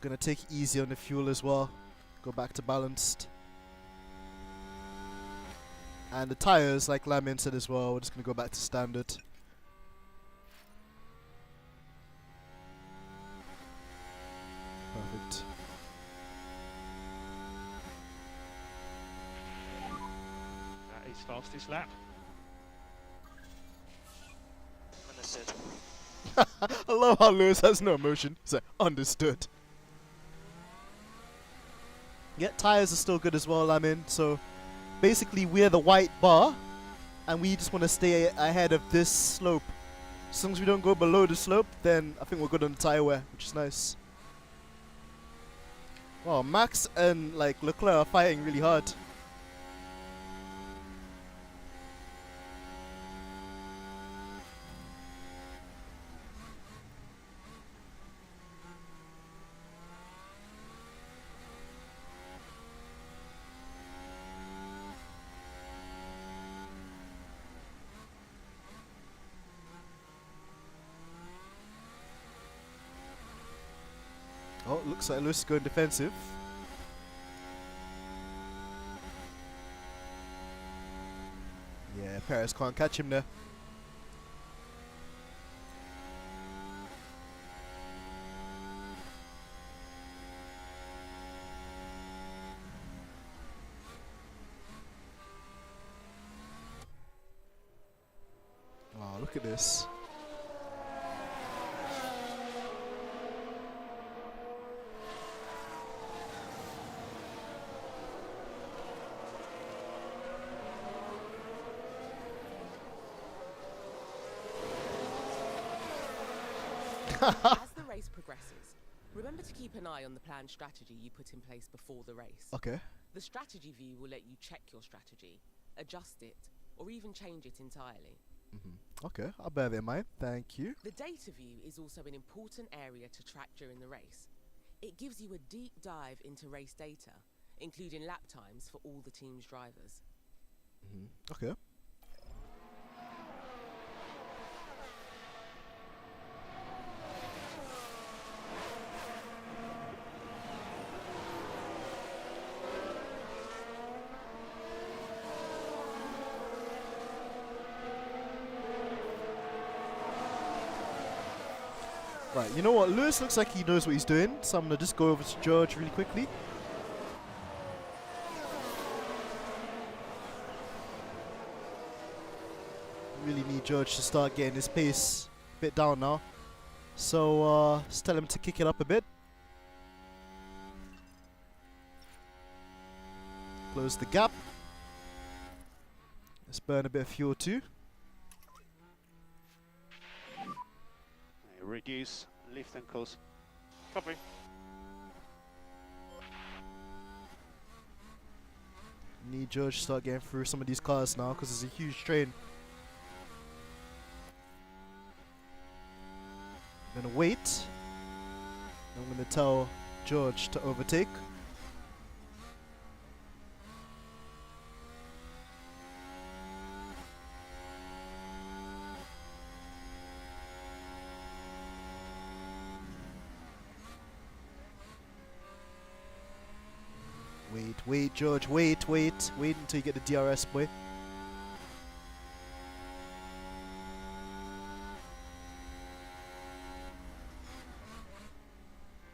Going to take it easy on the fuel as well. Go back to balanced. And the tires, like Lamin said as well, we're just going to go back to standard. Perfect. That is fastest lap. Understood. I love how Lewis has no emotion. He's like, understood. Yeah, tires are still good as well, Lamin. So basically we're the white bar and we just want to stay ahead of this slope As long as we don't go below the slope, then I think we're good on the tyre wear, which is nice. Wow, Max and like Leclerc are fighting really hard. Oh, looks like Lewis is going defensive. Yeah, Perez can't catch him there. Oh, look at this. As the race progresses, remember to keep an eye on the planned strategy you put in place before the race. Okay. The strategy view will let you check your strategy, adjust it, or even change it entirely. Okay, I'll bear that in mind. Thank you. The data view is also an important area to track during the race. It gives you a deep dive into race data, including lap times for all the team's drivers. Okay. Right, you know what? Lewis looks like he knows what he's doing, so I'm going to just go over to George really quickly. Really need George to start getting his pace a bit down now. So, just tell him to kick it up a bit. Close the gap. Let's burn a bit of fuel too. Reduce, lift and coast. Copy. Need George to start getting through some of these cars now because it's a huge train. I'm gonna wait. I'm gonna tell George to overtake. Wait, George, wait until you get the DRS, boy.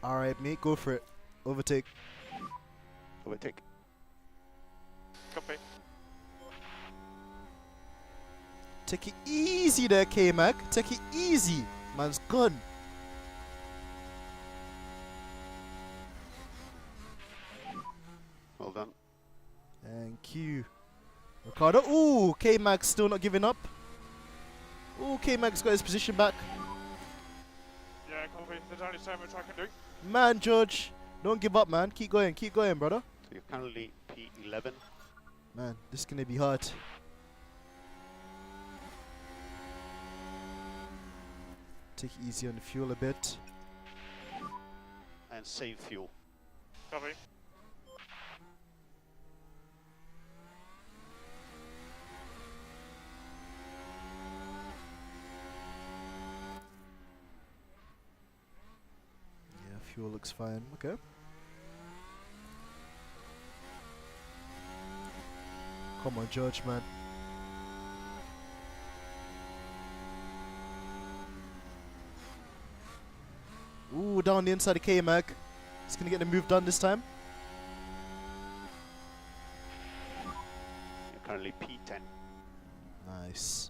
Alright, mate, go for it. Overtake. Overtake. Copy. Take it easy there, K-Mac. Take it easy. Man's gone. Well done. Thank you. Ricardo. Ooh, K-Mac still not giving up. Ooh, K-Mac's got his position back. Yeah, copy. There's only so much I can do. Man, George, don't give up, man. Keep going, brother. So you're currently P11. Man, this is gonna be hard. Take it easy on the fuel a bit. And save fuel. Copy. Yeah, fuel looks fine. Okay. Come on, George, man. Ooh, down the inside of K-Mac. He's gonna get the move done this time. You're currently P10. Nice.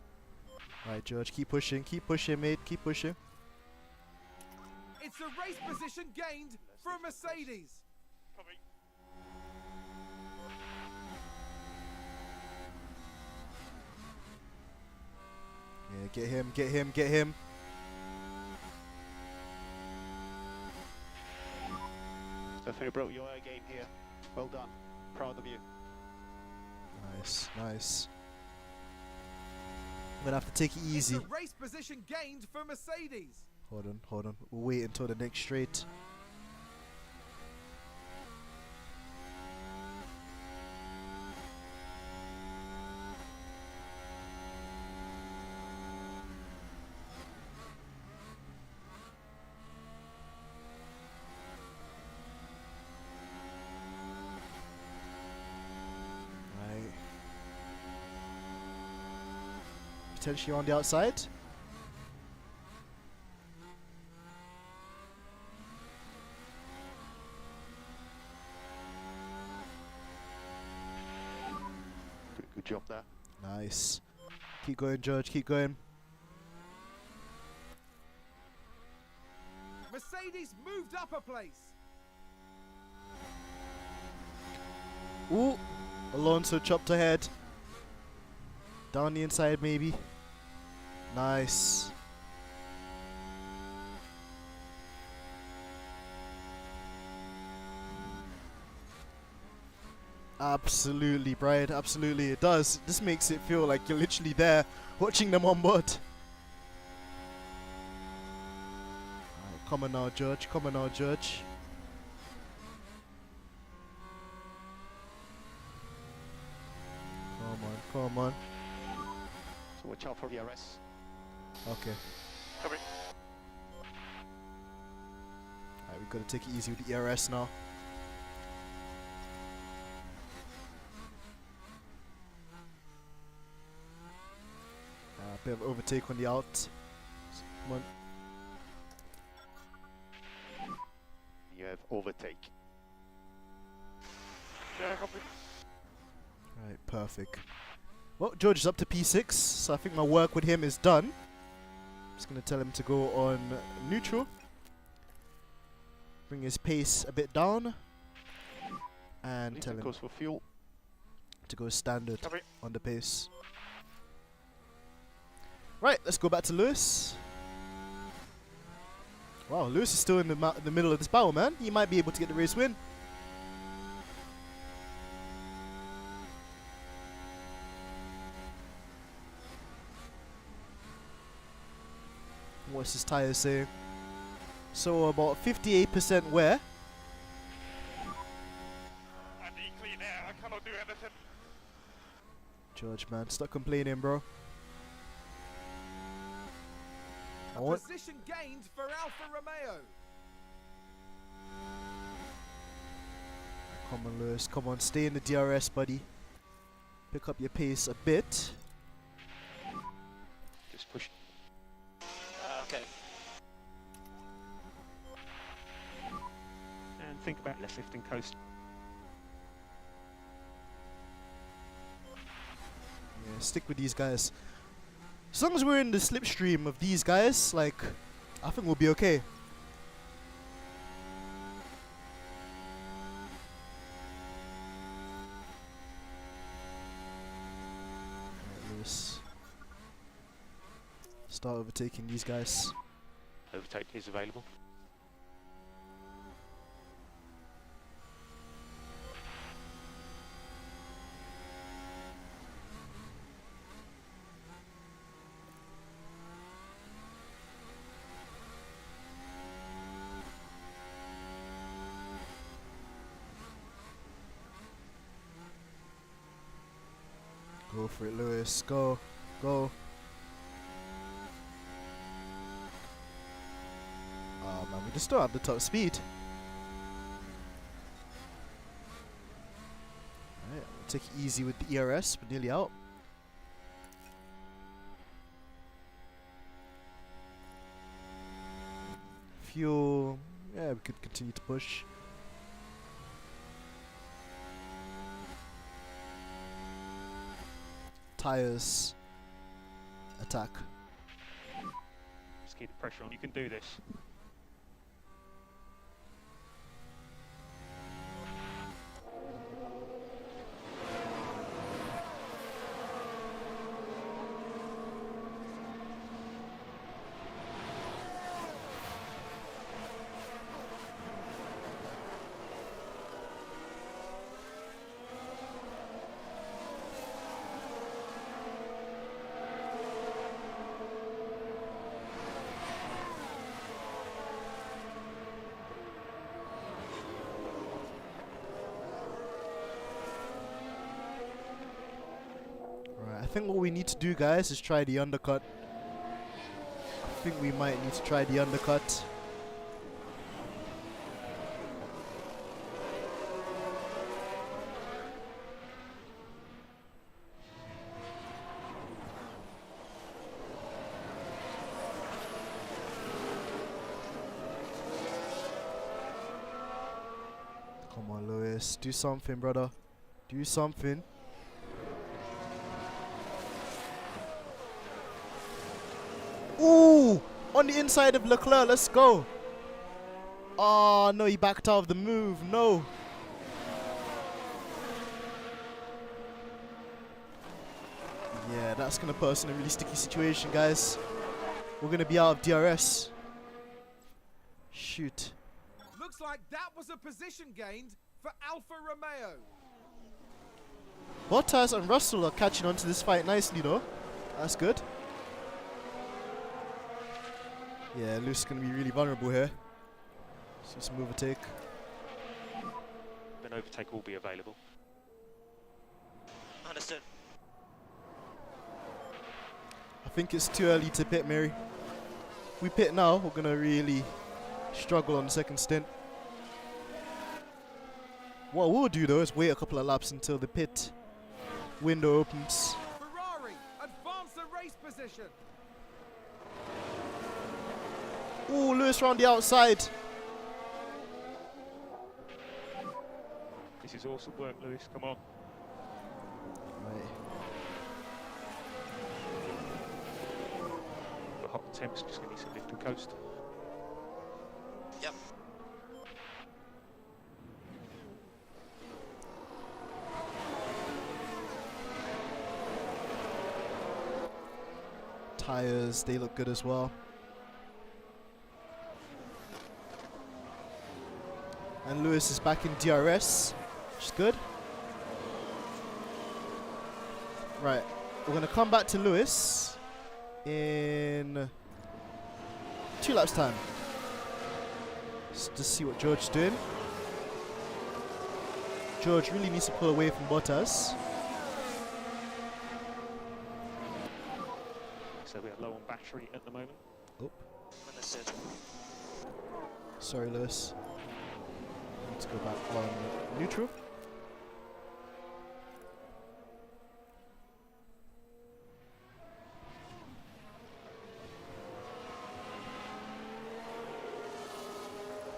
Alright, George, keep pushing, mate, keep pushing. It's a race position gained for a Mercedes. Copy. Yeah, get him. Definitely brought your game here. Well done. Proud of you. Nice, nice. I'm gonna have to take it easy. It's a race position gained for Mercedes. Hold on, hold on. We'll wait until the next straight. Potentially on the outside. Good job there. Nice. Keep going, George. Keep going. Mercedes moved up a place. Ooh. Alonso chopped ahead. Down the inside, maybe. Nice. Absolutely, Brian. Absolutely. It does. This makes it feel like you're literally there watching them on board. Alright, come on now, George. Come on now, George. Come on, come on. So watch out for the DRS. Okay. Copy. Alright, we've got to take it easy with the ERS now. Bit of overtake on the out. Come on. You have overtake. Yeah, copy. Right, perfect. Well, George is up to P6, so I think my work with him is done. Just gonna tell him to go on neutral. Bring his pace a bit down. And tell him Goes for fuel. to go standard Copy. on the pace. Right, let's go back to Lewis. Wow, Lewis is still in the middle of this battle, man. He might be able to get the race win. What's his tyres saying? So about 58% wear. I'm equally there. I cannot do anything. George, man, stop complaining, bro. I A want position gained for Alfa Romeo. Come on, Lewis. Come on, stay in the DRS, buddy. Pick up your pace a bit. Just push. Okay. And think about left lifting coast. Yeah, stick with these guys. As long as we're in the slipstream of these guys, like, I think we'll be okay. Alright, Lewis. Start overtaking these guys. Overtake is available. Go for it, Lewis. Go. Go. Oh man, we just don't have the top speed. Alright, we'll take it easy with the ERS. We're nearly out. Fuel. Yeah, we could continue to push. Tires. Attack. Just keep the pressure on. You can do this. think what we need to do, guys, is try the undercut. I think we might need to try the undercut. Come on, Lewis. Do something, brother. Do something. Ooh! On the inside of Leclerc. Let's go. Oh, no. He backed out of the move. No. Yeah, that's going to put us in a really sticky situation, guys. We're going to be out of DRS. Shoot. Looks like that was a position gained for Alfa Romeo. Bottas and Russell are catching on to this fight nicely, though. That's good. Yeah, Lewis is going to be really vulnerable here. See some overtake. An overtake will be available. Understood. I think it's too early to pit, Mary. If we pit now, we're going to really struggle on the second stint. What we'll do, though, is wait a couple of laps until the pit window opens. Ferrari advance the race position. Ooh, Lewis around the outside. This is awesome work, Lewis. Come on. Right. The hot temps just going to need some lift and coast. Yep. Tires, they look good as well. And Lewis is back in DRS, which is good. Right, we're going to come back to Lewis in 2 laps time. Just see what George is doing. George really needs to pull away from Bottas. So we are low on battery at the moment. Oh, Understood. sorry, Lewis. Need to go back on neutral.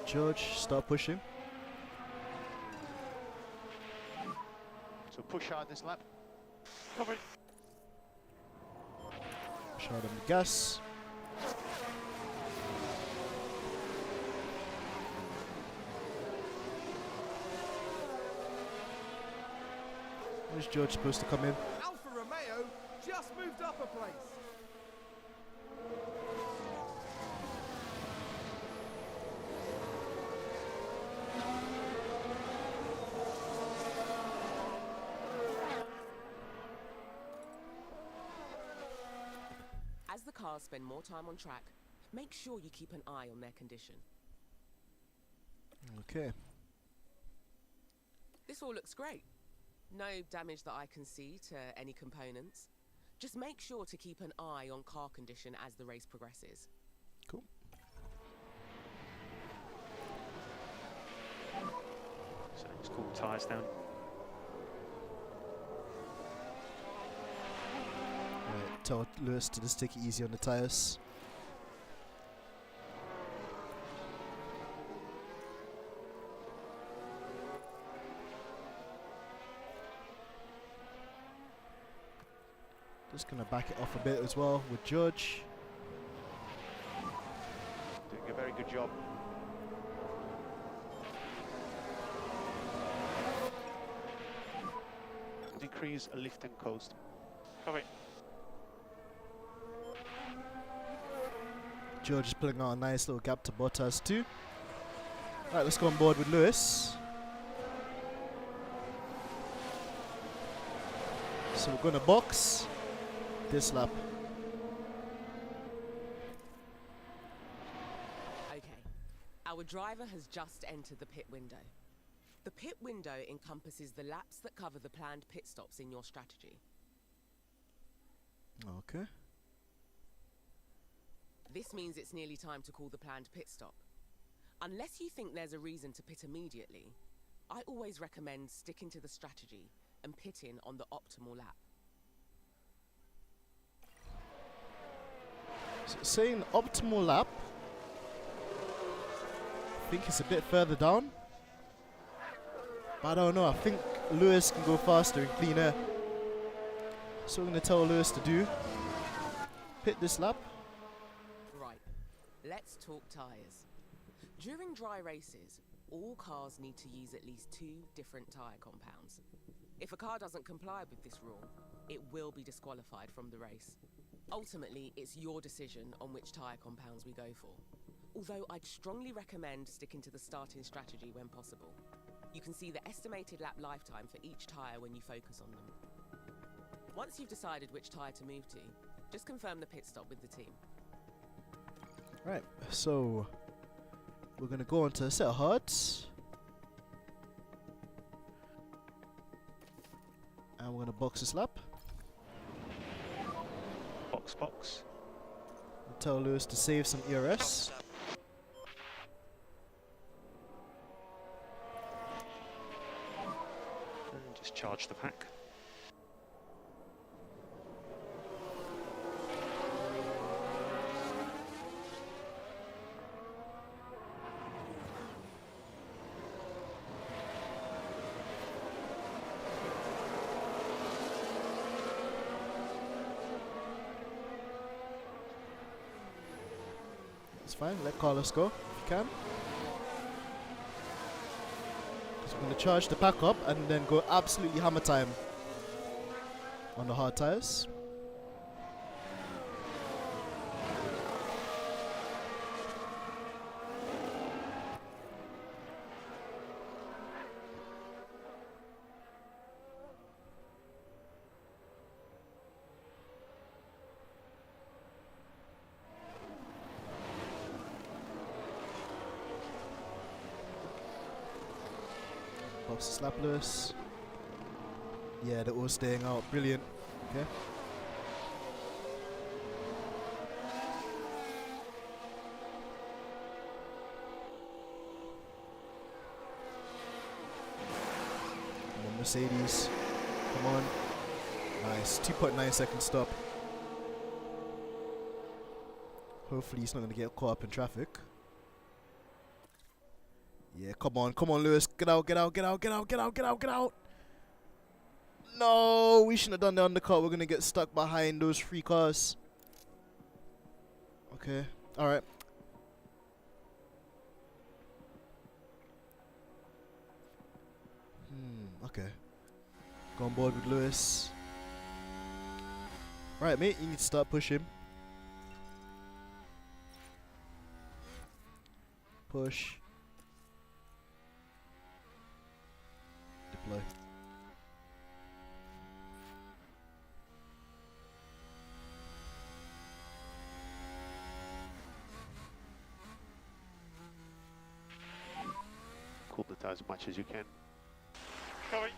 George, start pushing. So push hard this lap. Copy. Push hard on the gas. Where's George supposed to come in? Alfa Romeo just moved up a place. As the cars spend more time on track, make sure you keep an eye on their condition. Okay. This all looks great. No damage that I can see to any components. Just make sure to keep an eye on car condition as the race progresses. Cool. So let's cool tyres down. Right, tell Lewis to just take it easy on the tires. Just gonna back it off a bit as well with George. Doing a very good job. Decrease a lift and coast. Copy. George is pulling out a nice little gap to Bottas too. Right, let's go on board with Lewis. So we're gonna box this lap. Okay, our driver has just entered the pit window. The pit window encompasses the laps that cover the planned pit stops in your strategy. Okay. This means it's nearly time to call the planned pit stop. Unless you think there's a reason to pit immediately, I always recommend sticking to the strategy and pitting on the optimal lap. So saying optimal lap, I think it's a bit further down. But I don't know, I think Lewis can go faster in clean air. So we're going to tell Lewis to do. Pit this lap. Right, let's talk tyres. During dry races, all cars need to use at least 2 different tyre compounds. If a car doesn't comply with this rule, it will be disqualified from the race. Ultimately, it's your decision on which tyre compounds we go for. Although I'd strongly recommend sticking to the starting strategy when possible. You can see the estimated lap lifetime for each tyre when you focus on them. Once you've decided which tyre to move to, just confirm the pit stop with the team. Right, so we're going to go on to a set of hards. And we're going to box this lap. Box. And tell Lewis to save some ERS. And just charge the pack. It's fine, let Carlos go if you can. So we're going to charge the pack up and then go absolutely hammer time on the hard tires. Box slap Lewis. Yeah, they're all staying out. Brilliant. Okay. Come on, Mercedes. Come on. Nice. 2.9 second stop. Hopefully he's not going to get caught up in traffic. Yeah, come on, Lewis. Get out. No, we shouldn't have done the undercut. We're going to get stuck behind those 3 cars. Okay, alright. Okay. Go on board with Lewis. Right, mate, you need to start pushing. Push. Deploy. Cool the tires as much as you can. Coming.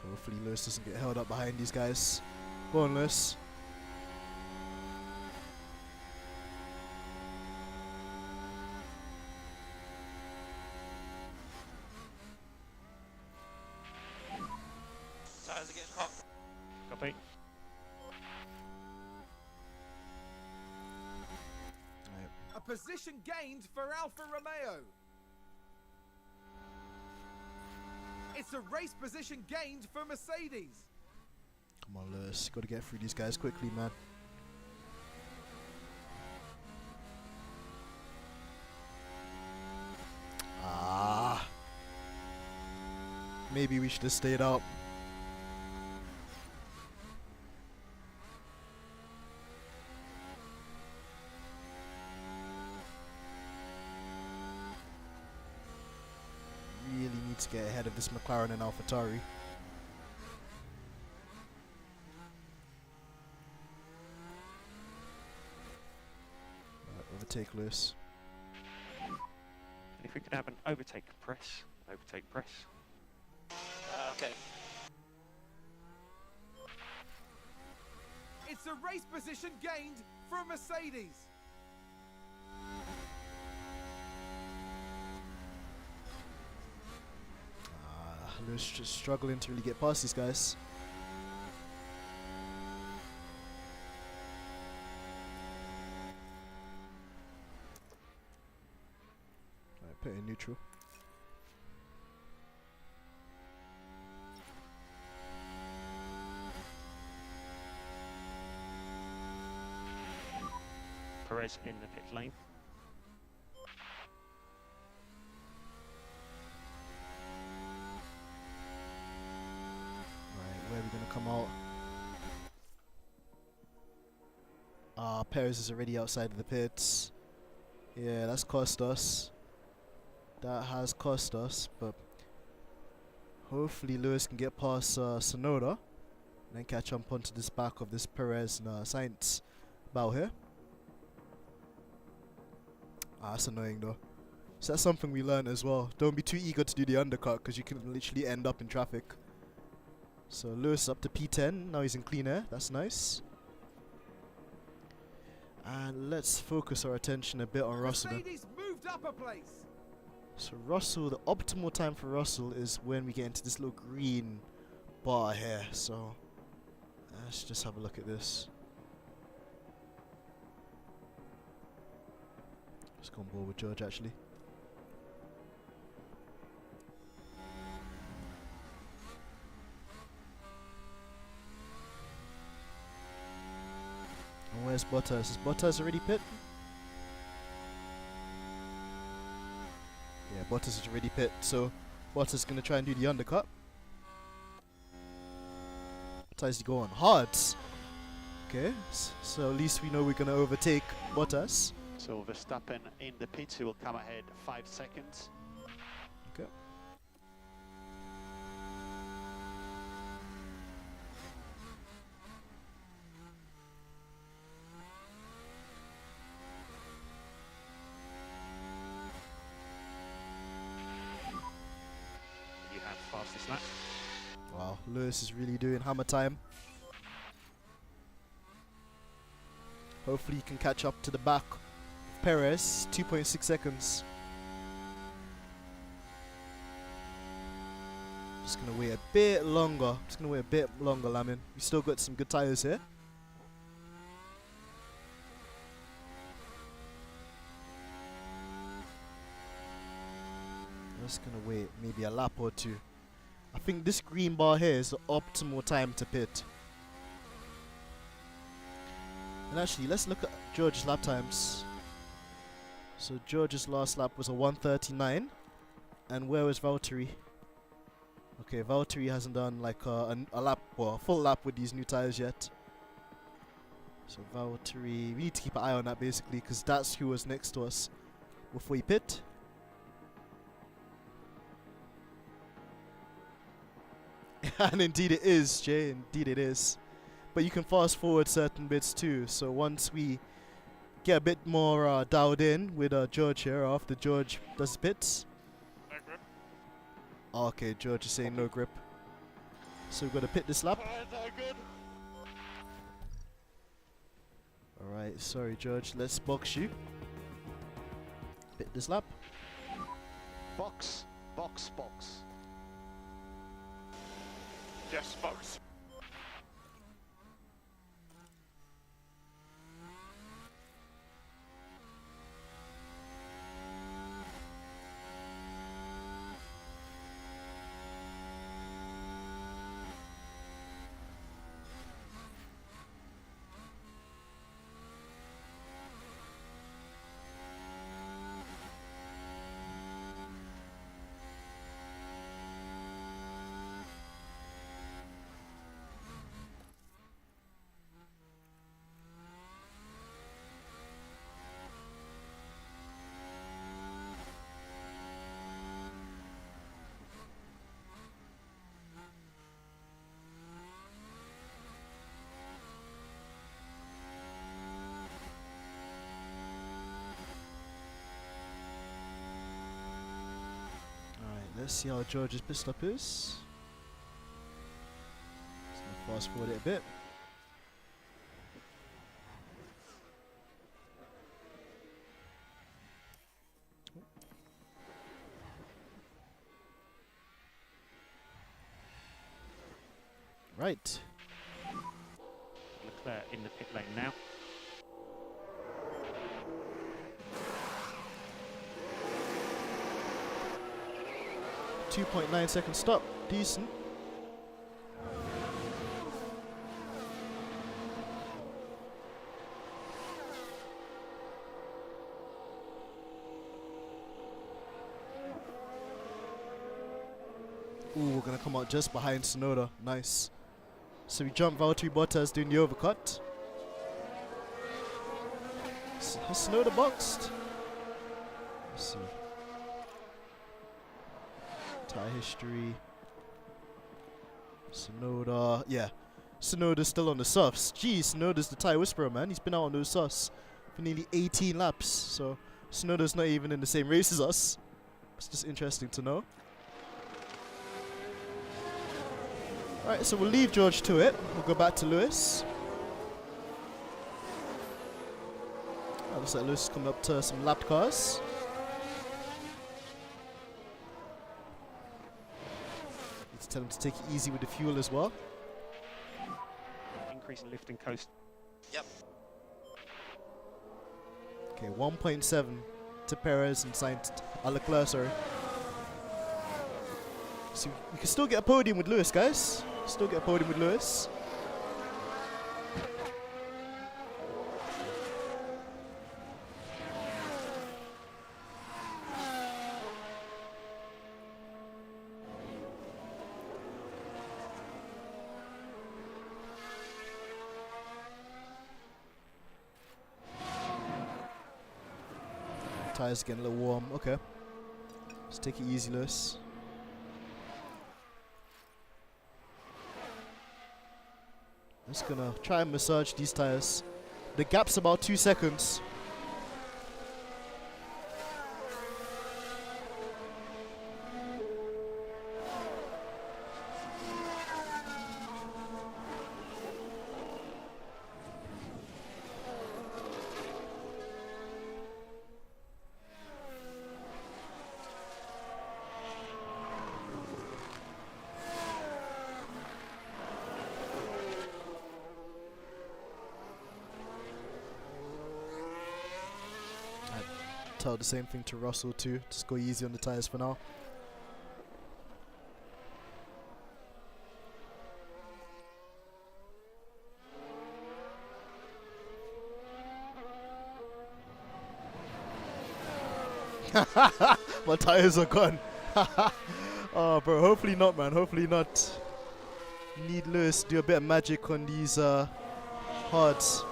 Hopefully Lewis doesn't get held up behind these guys. Go on, Lewis. Tires are getting hot. Copy. A position gained for Alfa Romeo. It's a race position gained for Mercedes. Come on, Lewis. Got to get through these guys quickly, man. Ah. Maybe we should have stayed out. to get ahead of this McLaren and AlphaTauri. Right, overtake Lewis. If we could have an overtake press. Overtake press. Okay. It's a race position gained from Mercedes. Lewis just struggling to really get past these guys. Right, put it in neutral. Perez in the pit lane. Right, where are we gonna come out? Perez is already outside of the pits. Yeah, that's cost us. That has cost us, but hopefully Lewis can get past Sonoda and then catch up onto this back of this Perez and Sainz battle here. That's annoying though. So that's something we learned as well. Don't be too eager to do the undercut because you can literally end up in traffic. So Lewis up to P10. Now he's in clean air. That's nice. And let's focus our attention a bit on Russell then. Mercedes moved up a place. So Russell, the optimal time for Russell is when we get into this little green bar here. So let's just have a look at this. Let's go on board with George actually. And where's Bottas? Is Bottas already pit? Yeah, Bottas is already pit, so Bottas is going to try and do the undercut. Bottas is going hard. Okay, so at least we know we're going to overtake Bottas. So Verstappen in the pits, who will come ahead 5 seconds. Okay. You have fastest lap. Wow, Lewis is really doing hammer time. Hopefully he can catch up to the back. Perez, 2.6 seconds. Just gonna wait a bit longer. Lamin. We still got some good tires here. Just gonna wait maybe a lap or two. I think this green bar here is the optimal time to pit. And actually, let's look at George's lap times. So George's last lap was a 1:39, and where was Valtteri? Okay, Valtteri hasn't done like a lap, well, a full lap with these new tires yet. So Valtteri, we need to keep an eye on that basically, because that's who was next to us before he pit. And indeed it is, Jay. Indeed it is. But you can fast forward certain bits too. So once we get a bit more dialed in with George here, after George does bits. No grip. Okay, George is saying no grip. So we've got to pit this lap. No good. Alright, sorry George, let's box you. Pit this lap. Box, box, box. Yes, box. Let's see how George's pit stop is. Just gonna fast forward it a bit. Right. Leclerc in the pit lane now. .9 second stop. Decent. Ooh, we're gonna come out just behind Tsunoda. Nice. So we jump Valtteri Bottas doing the overcut. Has Tsunoda boxed? Let's see. Tire history. Tsunoda. Yeah. Tsunoda's still on the softs. Jeez, Tsunoda's the tire whisperer, man. He's been out on those softs for nearly 18 laps. So Tsunoda's not even in the same race as us. It's just interesting to know. Alright, so we'll leave George to it. We'll go back to Lewis. Oh, looks like Lewis is coming up to some lapped cars. Need to tell him to take it easy with the fuel as well. Increase in lift and coast. Yep. Okay, 1.7 to Perez and Sainz. Leclerc, sorry. So we can still get a podium with Lewis, guys. Still get a podium with Lewis. Tires getting a little warm. Okay. Let's take it easy, Lewis. Just gonna try and massage these tires. The gap's about 2 seconds. Tell the same thing to Russell too. Just go easy on the tires for now. My tires are gone. Oh, bro. Hopefully not, man. Hopefully not. Need Lewis to do a bit of magic on these hards.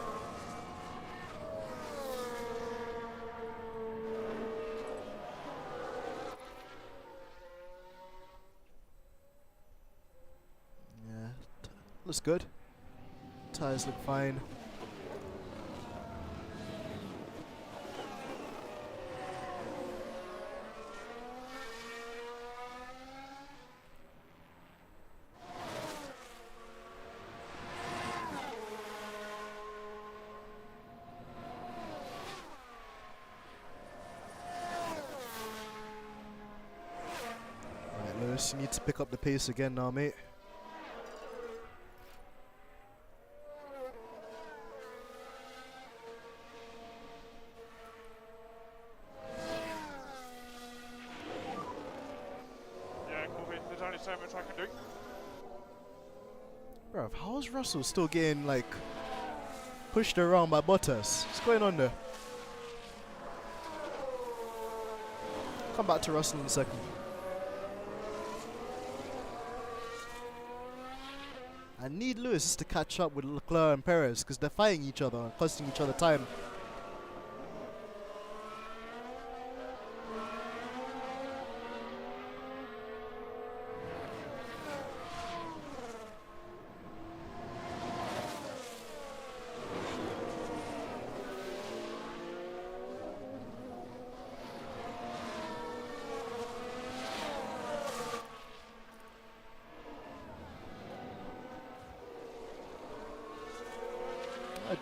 Looks good. Tires look fine. Alright, Lewis, you need to pick up the pace again now, mate. Bro, how is Russell still getting like pushed around by Bottas? What's going on there? Come back to Russell in a second. I need Lewis to catch up with Leclerc and Perez because they're fighting each other and costing each other time.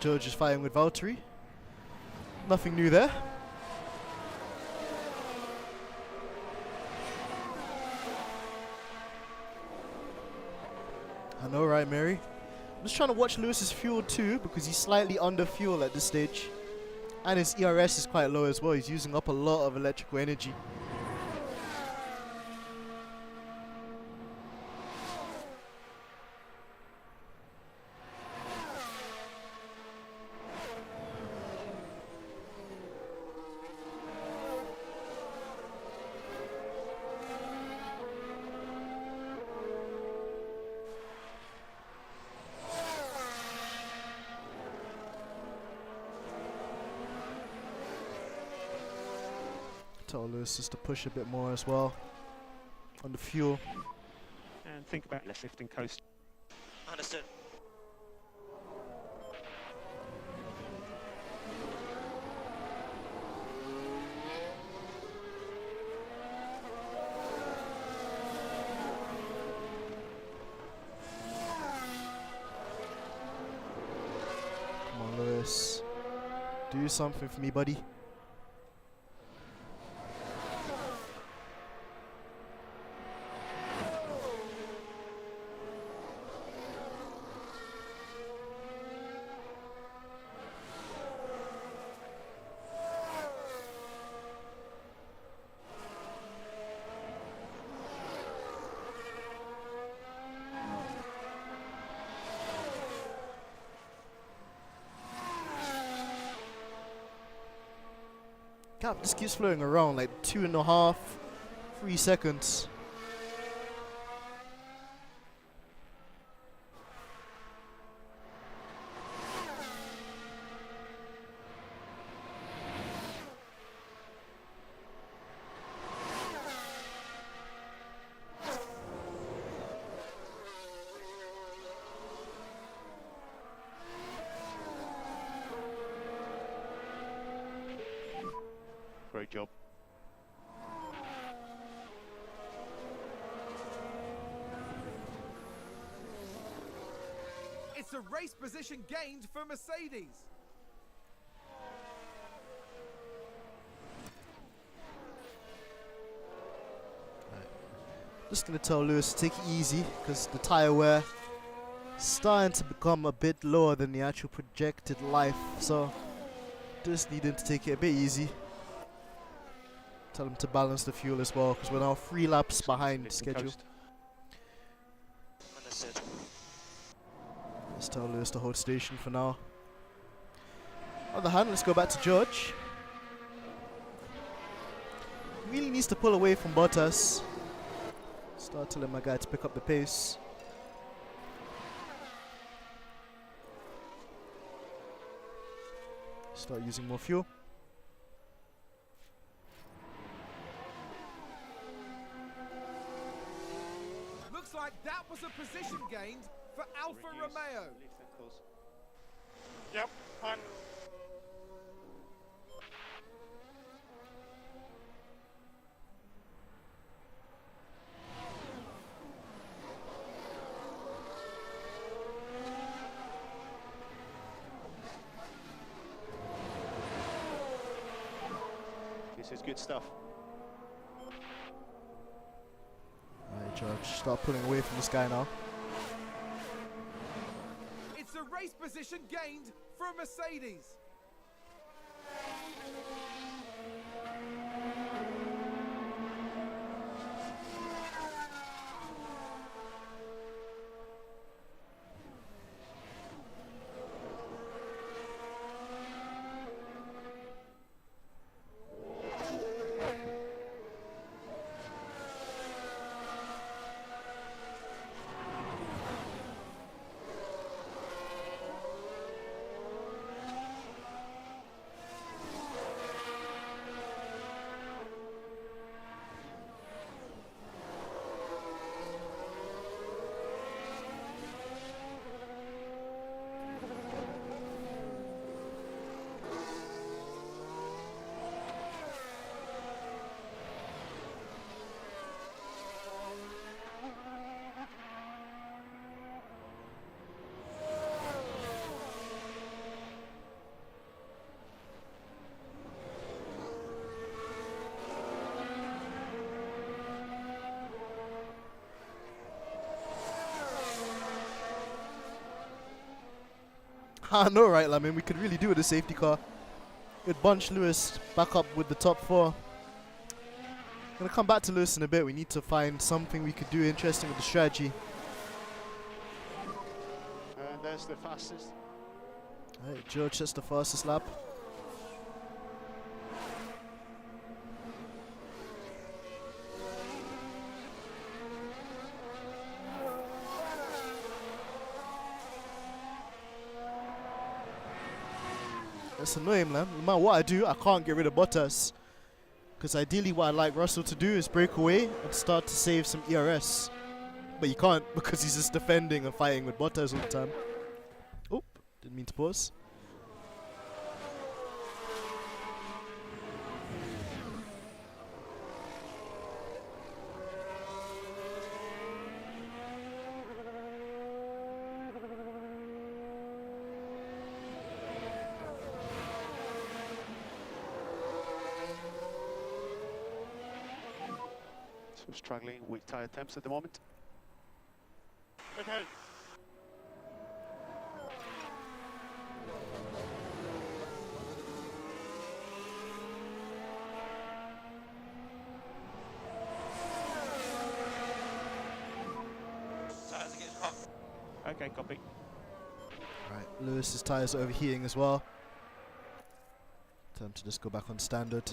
George is fighting with Valtteri. Nothing new there. I know, right, Mary? I'm just trying to watch Lewis's fuel too, because he's slightly under fuel at this stage. And his ERS is quite low as well. He's using up a lot of electrical energy. Tell Lewis just to push a bit more as well on the fuel. And think about less lifting coast. Understood. Come on, Lewis. Do something for me, buddy. Gap just keeps flowing around like 2.5, 3 seconds. Great job. It's a race position gained for Mercedes. Just gonna tell Lewis to take it easy because the tire wear is starting to become a bit lower than the actual projected life, so just need him to take it a bit easy. Tell him to balance the fuel as well because we're now 3 laps behind schedule. Understood. Let's tell Lewis to hold station for now. On the other hand, let's go back to George. Really needs to pull away from Bottas. Start telling my guy to pick up the pace. Start using more fuel. Looks like that was a position gained for Alfa Romeo. Yep, fine. This is good stuff. Alright, George, start pulling away from this guy now. It's a race position gained for Mercedes. I know, right, Lamin? We could really do with a safety car. With Bunch Lewis back up with the top 4. Gonna come back to Lewis in a bit. We need to find something we could do interesting with the strategy. And there's the fastest. Alright, George, that's the fastest lap. That's annoying, man. No matter what I do, I can't get rid of Bottas. Because ideally what I'd like Russell to do is break away and start to save some ERS. But you can't because he's just defending and fighting with Bottas all the time. Oh, didn't mean to pause. So struggling with tyre temps at the moment. Okay. Tires are getting hot. Okay, copy. Right, Lewis's tyres are overheating as well. Time to just go back on standard.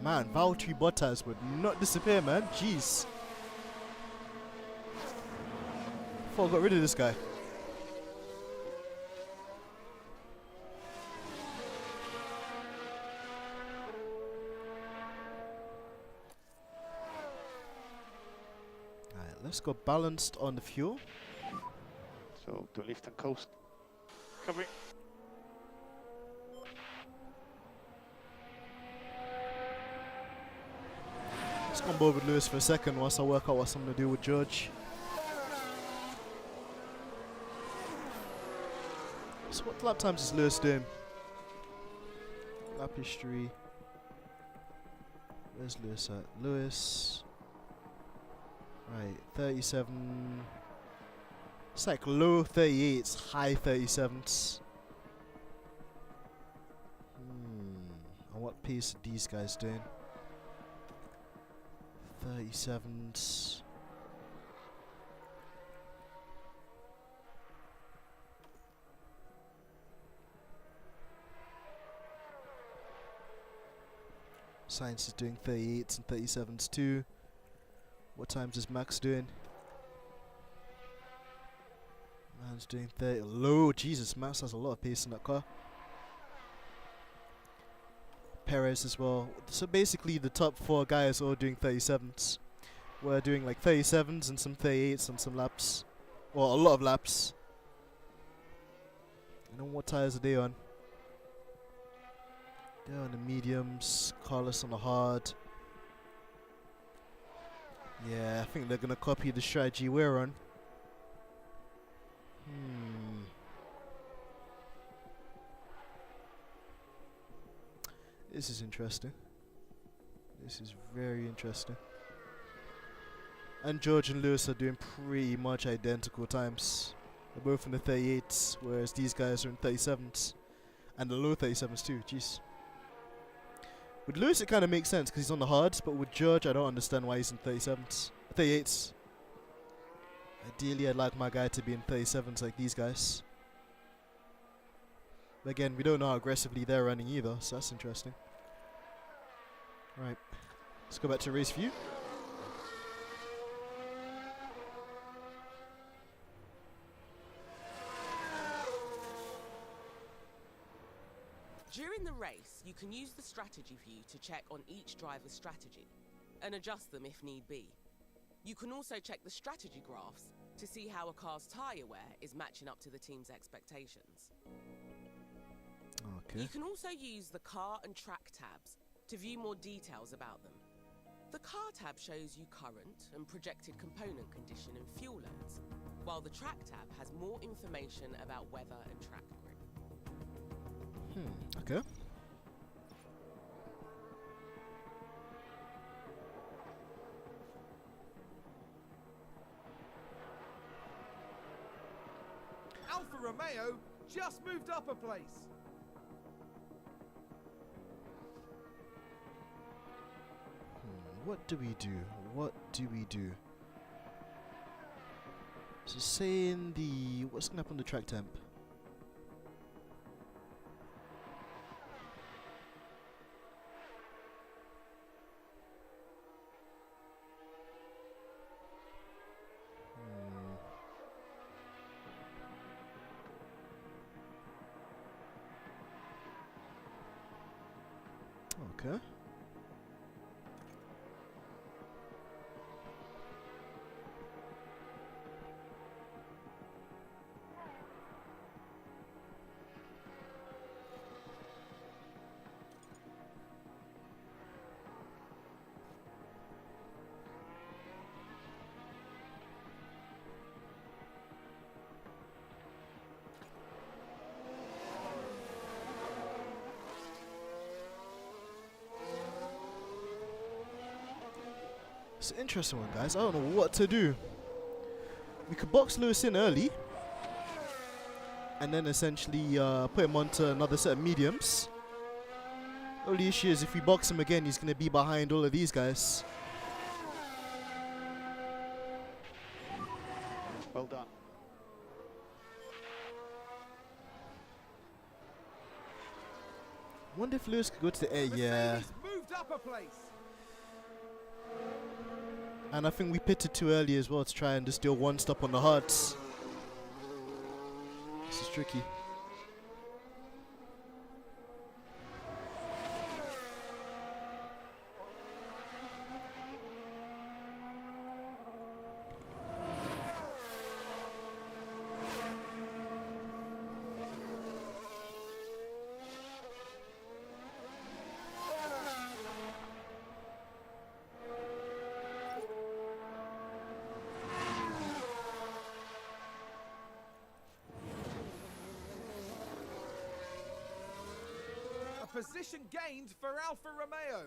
Man, Valtteri Bottas would not disappear, man. Jeez. Thought I got rid of this guy. Alright, let's go balanced on the fuel. So to lift and coast. Copy. Let's go on board with Lewis for a second whilst I work out what I'm going to do with George. So what lap times is Lewis doing? Lap history. Where's Lewis at? Lewis. Right, 37. It's like low 38s, high 37s. And what pace are these guys doing? 37s. Science is doing 38s and 37s too. What times is Max doing? Man's doing 30. Low, Jesus, Max has a lot of pace in that car. Perez as well. So basically the top 4 guys are all doing 37s. We're doing like 37s and some 38s and some laps. Well, a lot of laps. And then what tires are they on? They're on the mediums, Carlos on the hard. Yeah, I think they're going to copy the strategy we're on. This is interesting. This is very interesting. And George and Lewis are doing pretty much identical times. They're both in the 38s, whereas these guys are in 37s. And the low 37s too, jeez. With Lewis it kind of makes sense because he's on the hards, but with George I don't understand why he's in 37s. 38s. Ideally I'd like my guy to be in 37s like these guys. But again, we don't know how aggressively they're running either, so that's interesting. Right, let's go back to race view. During the race, you can use the strategy view to check on each driver's strategy and adjust them if need be. You can also check the strategy graphs to see how a car's tyre wear is matching up to the team's expectations. Okay. You can also use the car and track tabs to view more details about them. The car tab shows you current and projected component condition and fuel loads. while the track tab has more information about weather and track grip. Okay. Alfa Romeo just moved up a place. What do we do? What do we do? So saying the what's gonna happen on the track temp? Okay. It's an interesting one, guys. I don't know what to do. We could box Lewis in early and then essentially put him onto another set of mediums. Only issue is if we box him again, he's going to be behind all of these guys. Well done. Wonder if Lewis could go to the air. Yeah. Mercedes moved up a place. And I think we pitted too early as well to try and just do a one stop on the hards. This is tricky. Position gained for Alfa Romeo.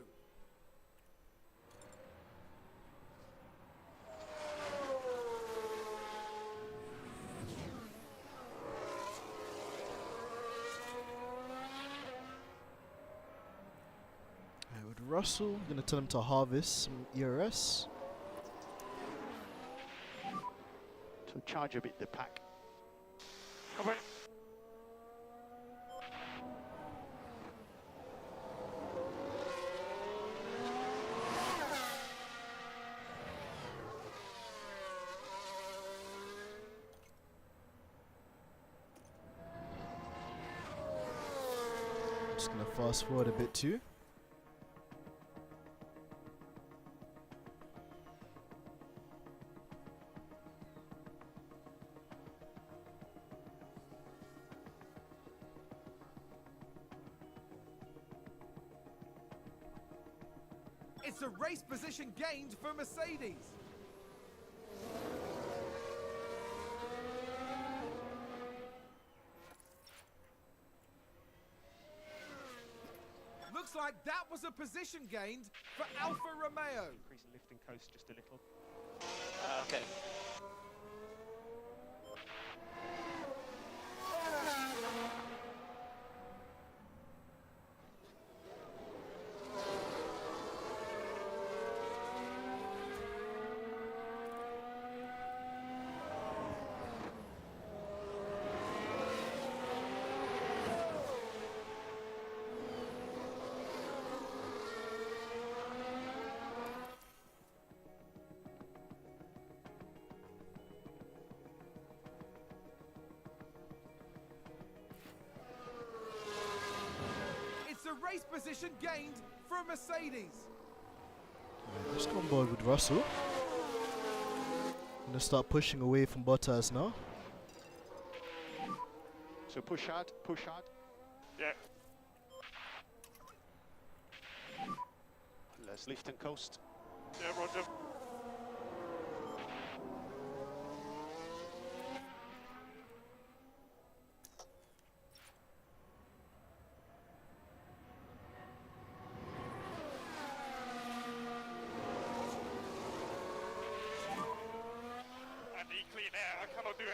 With Russell, I'm going to tell him to harvest some ERS. To charge a bit the pack. Come on. Just going to fast forward a bit too. It's a race position gained for Mercedes. Looks like that was a position gained for Alfa Romeo. Increase the lifting coast just a little. Okay. A race position gained for Mercedes. Let's go on board with Russell. Gonna start pushing away from Bottas now. So push hard, push hard. Yeah. Let's lift and coast. Yeah, Roger.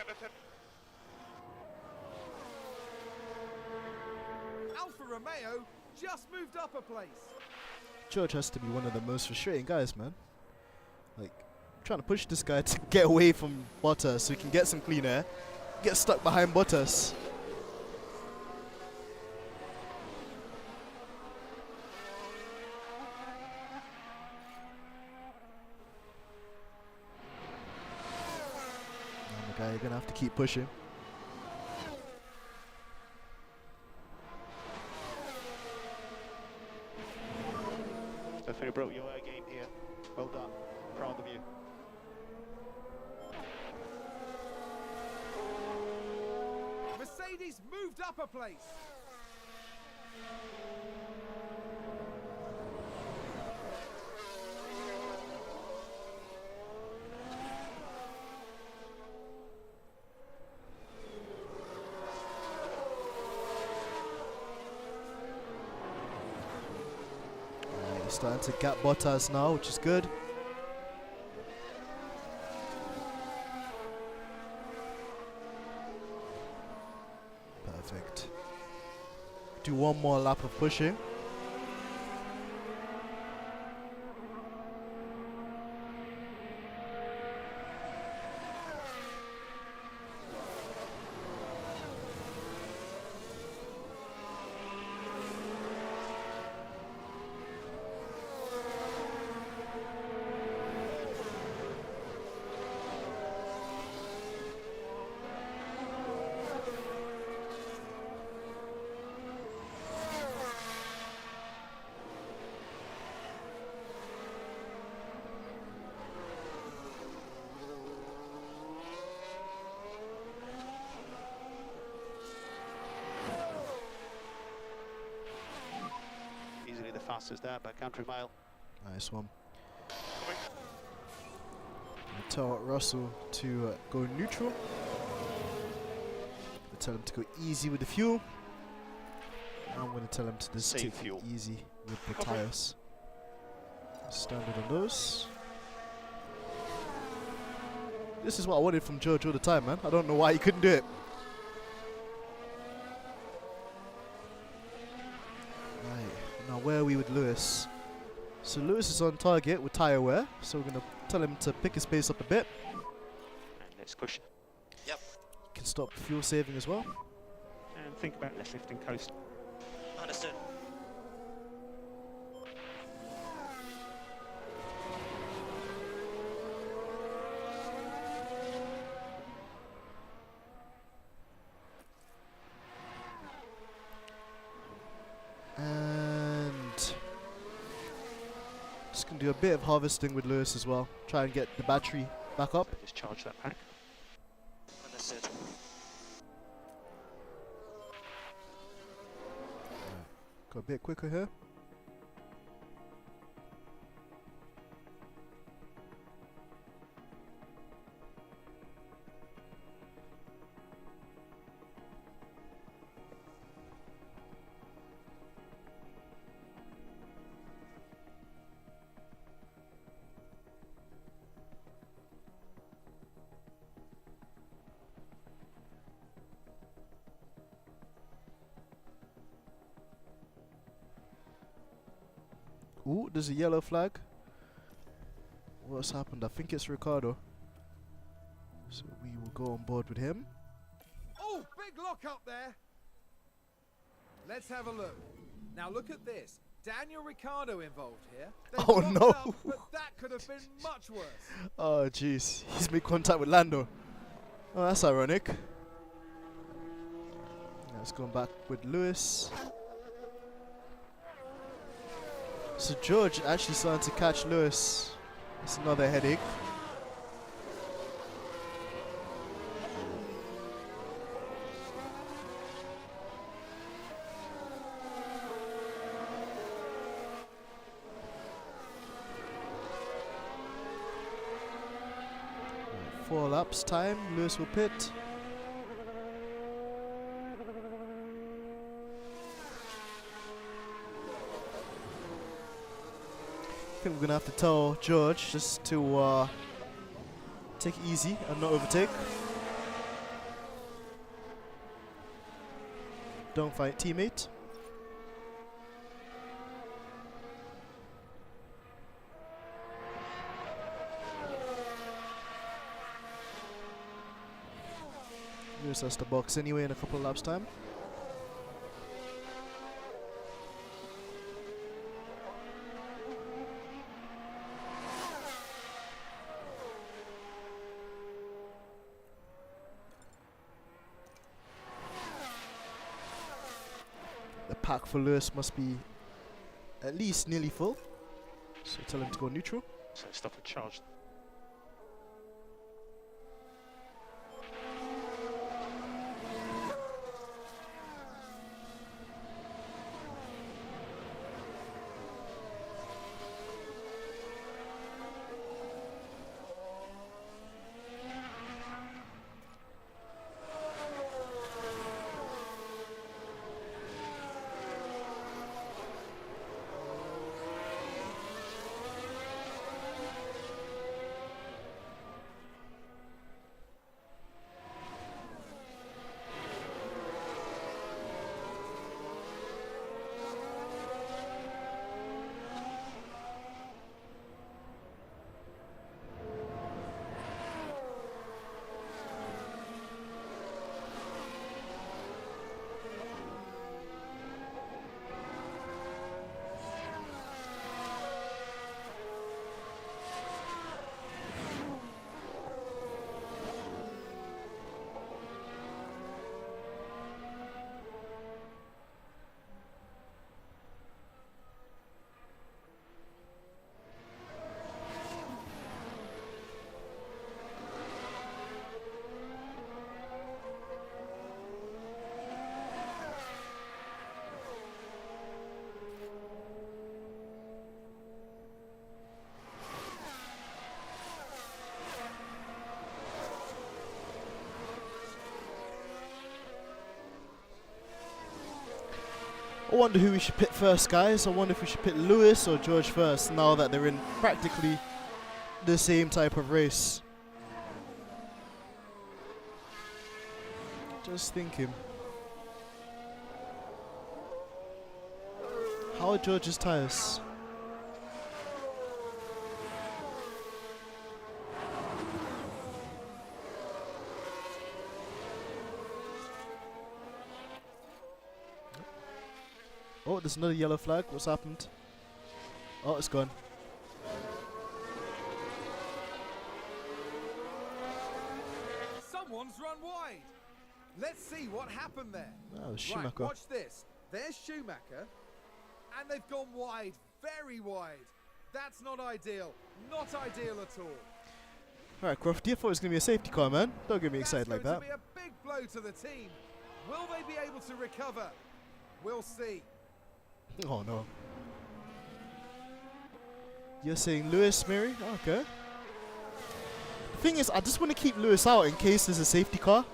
understood. Alfa Romeo just moved up a place. George has to be one of the most frustrating guys, man. Like, trying to push this guy to get away from Bottas so he can get some clean air, get stuck behind Bottas. And the guy, you're gonna have to keep pushing. Definitely broke your game here. Well done. Proud of you. Mercedes moved up a place. He's starting to gap Bottas now, which is good. Perfect. Do one more lap of pushing. Easily the fastest there by country mile. Nice one. Tell Russell to go neutral. Tell him to go easy with the fuel. I'm going to tell him to just Save take fuel. it easy with the tires. Standard on those. This is what I wanted from George all the time, man. I don't know why he couldn't do it. Right, now where are we with Lewis? So Lewis is on target with tyre wear, so we're going to tell him to pick his pace up a bit. And let's push. Yep. Can stop fuel saving as well. And think about left lifting coast. Understood. And just gonna do a bit of harvesting with Lewis as well. Try and get the battery back up. So just charge that pack. Understood. Go a bit quicker here. Ooh, there's a yellow flag. What's happened? I think it's Ricardo. So we will go on board with him. Oh, big lock up there. Let's have a look. Now look at this. Daniel Ricciardo involved here. They've Oh, locked no. up, but that could have been much worse. Oh, jeez. He's made contact with Lando. Oh, that's ironic. Let's go back with Lewis. So George actually starting to catch Lewis. It's another headache. Right, 4 laps time. Lewis will pit. I think we're gonna have to tell George just to take it easy and not overtake. Don't fight, teammate. Lewis has to box anyway in a couple of laps time. The pack for Lewis must be at least nearly full. So tell him to go neutral. So stop and charge. I wonder who we should pit first, guys. I wonder if we should pit Lewis or George first, now that they're in practically the same type of race. Just thinking. How are George's tyres? Oh, there's another yellow flag. What's happened? Oh, it's gone. Someone's run wide. Let's see what happened there. Oh, Right, Schumacher. watch this. There's Schumacher, and they've gone wide, very wide. That's not ideal. Not ideal at all. Alright, Crofty, I thought it was going to be a safety car, man. Don't get me excited like that. That's going to be a big blow to the team. Will they be able to recover? We'll see. Oh, no. You're saying Lewis, Mary? Okay. The thing is, I just want to keep Lewis out in case there's a safety car.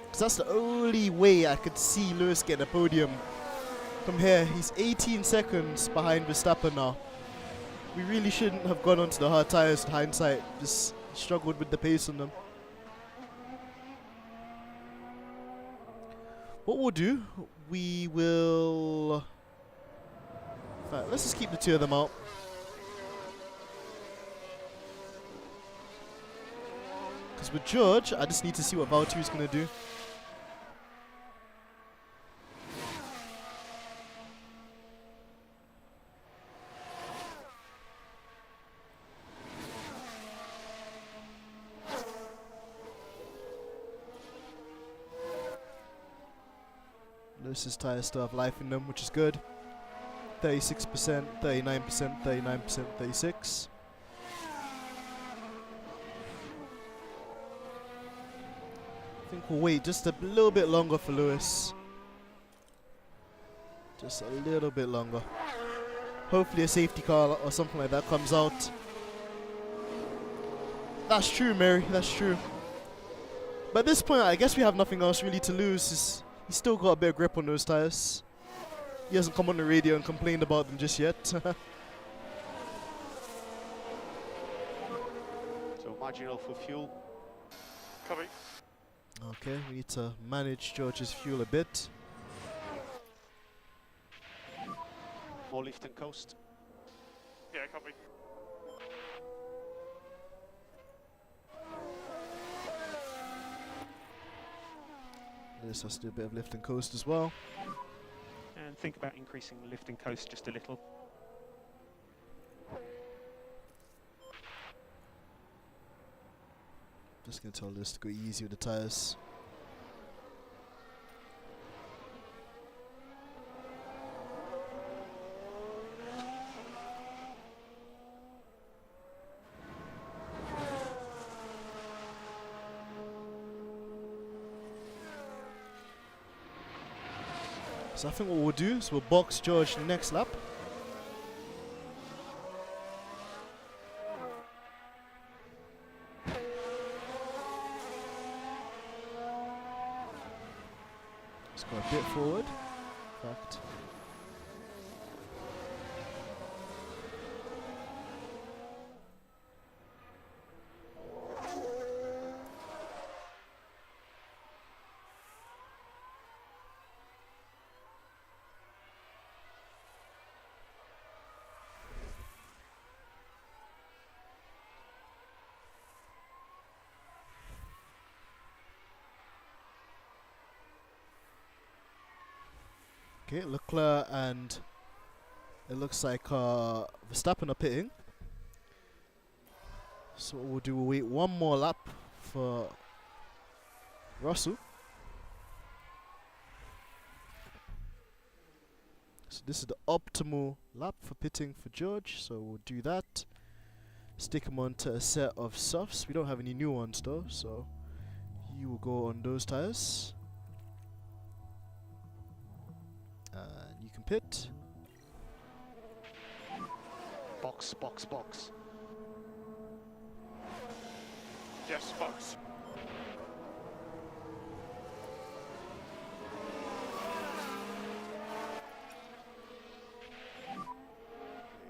Because that's the only way I could see Lewis get a podium. From here, he's 18 seconds behind Verstappen now. We really shouldn't have gone onto the hard tyres in hindsight. Just struggled with the pace on them. What we'll do, we will... In fact, let's just keep the two of them out. Because with George, I just need to see what Valtteri's going to do. Lewis's tyres still have life in them, which is good. 36%, 39%, 39%, 36%. I think we'll wait just a little bit longer for Lewis. Just a little bit longer. Hopefully a safety car or something like that comes out. That's true, Mary, that's true. But at this point, I guess we have nothing else really to lose. He's still got a bit of grip on those tyres. He hasn't come on the radio and complained about them just yet. So marginal for fuel. Copy. Okay, we need to manage George's fuel a bit. more lift and coast. Yeah, copy. This has to do a bit of lift and coast as well. And think about increasing the lift and coast just a little. Just gonna tell this to go easy with the tires. So I think what we'll do is we'll box George next lap. Let's go a bit forward. In fact. Okay, Leclerc and it looks like Verstappen are pitting. So what we'll do, we'll wait one more lap for Russell. So this is the optimal lap for pitting for George, so we'll do that. Stick him onto a set of softs. We don't have any new ones though, so he will go on those tires. You can pit. Box, box, box. Yes, box.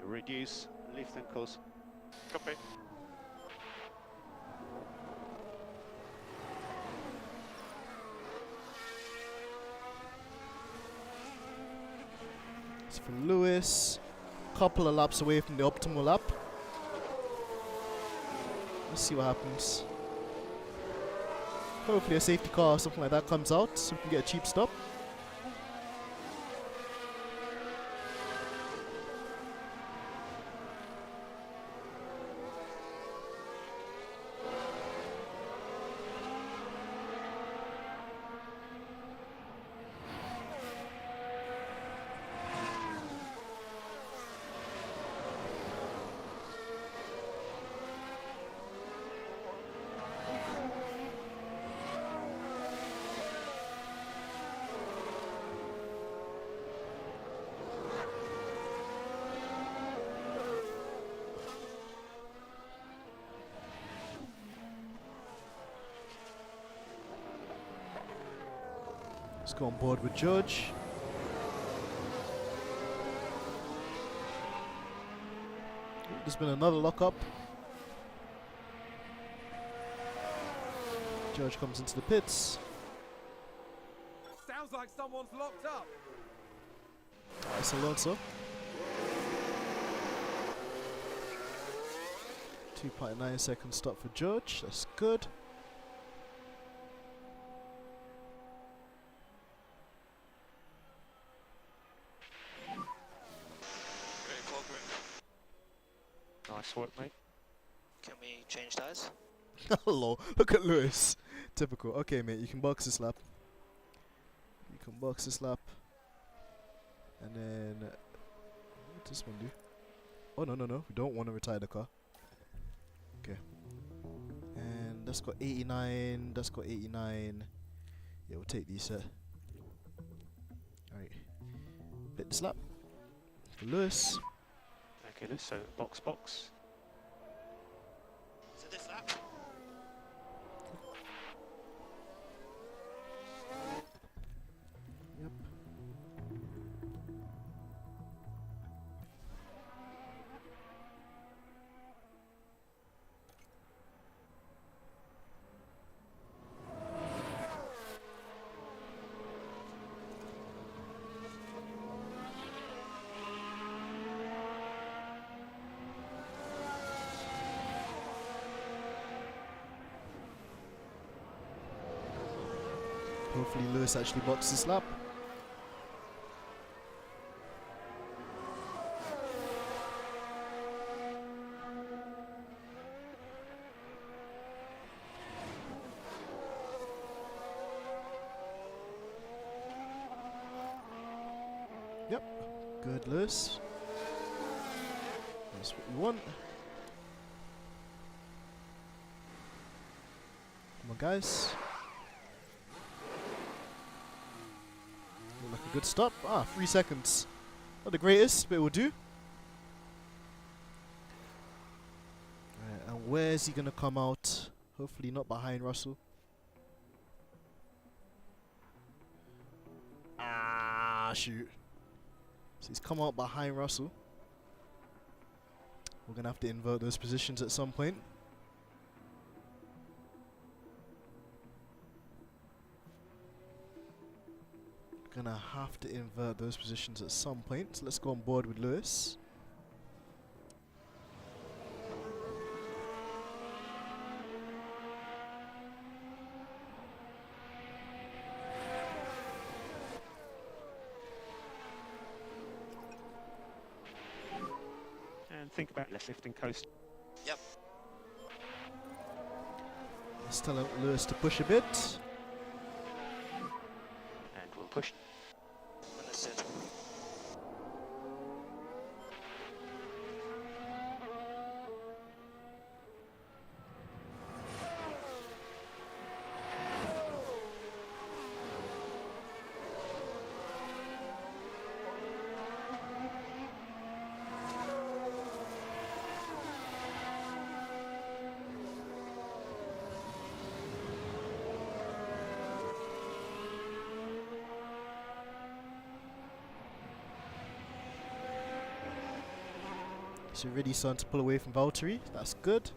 Reduce lift and coast. Copy. It's for Lewis. Couple of laps away from the optimal lap. Let's see what happens. Hopefully a safety car or something like that comes out so we can get a cheap stop. Let's go on board with George. There's been another lockup. George comes into the pits. Sounds like someone's locked up. That's Alonso. 2.9 second stop for George. That's good. Nice work, mate. Can we change tires? Hello, look at Lewis. Typical. Okay, mate, you can box this lap. You can box this lap. And then, what does this one do? Oh, no, no, no. We don't want to retire the car. Okay. And that's got 89. That's got 89. Yeah, we'll take these set. Alright. Bit this lap. For Lewis. Okay, so box, box. So this lap? Yep. Hopefully Lewis actually boxes this lap. Yep, good Lewis. That's what we want. Come on guys. Look like a good stop. 3 seconds. Not the greatest, but it will do. Alright, and where's he gonna come out? Hopefully not behind Russell. Shoot. So he's come out behind Russell. We're gonna have to invert those positions at some point. Gonna have to invert those positions at some point. So let's go on board with Lewis. And think about less lifting coast. Yep. Let's tell Lewis to push a bit. And we'll push. Understood. So really starting to pull away from Valtteri. That's good.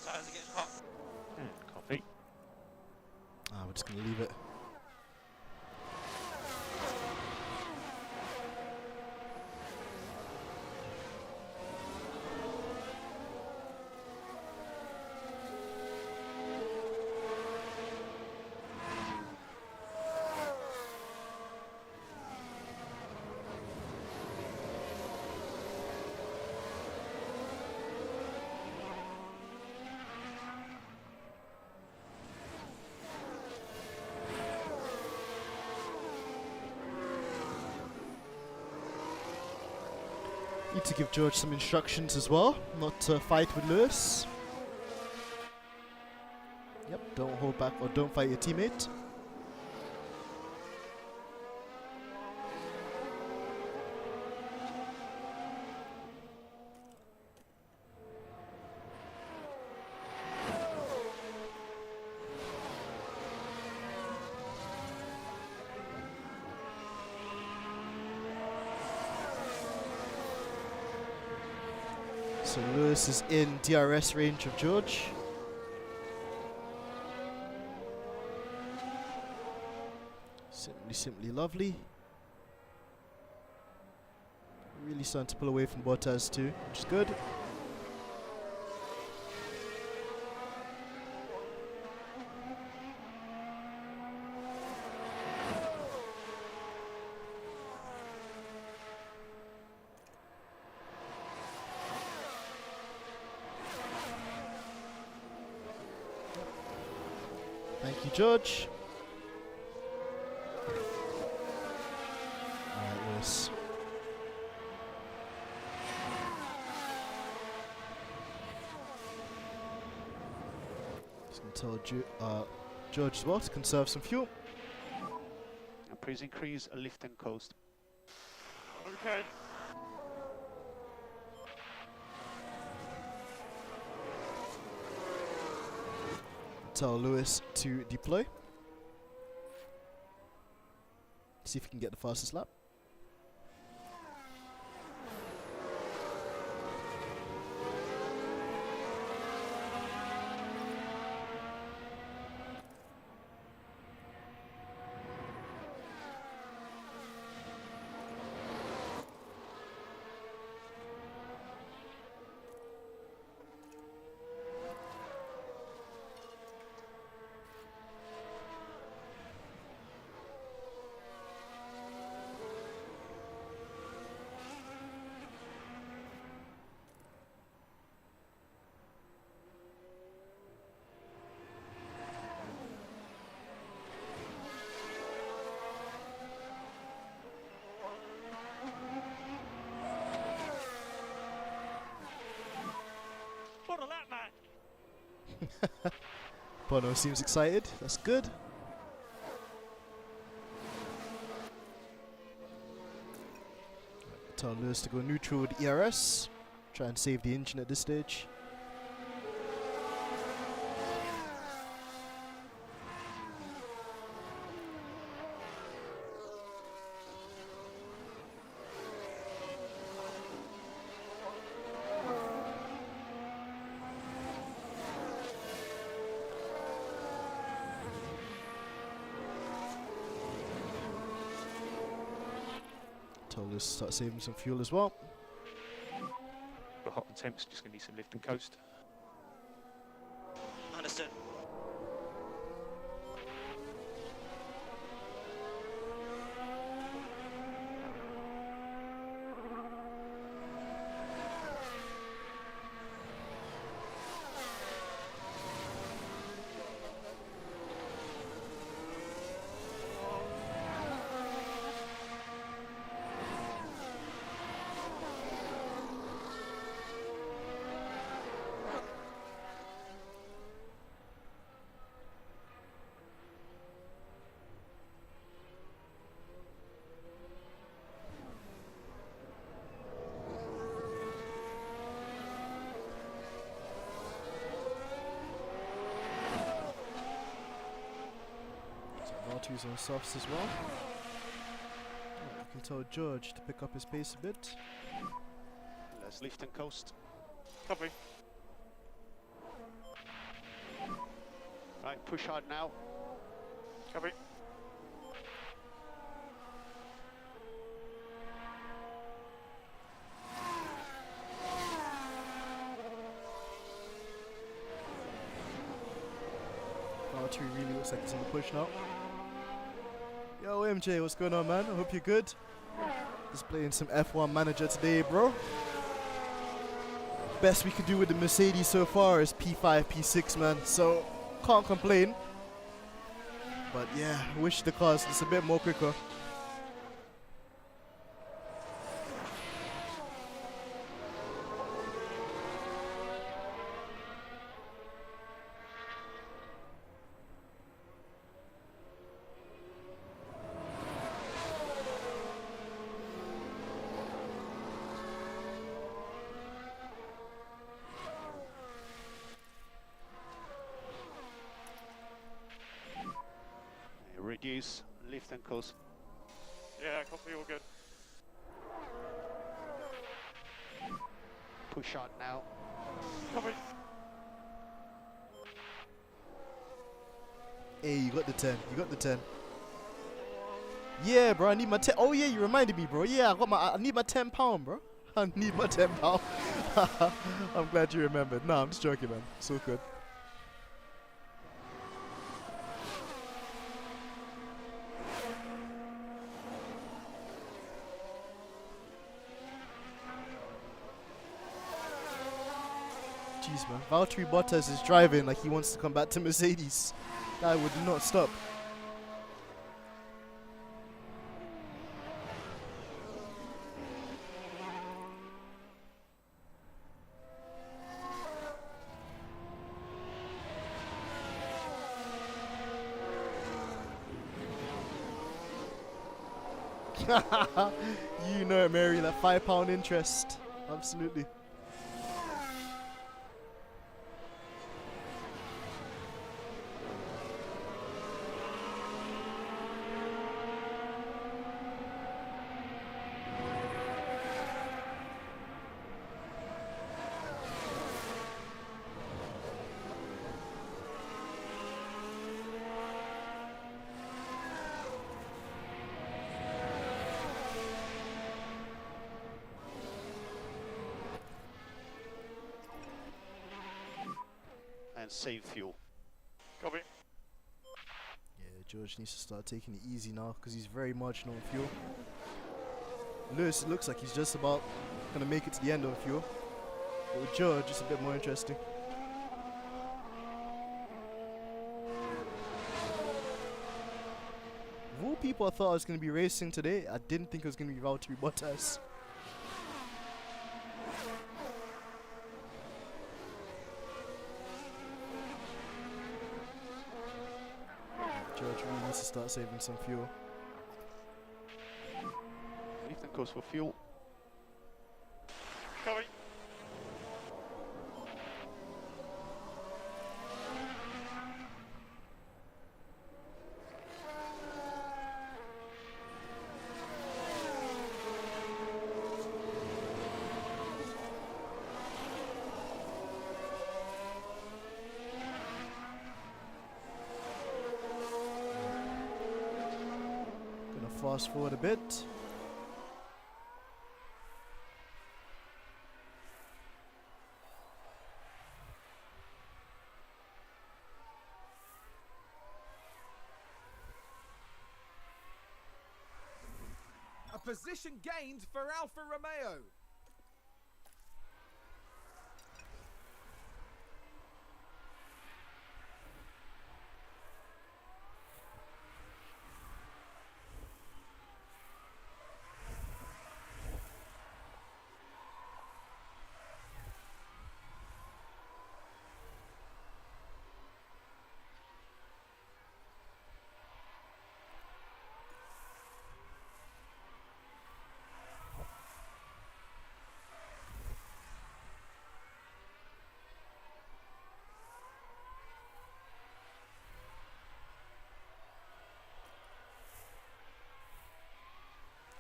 Tires are getting hot. And coffee. We're just gonna leave it. Need to give George some instructions as well, not to fight with Lewis. Yep, don't hold back or don't fight your teammate. So Lewis is in DRS range of George. Simply lovely. Really starting to pull away from Bottas too, which is good. Thank you, George. Alright, Lewis. Just gonna tell George as well to conserve some fuel. And please increase a lift and coast. Okay. Tell Lewis to deploy. See if he can get the fastest lap. Bono seems excited. That's good. Tell Lewis to go neutral with ERS. Try and save the engine at this stage. Told us to start saving some fuel as well. We're hot and temps, just going to need some lift and coast. Understood. Valtteri's on softs as well. You can tell George to pick up his pace a bit. Let's lift and coast. Copy. Right, push hard now. Copy. Valtteri really looks like he's on the push now. Yo MJ, what's going on, man? I hope you're good. Just playing some F1 Manager today, bro. Best we could do with the Mercedes so far is P5, P6, man. So can't complain. But yeah, I wish the cars just a bit more quicker. Reduce, lift and coast. Yeah, copy, all good. Push hard now. Copy. Hey, you got the 10. You got the 10. Yeah, bro, I need my 10. Oh yeah, you reminded me, bro. Yeah, I need my £10, bro. I need my £10. I'm glad you remembered. No, I'm just joking, man. So good. Jeez, man. Valtteri Bottas is driving like he wants to come back to Mercedes. Guy would not stop. You know it, Mary, that £5 interest. Absolutely. And save fuel. Copy. Yeah, George needs to start taking it easy now because he's very marginal on fuel. Lewis, it looks like he's just about going to make it to the end of fuel. But with George, it's a bit more interesting. Of all people I thought I was going to be racing today, I didn't think it was going to be Valtteri Bottas. George really needs to start saving some fuel. Leave them course for fuel. Copy. Gonna fast forward a bit. A position gained for Alfa Romeo.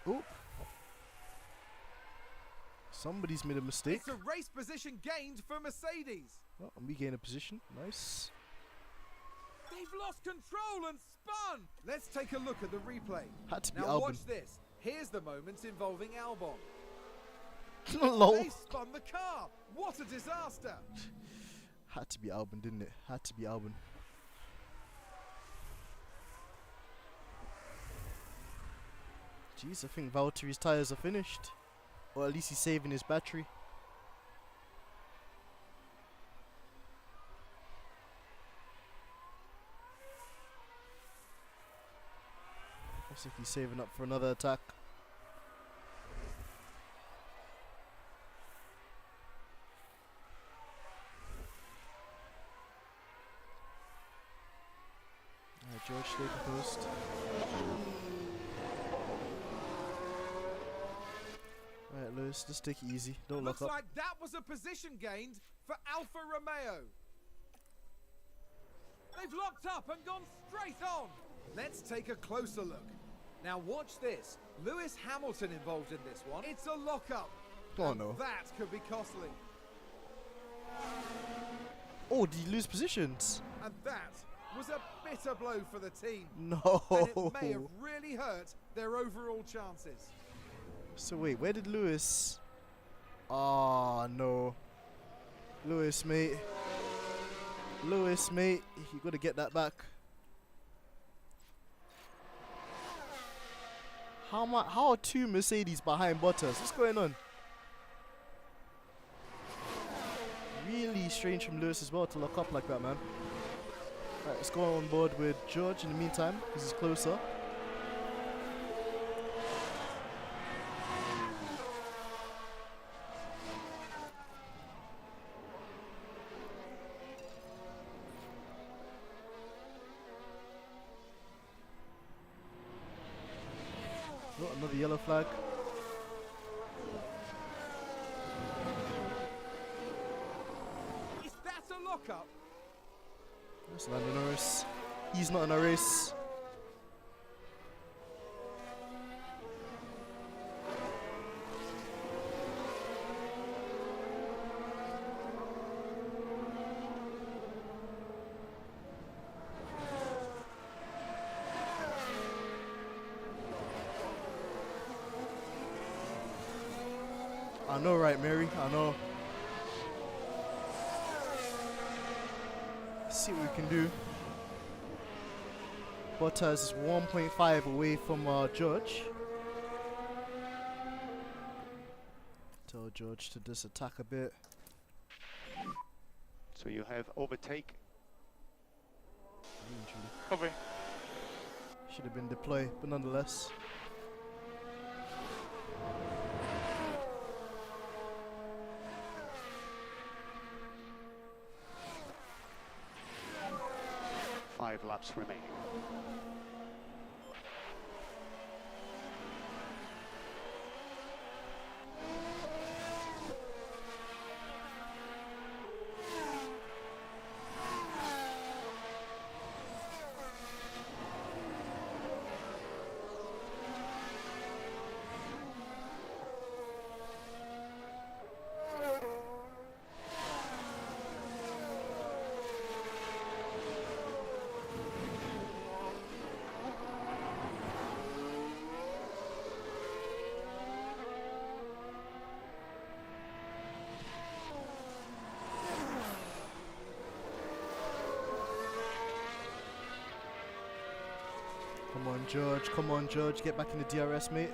Oop. Somebody's made a mistake. It's a race position gained for Mercedes. Oh, and we gain a position. Nice. They've lost control and spun. Let's take a look at the replay. Had to be Now Albon. watch this. Here's the moment involving Albon. Lol. They spun the car. What a disaster. Had to be Albon, didn't it? Had to be Albon. Jeez, I think Valtteri's tyres are finished. Or at least he's saving his battery. Looks like he's saving up for another attack. George, stay composed. Alright, Lewis, just take it easy. Don't lock Looks up. like that was a position gained for Alfa Romeo. They've locked up and gone straight on. Let's take a closer look. Now watch this. Lewis Hamilton involved in this one. It's a lockup. Oh and no. That could be costly. Oh, did he lose positions? And that was a bitter blow for the team. No. And it may have really hurt their overall chances. So wait, where did Lewis? Ah, no. Lewis, mate. Lewis, mate. You gotta get that back. How are two Mercedes behind Bottas? What's going on? Really strange from Lewis as well to lock up like that, man. Right, let's go on board with George in the meantime, because he's closer. Oh, another yellow flag. Is that a lockup? That's Lando Norris. He's not in a race. I know, right, Mary? I know. Let's see what we can do. Bottas is 1.5 away from George. Tell George to just attack a bit. So you have overtake. Copy. Should have been deploy, but nonetheless. Five laps remaining. Come on, George. Come on, George. Get back in the DRS, mate.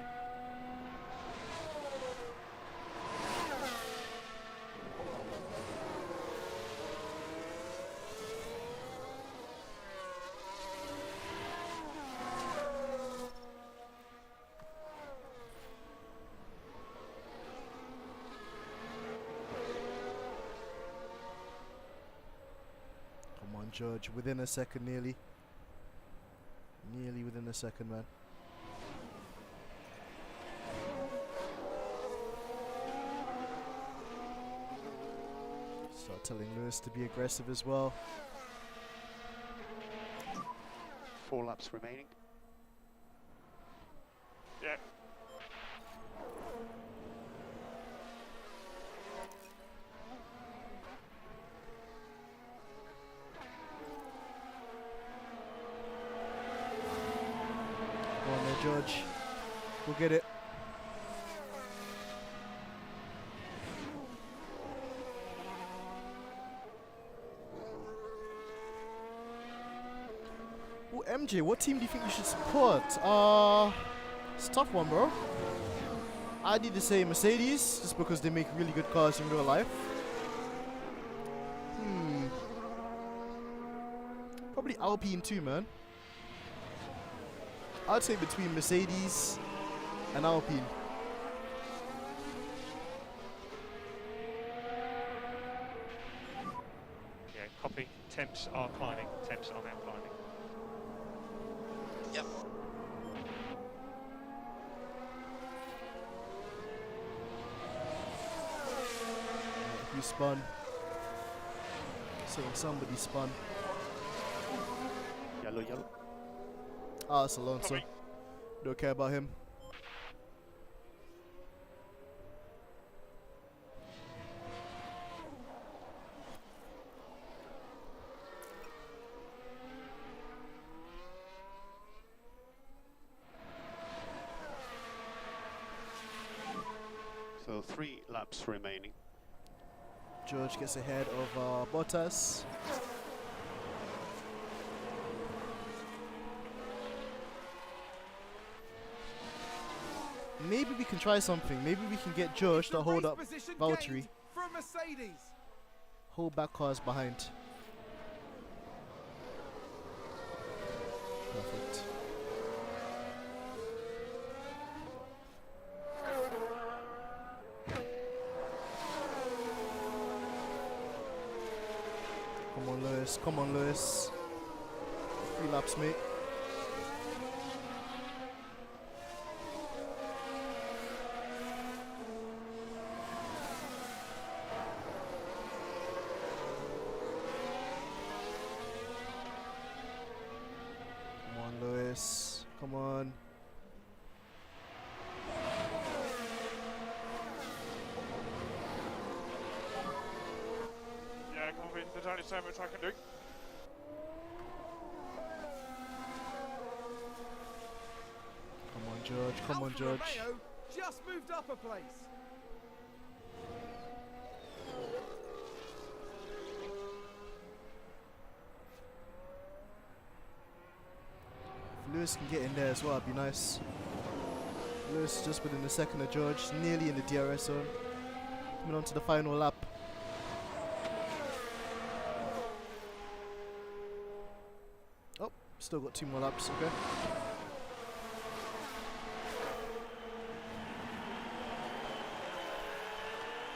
Come on, George. Within a second, nearly. Nearly within a second, man. Start telling Lewis to be aggressive as well. 4 laps remaining. Yeah. Go on there, George. We'll get it. Ooh, MJ, what team do you think you should support? It's a tough one, bro. I need to say Mercedes, just because they make really good cars in real life. Probably Alpine too, man. I'd say between Mercedes and Alpine. Yeah, copy. Temps are climbing. Temps are now climbing. Yep. Who spun? Saying somebody spun. Yellow, yellow. Ah, it's Alonso. Copy. Don't care about him. So 3 laps remaining. George gets ahead of Bottas. Maybe we can try something. Maybe we can get George to hold up Valtteri. From Mercedes. Hold back cars behind. Perfect. Come on, Lewis. Come on, Lewis. 3 laps, mate. Come on, Lewis. Come on. Yeah, copy. There's only so much I can do. Come on, George. Come on, Alfa George. Romeo just moved up a place. If Lewis can get in there as well, it'd be nice. Lewis is just within a second of George, nearly in the DRS zone. Coming on to the final lap. Oh, still got 2 more laps, okay.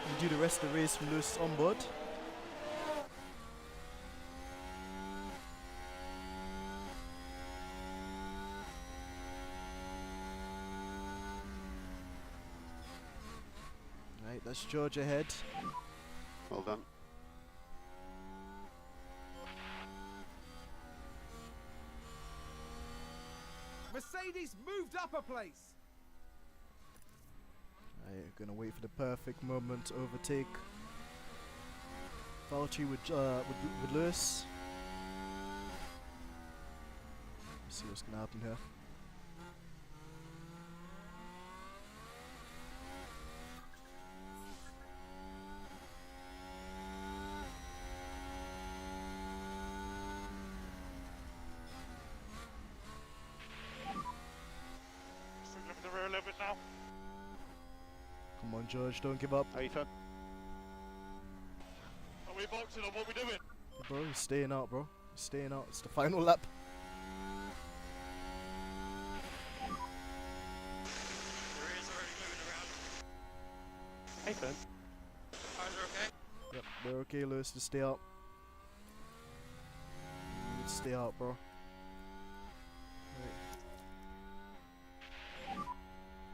We do the rest of the race from Lewis on board. Right, that's George ahead. Well done. Mercedes moved up a place. Right, gonna wait for the perfect moment to overtake Valtteri with Lewis. Let's see what's gonna happen here. on, George, don't give up. How you fun? Are we boxing or what are we doing? Bro, you're staying out, bro. You're staying out. It's the final lap. There is already moving around. Hey, fun. Guys are okay? Yep, we're okay, Lewis. Just stay out. Just stay out, bro.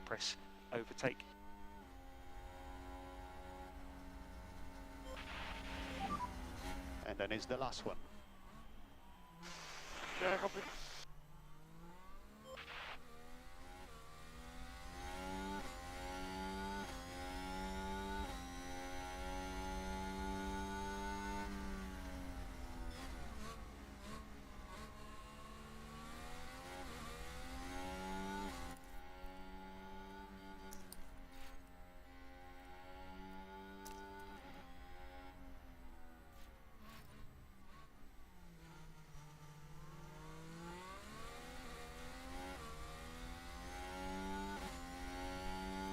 Press. Overtake. And then is the last one. Yeah, copy.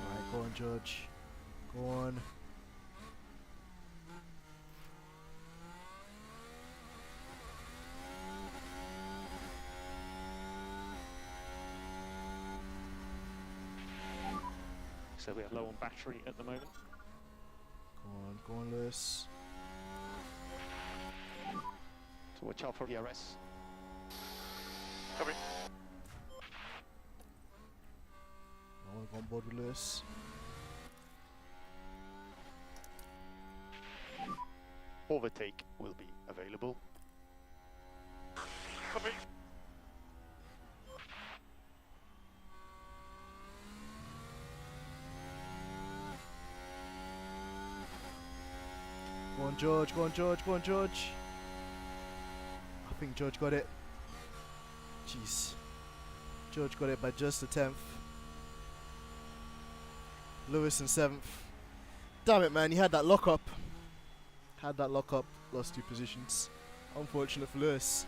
Alright, go on, George. Go on. So we are low on battery at the moment. Go on, Lewis. So watch out for the DRS. Copy. I want to go on board with Lewis. Overtake will be available. Copy. Go on, George. Go on, George. Go on, George. I think George got it. Jeez. George got it by just a 10th. Lewis in 7th. Damn it, man. He had that lock up. Lost 2 positions. Unfortunate for Lewis.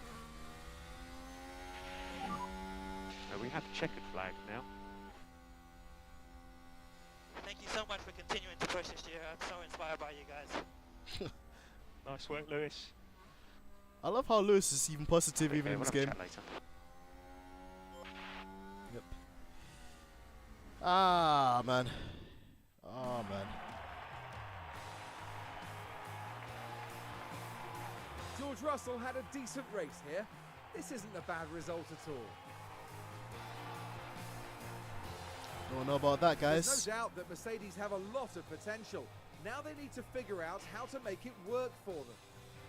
We have checkered flag now. Thank you so much for continuing to push this year. I'm so inspired by you guys. Nice work, Lewis. I love how Lewis is even positive even in we'll this have a game. chat later. Yep. Ah, man. Oh, man. George Russell had a decent race here. This isn't a bad result at all. Don't know about that, guys. There's no doubt that Mercedes have a lot of potential. Now they need to figure out how to make it work for them.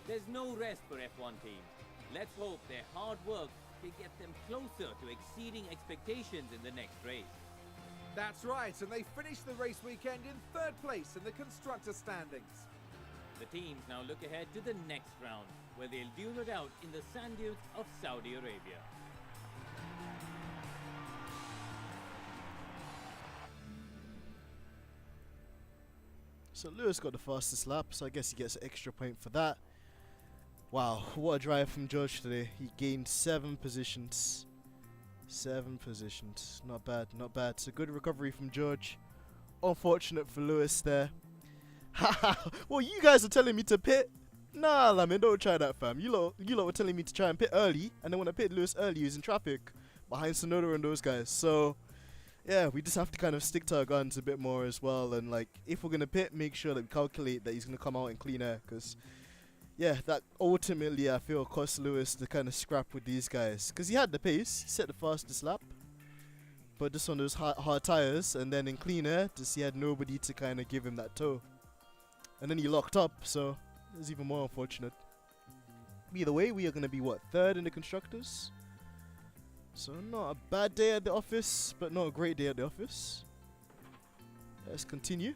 There's no rest for F1 teams. Let's hope their hard work can get them closer to exceeding expectations in the next race. That's right, and they finished the race weekend in 3rd place in the constructor standings. The teams now look ahead to the next round, where they'll duel it out in the sand dunes of Saudi Arabia. So Lewis got the fastest lap, so I guess he gets an extra point for that. Wow, what a drive from George today. He gained 7 positions. 7 positions. Not bad, not bad. It's a good recovery from George. Unfortunate for Lewis there. Well, you guys are telling me to pit? Nah, man, don't try that, fam. You lot were telling me to try and pit early, and then when I pit Lewis early, he was in traffic behind Sonoda and those guys. So yeah, we just have to kind of stick to our guns a bit more as well. And like, if we're gonna pit, make sure that we calculate that he's gonna come out in clean air, because yeah, that ultimately I feel cost Lewis the kind of scrap with these guys, because he had the pace, he set the fastest lap, but just on those hard tires, and then in clean air, just he had nobody to kind of give him that tow, and then he locked up, so it was even more unfortunate. Either way, we are gonna be what, 3rd in the constructors? So not a bad day at the office, but not a great day at the office. Let's continue.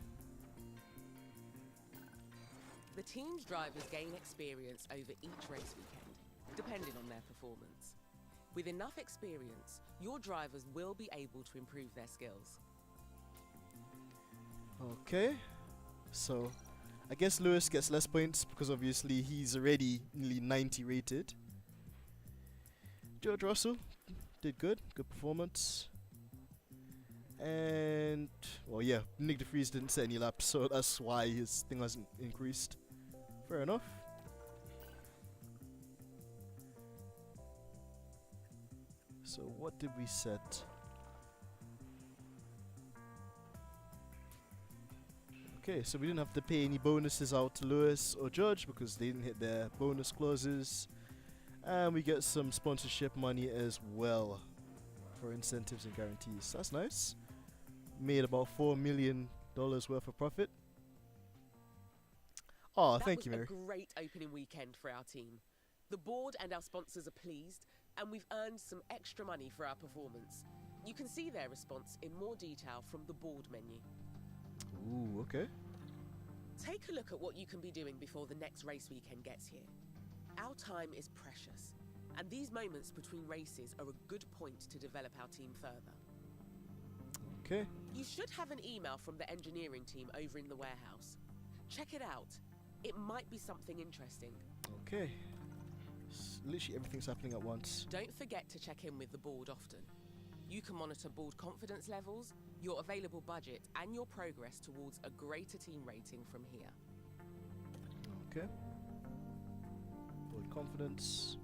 The team's drivers gain experience over each race weekend, depending on their performance. With enough experience, your drivers will be able to improve their skills. Okay, so I guess Lewis gets less points because obviously he's already nearly 90 rated. George Russell did good performance. And well, yeah, Nick DeFries didn't set any laps, so that's why his thing hasn't increased. Fair enough. So what did we set? Okay, so we didn't have to pay any bonuses out to Lewis or Judge because they didn't hit their bonus clauses. And we get some sponsorship money as well for incentives and guarantees. That's nice. Made about $4 million worth of profit. Oh, thank you, Mary. That was a great opening weekend for our team. The board and our sponsors are pleased, and we've earned some extra money for our performance. You can see their response in more detail from the board menu. Ooh, okay. Take a look at what you can be doing before the next race weekend gets here. Our time is precious, and these moments between races are a good point to develop our team further. Okay. You should have an email from the engineering team over in the warehouse. Check it out. It might be something interesting. Okay. Literally everything's happening at once. Don't forget to check in with the board often. You can monitor board confidence levels, your available budget, and your progress towards a greater team rating from here. Okay. Board confidence.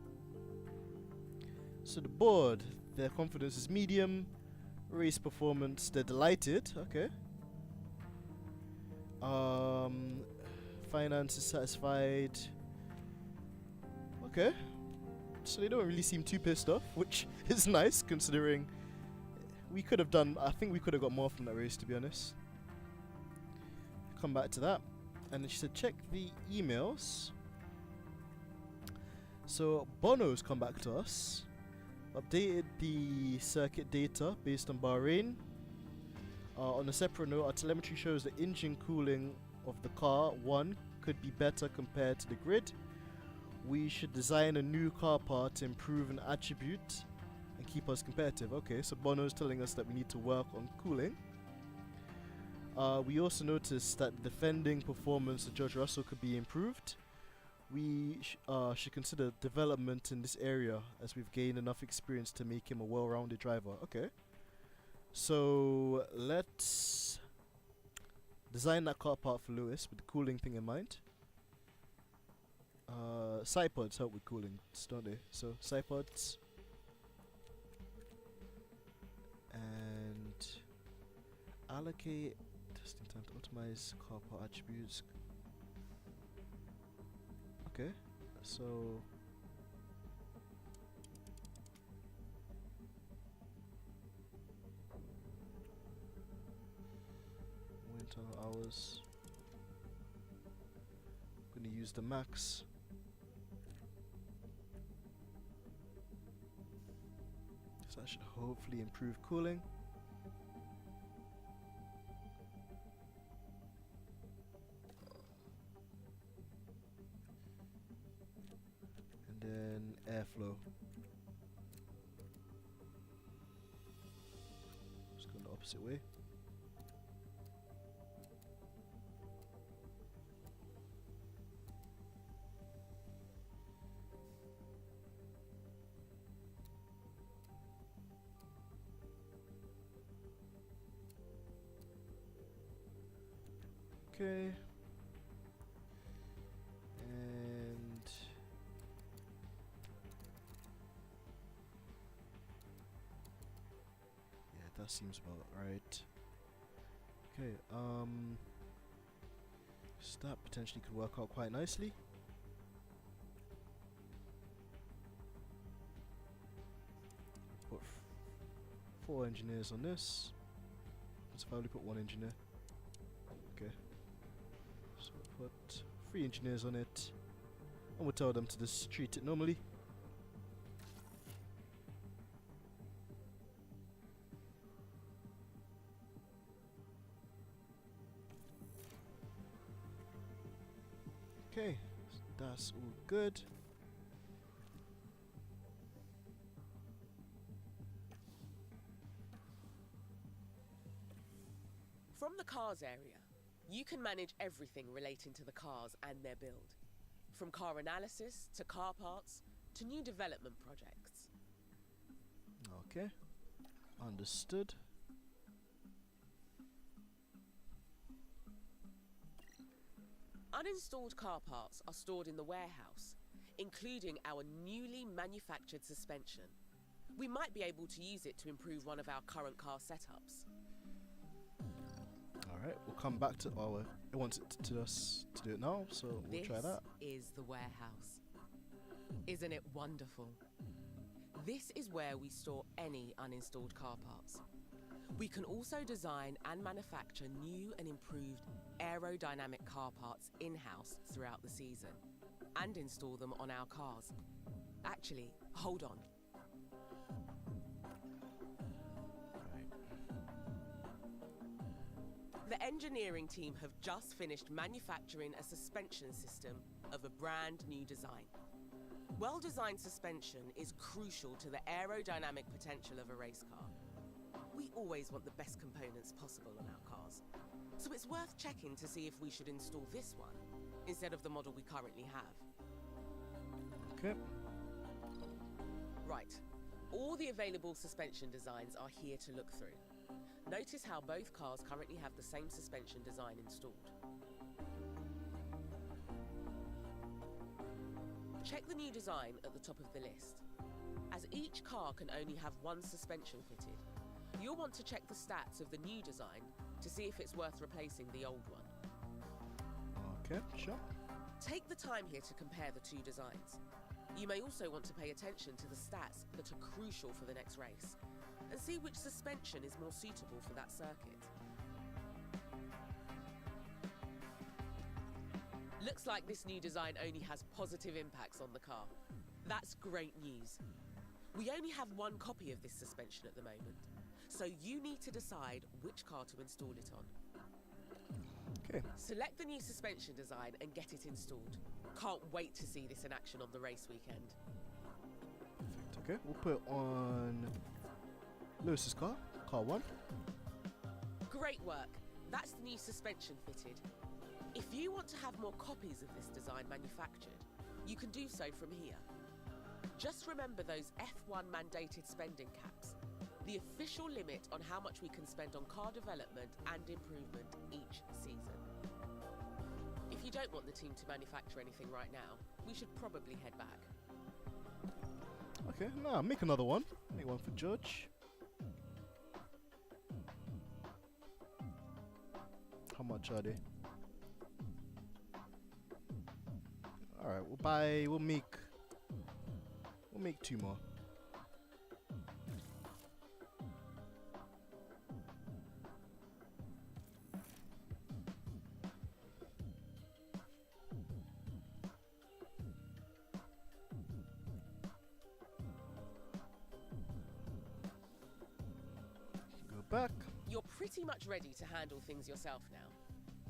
So the board, their confidence is medium. Race performance, they're delighted. Okay. Finance is satisfied. Okay. So they don't really seem too pissed off, which is nice considering we could have done. I think we could have got more from that race, to be honest. Come back to that. And then she said, check the emails. So Bono's come back to us. Updated the circuit data based on Bahrain. On a separate note, our telemetry shows the engine cooling of the car 1 could be better compared to the grid. We should design a new car part to improve an attribute and keep us competitive. Okay, so Bono's telling us that we need to work on cooling. We also noticed that defending performance of George Russell could be improved. We should consider development in this area as we've gained enough experience to make him a well-rounded driver. Okay. So let's design that car part for Lewis with the cooling thing in mind. Side pods help with cooling, don't they? So side pods. And allocate testing time to optimize car part attributes. Okay, so wind tunnel hours. I'm gonna use the max. So that should hopefully improve cooling. Then airflow. Just going the opposite way. Okay. And yeah, that seems about right. Okay, so that potentially could work out quite nicely. Put 4 engineers on this. Let's probably put 1 engineer. Okay. So we'll put 3 engineers on it. And we'll tell them to just treat it normally. Okay, that's all good. From the cars area, you can manage everything relating to the cars and their build. From car analysis to car parts to new development projects. Okay, understood. Uninstalled car parts are stored in the warehouse, including our newly manufactured suspension. We might be able to use it to improve one of our current car setups. Alright, we'll come back to it wants it to us to do it now, so we'll try that. This is the warehouse. Isn't it wonderful? This is where we store any uninstalled car parts. We can also design and manufacture new and improved aerodynamic car parts in-house throughout the season and install them on our cars. Actually, hold on. The engineering team have just finished manufacturing a suspension system of a brand new design. Well-designed suspension is crucial to the aerodynamic potential of a race car. We always want the best components possible on our cars, so it's worth checking to see if we should install this one instead of the model we currently have. Okay. Right, all the available suspension designs are here to look through. Notice how both cars currently have the same suspension design installed. Check the new design at the top of the list. As each car can only have one suspension fitted, you'll want to check the stats of the new design to see if it's worth replacing the old one. Okay, sure. Take the time here to compare the two designs. You may also want to pay attention to the stats that are crucial for the next race, and see which suspension is more suitable for that circuit. Looks like this new design only has positive impacts on the car. That's great news. We only have one copy of this suspension at the moment, so you need to decide which car to install it on. Okay. Select the new suspension design and get it installed. Can't wait to see this in action on the race weekend. Perfect. Okay, we'll put it on Lewis's car, car 1. Great work. That's the new suspension fitted. If you want to have more copies of this design manufactured, you can do so from here. Just remember those F1 mandated spending caps, the official limit on how much we can spend on car development and improvement each season. If you don't want the team to manufacture anything right now, we should probably head back. Okay, now make another one. Make one for Judge. How much are they? Alright, we'll make 2 more. Go back. You're pretty much ready to handle things yourself now.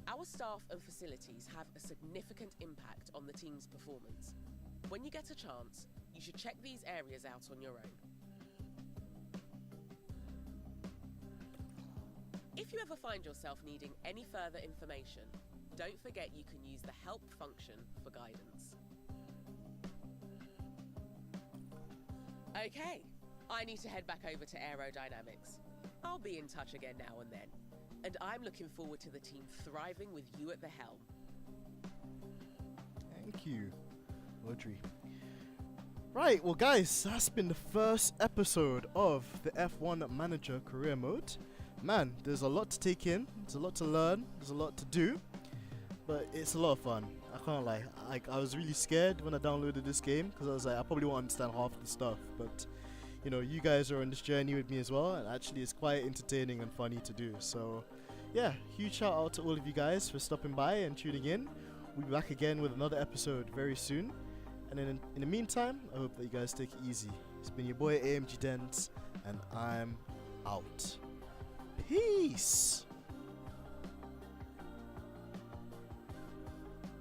Our staff and facilities have a significant impact on the team's performance. When you get a chance, you should check these areas out on your own. If you ever find yourself needing any further information, don't forget you can use the help function for guidance. Okay, I need to head back over to aerodynamics. I'll be in touch again now and then. And I'm looking forward to the team thriving with you at the helm. Thank you, Audrey. Right, well guys, that's been the first episode of the F1 Manager Career Mode. Man, there's a lot to take in, there's a lot to learn, there's a lot to do, but it's a lot of fun. I can't lie. I was really scared when I downloaded this game because I was like, I probably won't understand half the stuff, but you know, you guys are on this journey with me as well, and actually it's quite entertaining and funny to do. So yeah, huge shout out to all of you guys for stopping by and tuning in. We'll be back again with another episode very soon, and then in the meantime, I hope that you guys take it easy. It's been your boy AMG Dents, and I'm out. Peace.